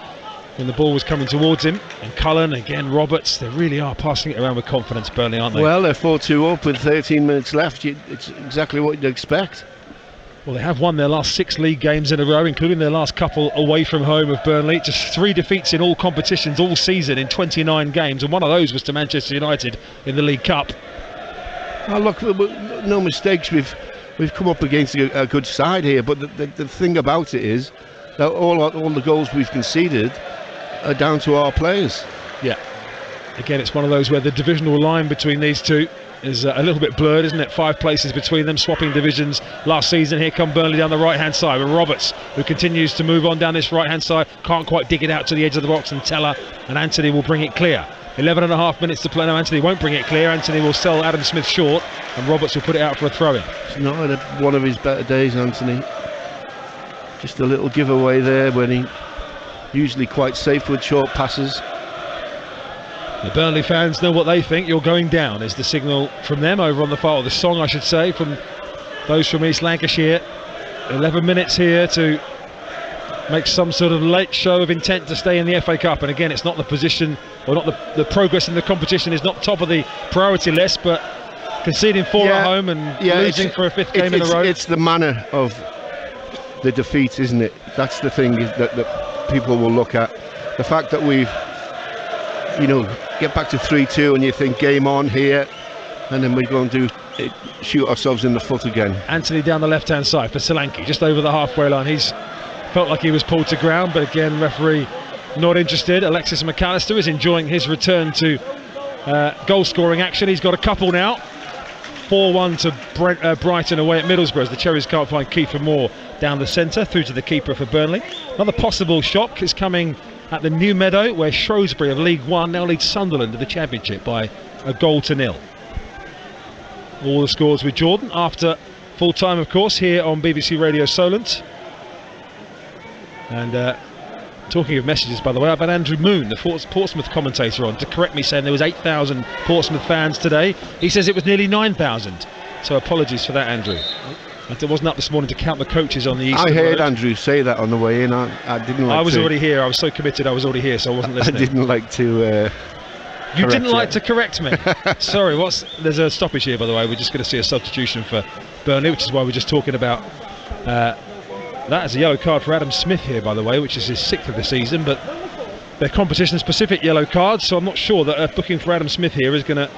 S2: when the ball was coming towards him. And Cullen, again Roberts, they really are passing it around with confidence, Burnley, aren't they?
S3: Well, they're 4-2 up with 13 minutes left. It's exactly what you'd expect.
S2: Well, they have won their last 6 league games in a row, including their last couple away from home of Burnley. Just 3 defeats in all competitions all season in 29 games, and one of those was to Manchester United in the League Cup.
S3: Oh, look, no mistakes. We've come up against a good side here, but the thing about it is that all the goals we've conceded are down to our players.
S2: Yeah. Again, it's one of those where the divisional line between these two is a little bit blurred, isn't it? 5 places between them, swapping divisions last season. Here come Burnley down the right-hand side with Roberts, who continues to move on down this right-hand side. Can't quite dig it out to the edge of the box, and Teller and Anthony will bring it clear. 11.5 minutes to play. No, Anthony won't bring it clear. Anthony will sell Adam Smith short, and Roberts will put it out for a throw-in.
S3: It's not one of his better days, Anthony. Just a little giveaway there when he usually quite safe with short passes.
S2: The Burnley fans know what they think. You're going down is the signal from them over on the far, or the song I should say, from those from East Lancashire. 11 minutes here to make some sort of late show of intent to stay in the FA Cup. And again, it's not the position, or not the progress in the competition is not top of the priority list, but conceding 4 at home and losing for a 5th game in a row.
S3: It's the manner of the defeat, isn't it? That's the thing that people will look at. The fact that we've, get back to 3-2 and you think game on here, and then we're going to shoot ourselves in the foot again.
S2: Anthony down the left-hand side for Solanke, just over the halfway line. He's felt like he was pulled to ground, but again, referee not interested. Alexis McAllister is enjoying his return to goal-scoring action. He's got a couple now. 4-1 to Brighton away at Middlesbrough as the Cherries can't find Kiefer Moore down the centre, through to the keeper for Burnley. Another possible shock is coming at the New Meadow, where Shrewsbury of League One now leads Sunderland to the Championship by a 1-0. All the scores with Jordan after full time, of course, here on BBC Radio Solent. And talking of messages, by the way, I've had Andrew Moon, the Portsmouth commentator, on to correct me, saying there was 8,000 Portsmouth fans today. He says it was nearly 9,000. So apologies for that, Andrew. I wasn't up this morning to count the coaches on the Eastern
S3: I heard
S2: Road.
S3: Andrew say that on the way in. I didn't like to.
S2: I was already here. I was so committed. I was already here, so I wasn't listening.
S3: I didn't like to.
S2: You didn't like to correct me. Sorry. There's a stoppage here, by the way. We're just going to see a substitution for Burnley, which is why we're just talking about. That is a yellow card for Adam Smith here, by the way, which is his 6th of the season. But they're competition-specific yellow cards, so I'm not sure that booking for Adam Smith here is going to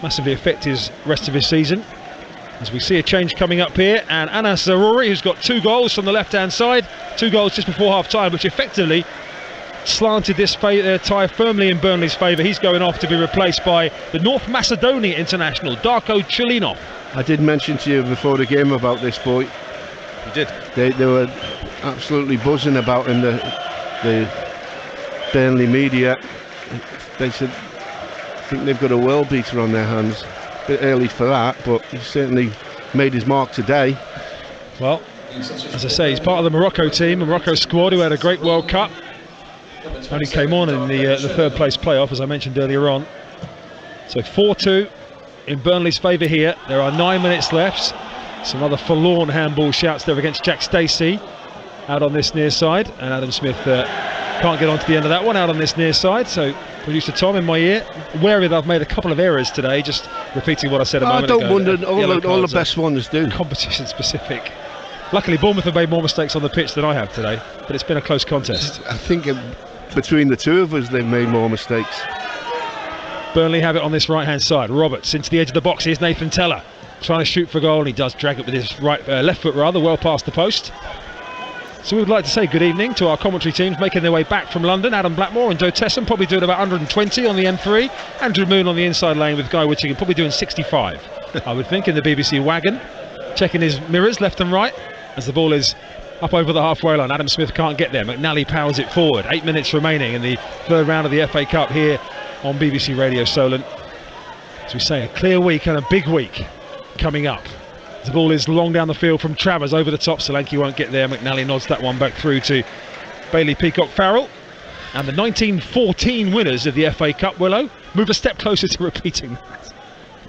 S2: massively affect his rest of his season. As we see a change coming up here, and Anas Zaroury, who's got 2 goals from the left-hand side, 2 goals just before half-time, which effectively slanted this tie firmly in Burnley's favour. He's going off to be replaced by the North Macedonia international, Darko Chulinov.
S3: I did mention to you before the game about this boy.
S2: You did?
S3: They were absolutely buzzing about in the Burnley media. They said, I think they've got a world beater on their hands. Bit early for that, but he certainly made his mark today.
S2: Well, as I say, he's part of the Morocco team, the Morocco squad, who had a great World Cup. Only came on in the 3rd place playoff, as I mentioned earlier on. So 4-2 in Burnley's favour here. There are 9 minutes left. Some other forlorn handball shouts there against Jack Stacey out on this near side, and Adam Smith can't get on to the end of that one out on this near side. So producer Tom in my ear, wary that I've made a couple of errors today, just repeating what I said a moment ago.
S3: I don't wonder, all the best ones do.
S2: Competition specific. Luckily Bournemouth have made more mistakes on the pitch than I have today, but it's been a close contest.
S3: I think between the two of us they've made more mistakes.
S2: Burnley have it on this right hand side. Roberts into the edge of the box. Here's Nathan Teller trying to shoot for goal, and he does drag it with his left foot rather, well past the post. So we would like to say good evening to our commentary teams making their way back from London. Adam Blackmore and Joe Tesson probably doing about 120 on the M3. Andrew Moon on the inside lane with Guy Whittingham probably doing 65, I would think, in the BBC wagon. Checking his mirrors left and right as the ball is up over the halfway line. Adam Smith can't get there. McNally powers it forward. 8 minutes remaining in the 3rd round of the FA Cup here on BBC Radio Solent. As we say, a clear week and a big week coming up The ball is long down the field from Travers over the top. Solanke won't get there. McNally nods that one back through to Bailey Peacock-Farrell. And the 1914 winners of the FA Cup, Willow, move a step closer to repeating that.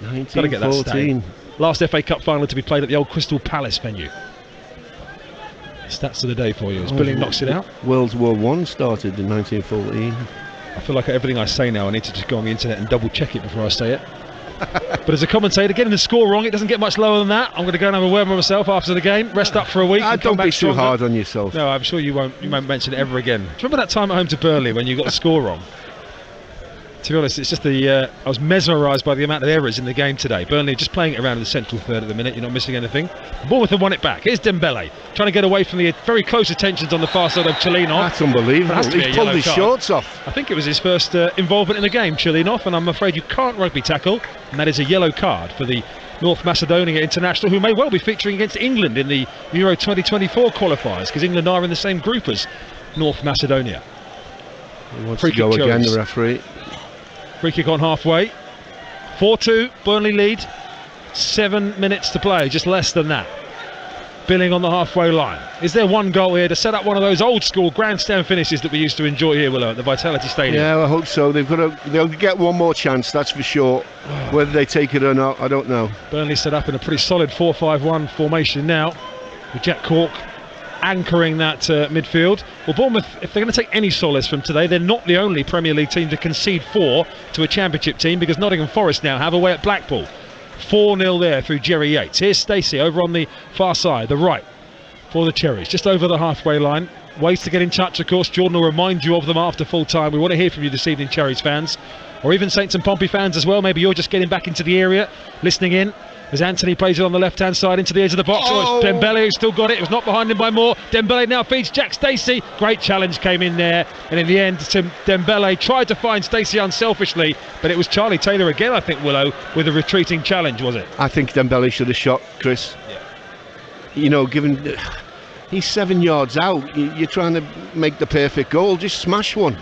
S3: 1914.
S2: Last FA Cup final to be played at the old Crystal Palace venue. Stats of the day for you as Billing knocks it out.
S3: World War I started in 1914.
S2: I feel like everything I say now I need to just go on the internet and double check it before I say it. But as a commentator, getting the score wrong, it doesn't get much lower than that. I'm going to go and have a word with myself after the game, rest up for a week. And
S3: don't
S2: come back
S3: be too
S2: stronger.
S3: hard on yourself.
S2: No, I'm sure you won't mention it ever again. Do you remember that time at home to Burnley when you got the score wrong? To be honest, it's just I was mesmerised by the amount of errors in the game today. Burnley just playing it around in the central third at the minute. You're not missing anything. Bournemouth have won it back. Here's Dembele trying to get away from the very close attentions on the far side of Chilinov.
S3: That's unbelievable. He's pulled his shorts off.
S2: I think it was his first involvement in the game, Chilinov, and I'm afraid you can't rugby tackle, and that is a yellow card for the North Macedonia international, who may well be featuring against England in the Euro 2024 qualifiers, because England are in the same group as North Macedonia.
S3: He wants to go again, the referee.
S2: Free kick on halfway. 4-2, Burnley lead. 7 minutes to play, just less than that. Billing on the halfway line. Is there one goal here to set up one of those old school grandstand finishes that we used to enjoy here, Willow, at the Vitality Stadium?
S3: Yeah, I hope so. They'll get one more chance, that's for sure. Whether they take it or not, I don't know.
S2: Burnley set up in a pretty solid 4-5-1 formation now, with Jack Cork anchoring that midfield. Well, Bournemouth, if they're going to take any solace from today, they're not the only Premier League team to concede 4 to a Championship team, because Nottingham Forest now have away at Blackpool. 4-0 there through Jerry Yates. Here's Stacey over on the far side, the right, for the Cherries, just over the halfway line. Ways to get in touch, of course. Jordan will remind you of them after full time. We want to hear from you this evening, Cherries fans, or even Saints and Pompey fans as well. Maybe you're just getting back into the area, listening in, as Anthony plays it on the left-hand side into the edge of the box. Oh, it's Dembele who's still got it. It was not behind him by more. Dembele now feeds Jack Stacey. Great challenge came in there, and in the end, Dembele tried to find Stacey unselfishly, but it was Charlie Taylor again, I think, Willow, with a retreating challenge, was it?
S3: I think Dembele should have shot, Chris.
S2: Yeah.
S3: You know, given he's 7 yards out, you're trying to make the perfect goal. Just smash one.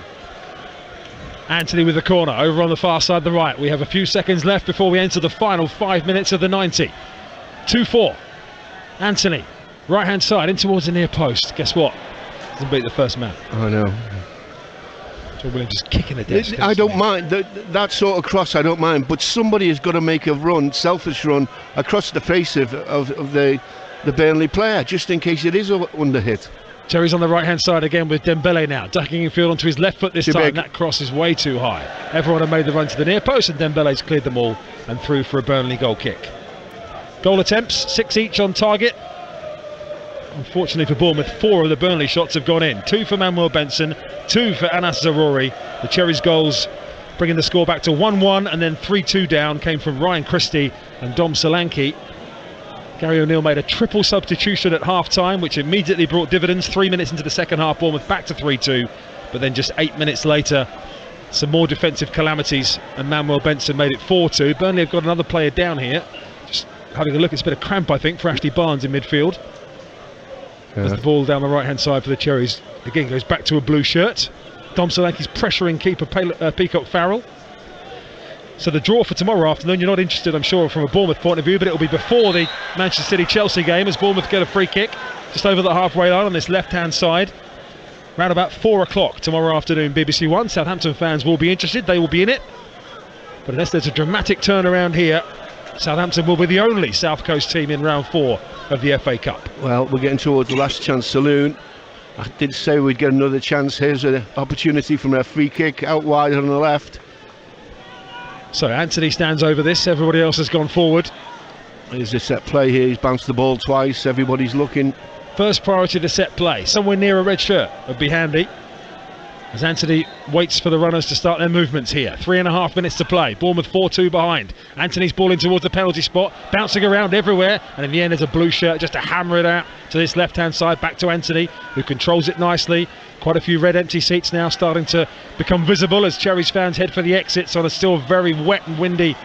S2: Anthony with the corner over on the far side, the right. We have a few seconds left before we enter the final 5 minutes of the 90. 2-4. Anthony, right hand side in towards the near post. Guess what? Doesn't beat the first man.
S3: I know.
S2: John Williams just kicking the desk.
S3: I don't mind that sort of cross. I don't mind, but somebody has got to make a run, selfish run across the face of the Burnley player, just in case it is under hit.
S2: Cherry's on the right hand side again with Dembele now ducking in field onto his left foot this time. Big. That cross is way too high. Everyone had made the run to the near post, and Dembele's cleared them all and through for a Burnley goal kick. Goal attempts, 6 each on target. Unfortunately for Bournemouth, 4 of the Burnley shots have gone in. 2 for Manuel Benson, 2 for Anas Zaroury. The Cherries' goals bringing the score back to 1-1, and then 3-2 down came from Ryan Christie and Dom Solanke. Gary O'Neill made a triple substitution at half-time, which immediately brought dividends. 3 minutes into the second half, Bournemouth back to 3-2, but then just 8 minutes later, some more defensive calamities, and Manuel Benson made it 4-2. Burnley have got another player down here. Just having a look, it's a bit of cramp, I think, for Ashley Barnes in midfield. As the ball down the right-hand side for the Cherries, again, goes back to a blue shirt. Dom Solanke's pressuring keeper Peacock-Farrell. So the draw for tomorrow afternoon, you're not interested, I'm sure, from a Bournemouth point of view, but it'll be before the Manchester City-Chelsea game, as Bournemouth get a free kick just over the halfway line on this left-hand side. Round about 4 o'clock tomorrow afternoon, BBC One. Southampton fans will be interested, they will be in it. But unless there's a dramatic turnaround here, Southampton will be the only South Coast team in round 4 of the FA Cup.
S3: Well, we're getting towards the last chance saloon. I did say we'd get another chance. Here's an opportunity from a free kick out wide on the left.
S2: So Anthony stands over this, everybody else has gone forward.
S3: There's a set play here, he's bounced the ball twice, everybody's looking.
S2: First priority to set play, somewhere near a red shirt would be handy. As Anthony waits for the runners to start their movements here. 3.5 minutes to play, Bournemouth 4-2 behind. Anthony's ball in towards the penalty spot, bouncing around everywhere, and in the end there's a blue shirt just to hammer it out to this left hand side, back to Anthony, who controls it nicely. Quite a few red empty seats now starting to become visible as Cherries fans head for the exits on a still very wet and windy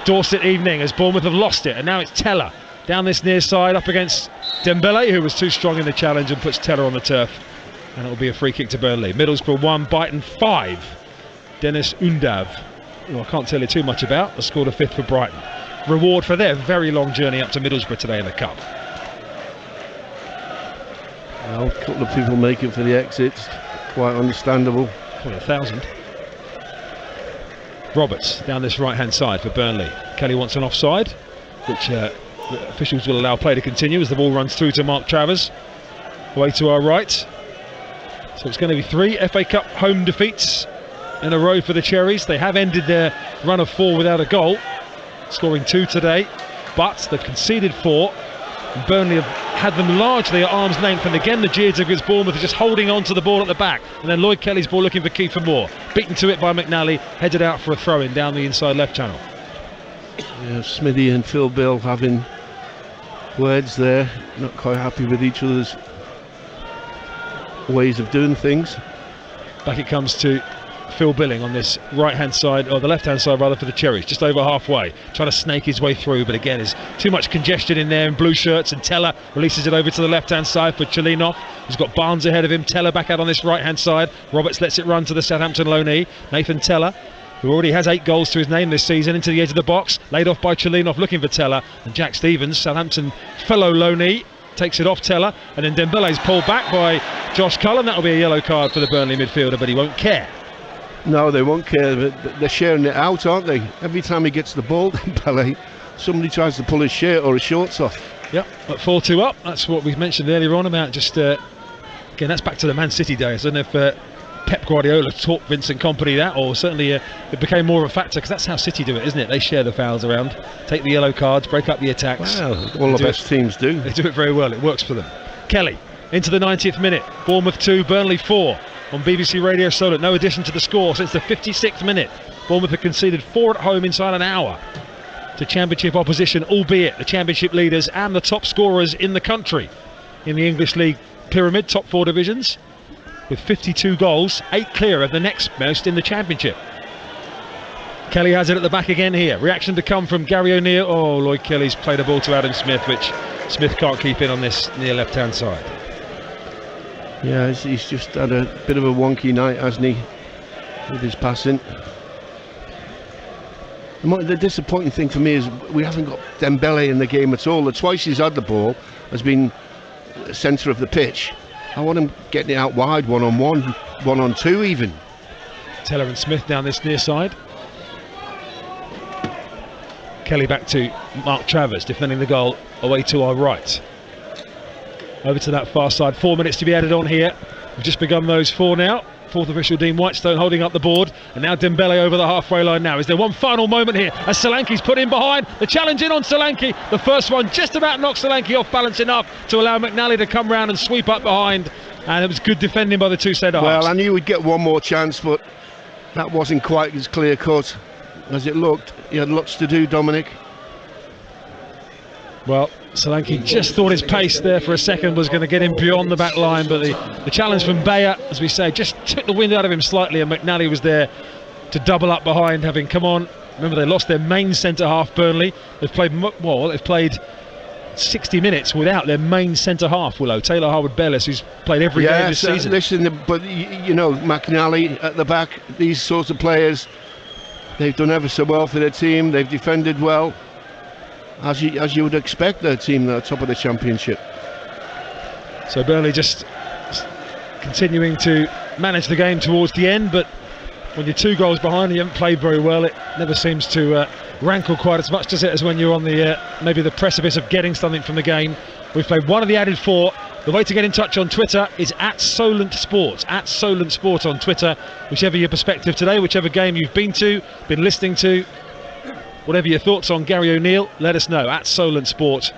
S2: Dorset evening, as Bournemouth have lost it, and now it's Teller down this near side up against Dembele, who was too strong in the challenge and puts Teller on the turf, and it'll be a free kick to Burnley. Middlesbrough 1, Brighton 5. Dennis Undav, who I can't tell you too much about, has scored a 5th for Brighton. reward for their very long journey up to Middlesbrough today in the Cup.
S3: Well, a couple of people make it for the exits, quite understandable.
S2: Probably 1,000. Roberts down this right-hand side for Burnley. Kelly wants an offside, which the officials will allow play to continue as the ball runs through to Mark Travers. Away to our right. So it's going to be 3 FA Cup home defeats in a row for the Cherries. They have ended their run of 4 without a goal, scoring 2 today, but they've conceded 4. And Burnley have had them largely at arm's length, and again the jeers against Bournemouth are just holding on to the ball at the back, and then Lloyd Kelly's ball looking for Kiefer Moore, beaten to it by McNally, headed out for a throw-in down the inside left channel.
S3: Yeah, Smithy and Phil Bill having words there, not quite happy with each other's ways of doing things.
S2: Back it comes to Phil Billing on this right-hand side, or the left-hand side rather, for the Cherries, just over halfway, trying to snake his way through, but again there's too much congestion in there in blue shirts, and Teller releases it over to the left-hand side for Chilinov. He's got Barnes ahead of him. Teller back out on this right-hand side. Roberts lets it run to the Southampton loanee, Nathan Teller, who already has 8 goals to his name this season, into the edge of the box, laid off by Chilinov looking for Teller, and Jack Stevens, Southampton fellow loanee, takes it off Teller, and then Dembele's pulled back by Josh Cullen. That'll be a yellow card for the Burnley midfielder, but he won't care.
S3: No, they won't care. They're sharing it out, aren't they? Every time he gets the ball, Dembele, somebody tries to pull his shirt or his shorts off.
S2: Yep, at 4-2 up. That's what we've mentioned earlier on about just again, that's back to the Man City days. I don't know if Pep Guardiola taught Vincent Kompany that, or certainly it became more of a factor, because that's how City do it, isn't it? They share the fouls around, take the yellow cards, break up the attacks.
S3: Well, all the best teams do.
S2: They do it very well. It works for them. Kelly into the 90th minute. Bournemouth 2, Burnley 4 on BBC Radio Solent. No addition to the score since the 56th minute. Bournemouth have conceded 4 at home inside an hour to Championship opposition, albeit the Championship leaders and the top scorers in the country in the English League pyramid, top 4 divisions, with 52 goals, 8 clear of the next most in the Championship. Kelly has it at the back again here. Reaction to come from Gary O'Neill. Oh, Lloyd Kelly's played a ball to Adam Smith, which Smith can't keep in on this near left-hand side.
S3: Yeah, he's just had a bit of a wonky night, hasn't he, with his passing. The disappointing thing for me is we haven't got Dembele in the game at all. The twice he's had the ball has been centre of the pitch. I want him getting it out wide, 1-on-1, 1-on-2 even.
S2: Teller and Smith down this near side. Kelly back to Mark Travers, defending the goal away to our right. Over to that far side. 4 minutes to be added on here. We've just begun those 4 now. 4th official Dean Whitestone holding up the board, and now Dembele over the halfway line now. Is there one final moment here as Solanke's put in behind? The challenge in on Solanke. The first one just about knocks Solanke off balance enough to allow McNally to come round and sweep up behind, and it was good defending by the 2 centre-halves.
S3: Well, I knew we'd get one more chance, but that wasn't quite as clear cut as it looked. He had lots to do, Dominic.
S2: Well, Solanke just thought his pace there for a second was going to get him beyond the back line, but the challenge from Bayer, as we say, just took the wind out of him slightly, and McNally was there to double up behind, having come on. Remember, they lost their main centre-half, Burnley. They've played 60 minutes without their main centre-half, Willow. Taylor Harwood-Bellis, who's played every game this season.
S3: Listen, but you know, McNally at the back, these sorts of players, they've done ever so well for their team. They've defended well, as you would expect their team at the top of the Championship.
S2: So Burnley just continuing to manage the game towards the end, but when you're 2 goals behind and you haven't played very well, it never seems to rankle quite as much, does it, as when you're on the maybe the precipice of getting something from the game. We've played 1 of the added 4. The way to get in touch on Twitter is @Solent Sports, @Solent Sport on Twitter. Whichever your perspective today, whichever game you've been listening to, whatever your thoughts on Gary O'Neill, let us know, @Solent Sport.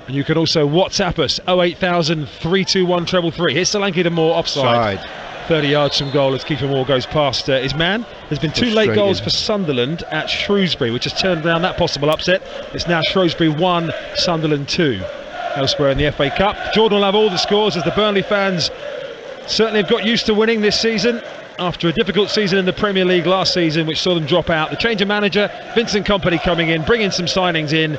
S2: And you can also WhatsApp us, 08000 321 333. Here's Solanke to Moore, offside. 30 yards from goal as Kiefer Moore goes past his man. There's been 2 late goals for Sunderland at Shrewsbury, which has turned around that possible upset. It's now Shrewsbury 1, Sunderland 2. Elsewhere in the FA Cup, Jordan will have all the scores, as the Burnley fans certainly have got used to winning this season after a difficult season in the Premier League last season, which saw them drop out. The change of manager, Vincent Kompany coming in, bringing some signings in,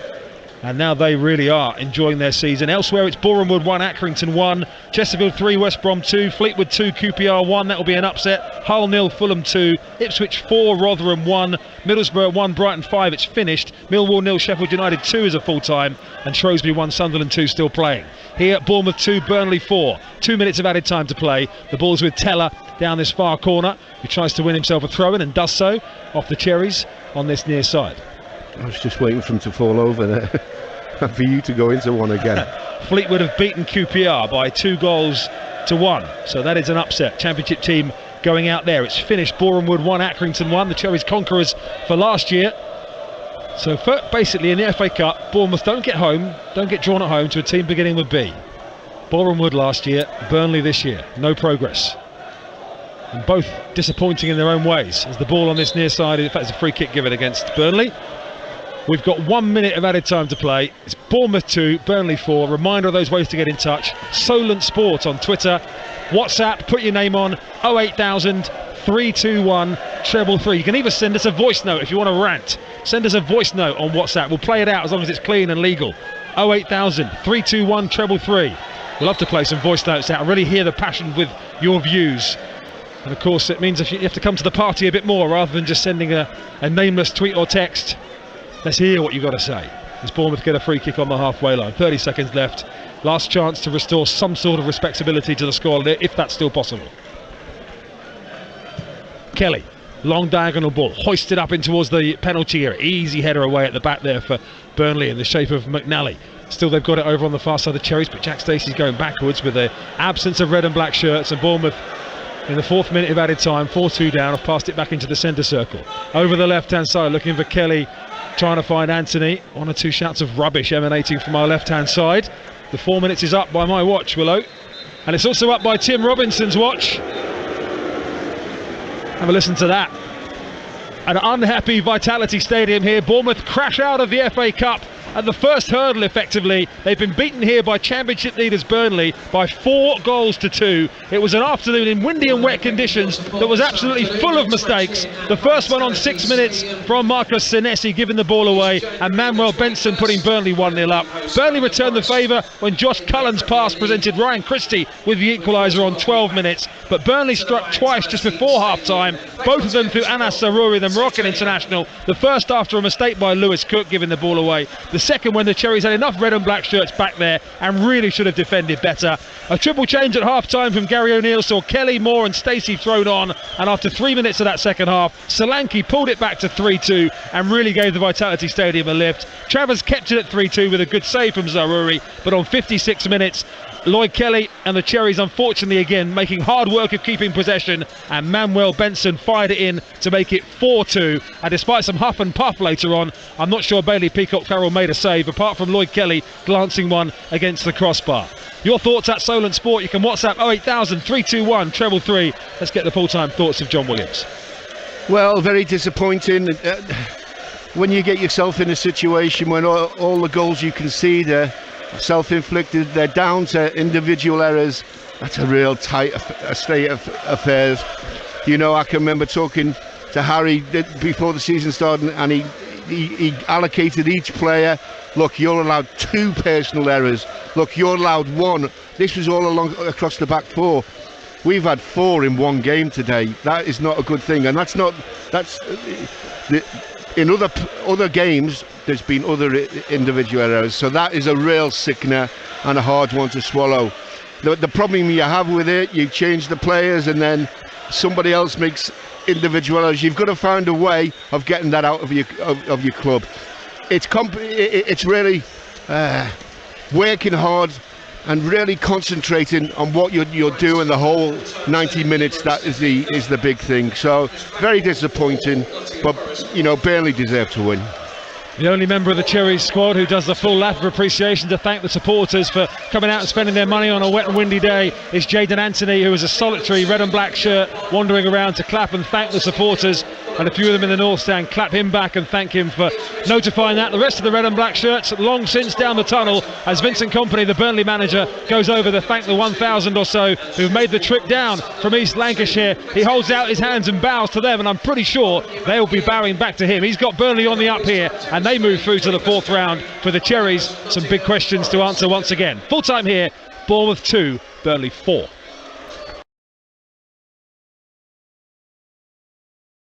S2: and now they really are enjoying their season. Elsewhere, it's Bournemouth 1, Accrington 1, Chesterfield 3, West Brom 2, Fleetwood 2, QPR 1. That will be an upset. Hull 0, Fulham 2, Ipswich 4, Rotherham 1, Middlesbrough 1, Brighton 5. It's finished. Millwall 0, Sheffield United 2 is a full time, and Shrewsbury 1, Sunderland 2 still playing. Here, Bournemouth 2, Burnley 4. 2 minutes of added time to play. The ball's with Teller down this far corner, who tries to win himself a throw-in and does so off the Cherries on this near side.
S3: I was just waiting for him to fall over there. For you to go into one again.
S2: Fleetwood have beaten QPR by 2-1, so that is an upset. Championship team going out there. It's finished. Bournemouth 1, Accrington 1. The Cherries conquerors for last year. So basically in the FA Cup, Bournemouth don't get drawn at home to a team beginning with B. Bournemouth last year, Burnley this year. No progress. And both disappointing in their own ways. As the ball on this near side, in fact, it's a free kick given against Burnley. We've got 1 minute of added time to play. It's Bournemouth 2, Burnley 4. Reminder of those ways to get in touch. Solent Sport on Twitter. WhatsApp, put your name on 08000 321 333. You can even send us a voice note if you want to rant. Send us a voice note on WhatsApp. We'll play it out as long as it's clean and legal. 08000 321 333. We'll love to play some voice notes out and really hear the passion with your views. And of course, it means if you have to come to the party a bit more rather than just sending a nameless tweet or text. Let's hear what you've got to say. As Bournemouth get a free kick on the halfway line. 30 seconds left. Last chance to restore some sort of respectability to the squad, if that's still possible. Kelly, long diagonal ball, hoisted up in towards the penalty area. Easy header away at the back there for Burnley in the shape of McNally. Still, they've got it over on the far side of the Cherries, but Jack Stacey's going backwards with the absence of red and black shirts, and Bournemouth in the 4th minute of added time, 4-2 down, have passed it back into the centre circle. Over the left-hand side, looking for Kelly, trying to find Anthony. 1 or 2 shouts of rubbish emanating from our left-hand side. The 4 minutes is up by my watch, Willow. And it's also up by Tim Robinson's watch. Have a listen to that. An unhappy Vitality Stadium here. Bournemouth crash out of the FA Cup at the first hurdle, effectively. They've been beaten here by championship leaders Burnley by 4-2. It was an afternoon in windy and wet conditions that was absolutely full of mistakes. The first one on 6 minutes from Marcus Senesi giving the ball away, and Manuel Benson putting Burnley 1-0 up. Burnley returned the favour when Josh Cullen's pass presented Ryan Christie with the equaliser on 12 minutes, but Burnley struck twice just before half-time, both of them through Anas Zaroury, the Moroccan international. The first after a mistake by Lewis Cook giving the ball away. The second when the Cherries had enough red and black shirts back there and really should have defended better. A triple change at half-time from Gary O'Neill saw Kelly, Moore and Stacey thrown on, and after 3 minutes of that second half, Solanke pulled it back to 3-2 and really gave the Vitality Stadium a lift. Travers kept it at 3-2 with a good save from Zaroury, but on 56 minutes, Lloyd Kelly and the Cherries unfortunately again making hard work of keeping possession, and Manuel Benson fired it in to make it 4-2, and despite some huff and puff later on, I'm not sure Bailey Peacock-Farrell made a save apart from Lloyd Kelly glancing one against the crossbar. Your thoughts at Solent Sport. You can WhatsApp 08000 321 333. Let's get the full-time thoughts of John Williams.
S3: Well, very disappointing when you get yourself in a situation when all the goals you concede are self-inflicted, they're down to individual errors. That's a real tight state of affairs. You know, I can remember talking to Harry before the season started, and he allocated each player, look, you're allowed 2 personal errors, look, you're allowed 1. This was all along across the back 4. We've had 4 in 1 game today. That is not a good thing, and in other games there's been other individual errors, so that is a real sickener and a hard one to swallow. The problem you have with it, you change the players and then somebody else makes individual errors. You've got to find a way of getting that out of your club. It's really working hard and really concentrating on what you're doing the whole 90 minutes. That is the big thing. So very disappointing, but you know, Burnley deserve to win.
S2: The only member of the Cherries squad who does the full lap of appreciation to thank the supporters for coming out and spending their money on a wet and windy day is Jayden Anthony, who is a solitary red and black shirt wandering around to clap and thank the supporters and a few of them in the North Stand clap him back and thank him for notifying that. The rest of the red and black shirts long since down the tunnel as Vincent Kompany, the Burnley manager, goes over to thank the 1,000 or so who've made the trip down from East Lancashire. He holds out his hands and bows to them, and I'm pretty sure they'll be bowing back to him. He's got Burnley on the up here, and they move through to the 4th round. For the Cherries, some big questions to answer once again. Full time here, Bournemouth 2, Burnley 4.